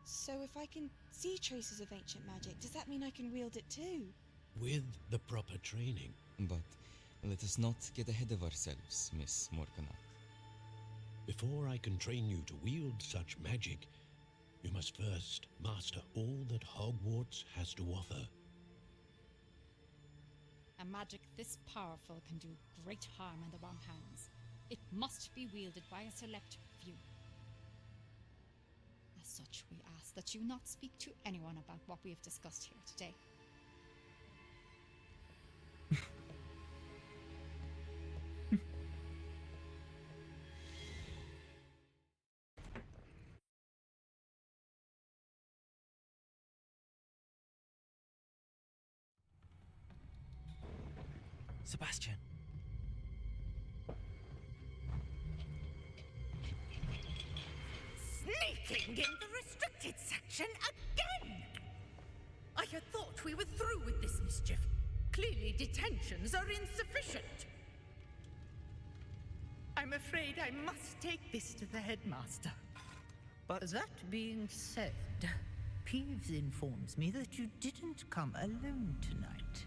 Speaker 5: So if I can see traces of ancient magic, does that mean I can wield it too?
Speaker 21: With the proper training.
Speaker 24: But let us not get ahead of ourselves, Miss Morganach.
Speaker 21: Before I can train you to wield such magic, you must first master all that Hogwarts has to offer.
Speaker 20: A magic this powerful can do great harm in the wrong hands. It must be wielded by a select few. As such, we ask that you not speak to anyone about what we have discussed here today.
Speaker 1: Sebastian.
Speaker 19: Sneaking in the restricted section again! I had thought we were through with this mischief. Clearly detentions are insufficient. I'm afraid I must take this to the headmaster.
Speaker 25: But that being said, Peeves informs me that you didn't come alone tonight.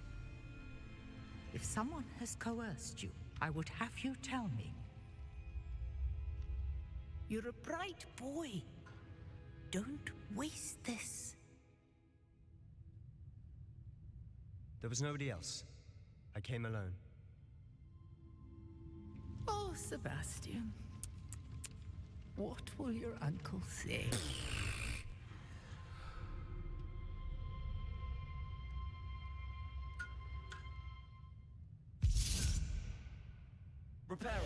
Speaker 25: If someone has coerced you, I would have you tell me. You're a bright boy. Don't waste this.
Speaker 13: There was nobody else. I came alone.
Speaker 25: Oh, Sebastian. What will your uncle say?
Speaker 15: Reparo.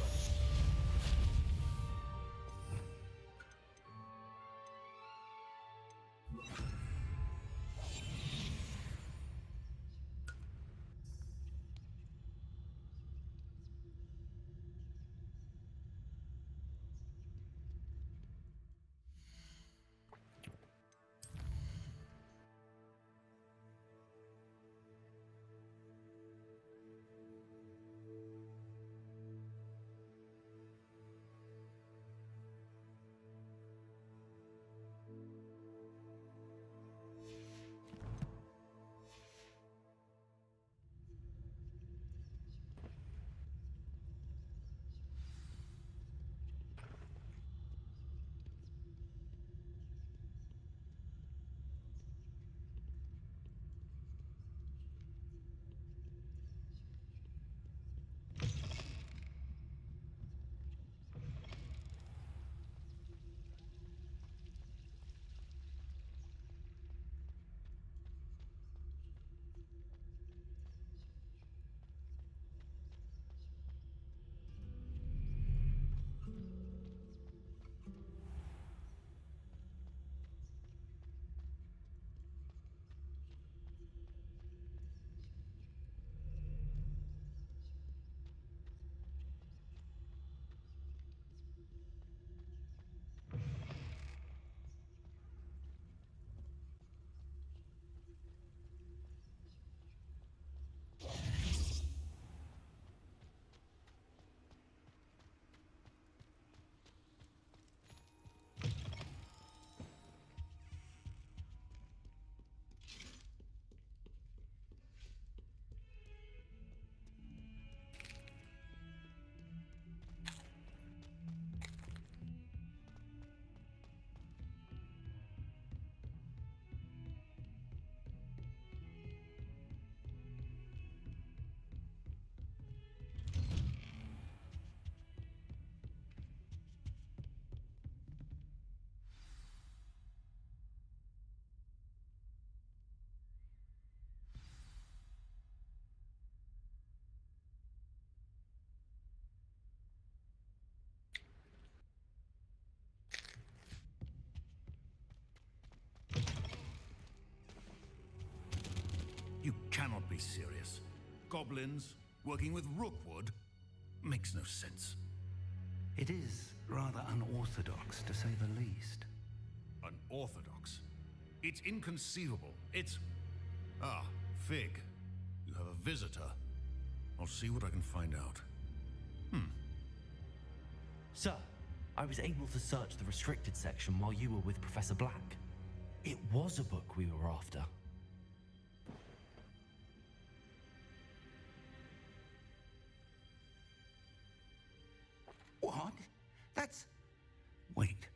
Speaker 21: You cannot be serious. Goblins working with Rookwood makes no sense.
Speaker 10: It is rather unorthodox, to say the least.
Speaker 21: Unorthodox? It's inconceivable. It's... Ah, Fig. You have a visitor. I'll see what I can find out.
Speaker 1: Sir, I was able to search the restricted section while you were with Professor Black. It was a book we were after.
Speaker 10: What? That's... Wait.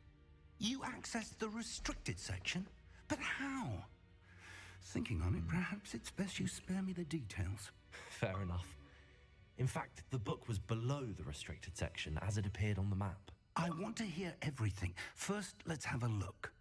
Speaker 10: You accessed the restricted section? But how? Thinking on it, perhaps it's best you spare me the details.
Speaker 1: Fair enough. In fact, the book was below the restricted section as it appeared on the map.
Speaker 10: I want to hear everything. First, let's have a look.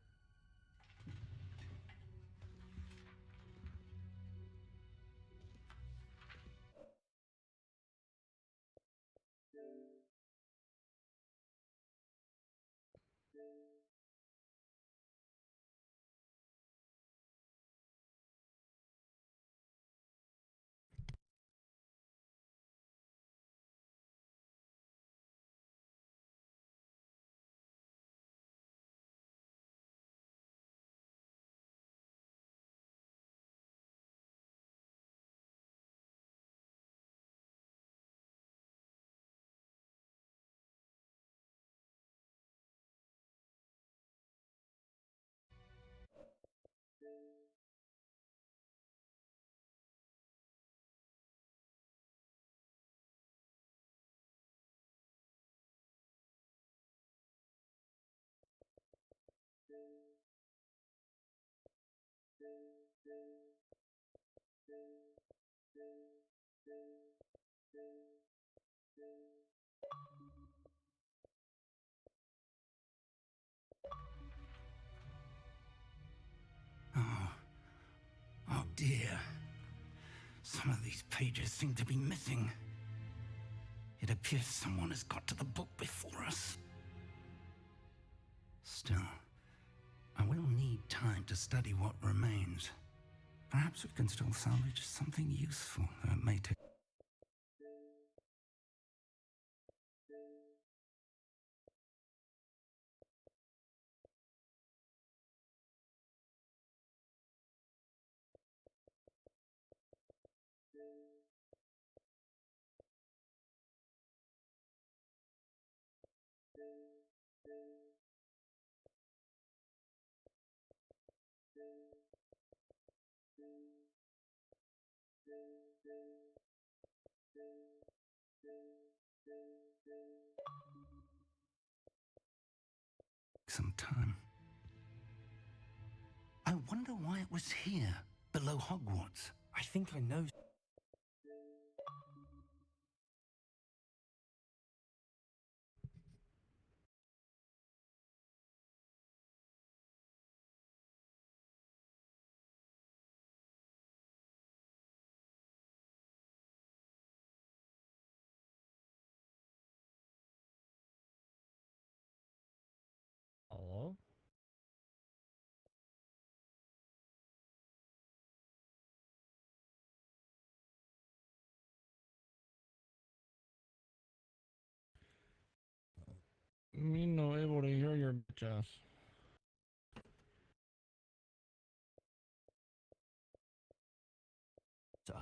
Speaker 10: Oh dear. Some of these pages seem to be missing. It appears someone has got to the book before us. Still, I will need time to study what remains. Perhaps we can still salvage something useful, though it may take... some time. I wonder why it was here, below Hogwarts.
Speaker 1: I think I know.
Speaker 11: Hello? Me no able to hear your bitch ass.
Speaker 1: Sir,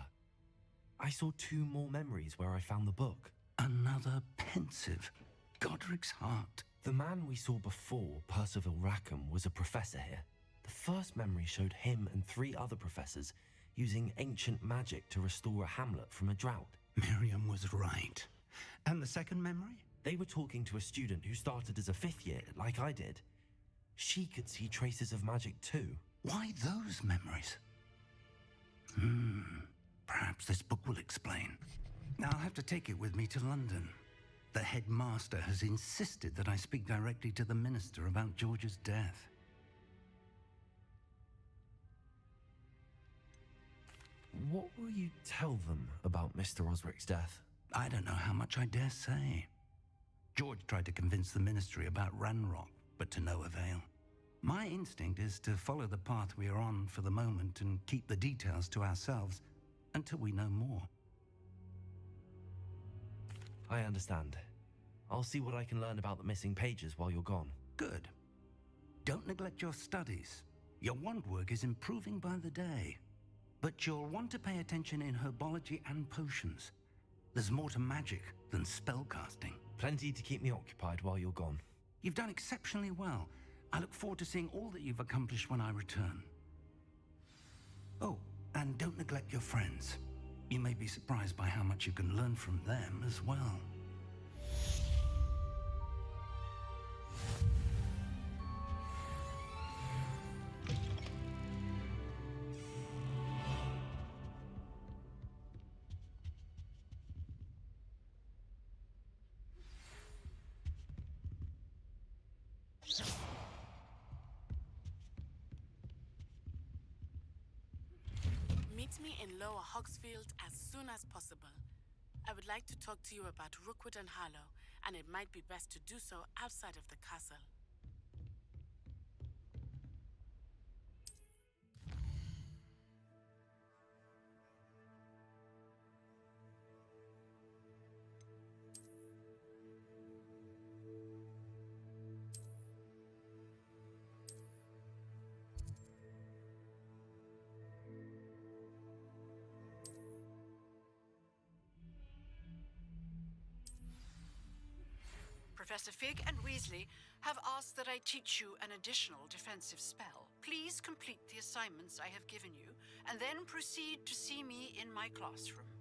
Speaker 1: I saw 2 more memories where I found the book.
Speaker 10: Another pensive. Godric's heart.
Speaker 1: The man we saw before, Percival Rackham, was a professor here. The first memory showed him and 3 other professors using ancient magic to restore a hamlet from a drought.
Speaker 10: Miriam was right. And the second memory?
Speaker 1: They were talking to a student who started as a 5th year, like I did. She could see traces of magic too.
Speaker 10: Why those memories? Perhaps this book will explain. Now I'll have to take it with me to London. The headmaster has insisted that I speak directly to the minister about George's death.
Speaker 1: What will you tell them about Mr. Osric's death?
Speaker 10: I don't know how much I dare say. George tried to convince the ministry about Ranrock, but to no avail. My instinct is to follow the path we are on for the moment and keep the details to ourselves until we know more.
Speaker 1: I understand. I'll see what I can learn about the missing pages while you're gone.
Speaker 10: Good. Don't neglect your studies. Your wand work is improving by the day. But you'll want to pay attention in herbology and potions. There's more to magic than spellcasting.
Speaker 1: Plenty to keep me occupied while you're gone.
Speaker 10: You've done exceptionally well. I look forward to seeing all that you've accomplished when I return. Oh, and don't neglect your friends. You may be surprised by how much you can learn from them as well.
Speaker 7: Meet me in Lower Hogsfield as soon as possible. I would like to talk to you about Rookwood and Harlow, and it might be best to do so outside of the castle.
Speaker 16: Professor Fig and Weasley have asked that I teach you an additional defensive spell. Please complete the assignments I have given you, and then proceed to see me in my classroom.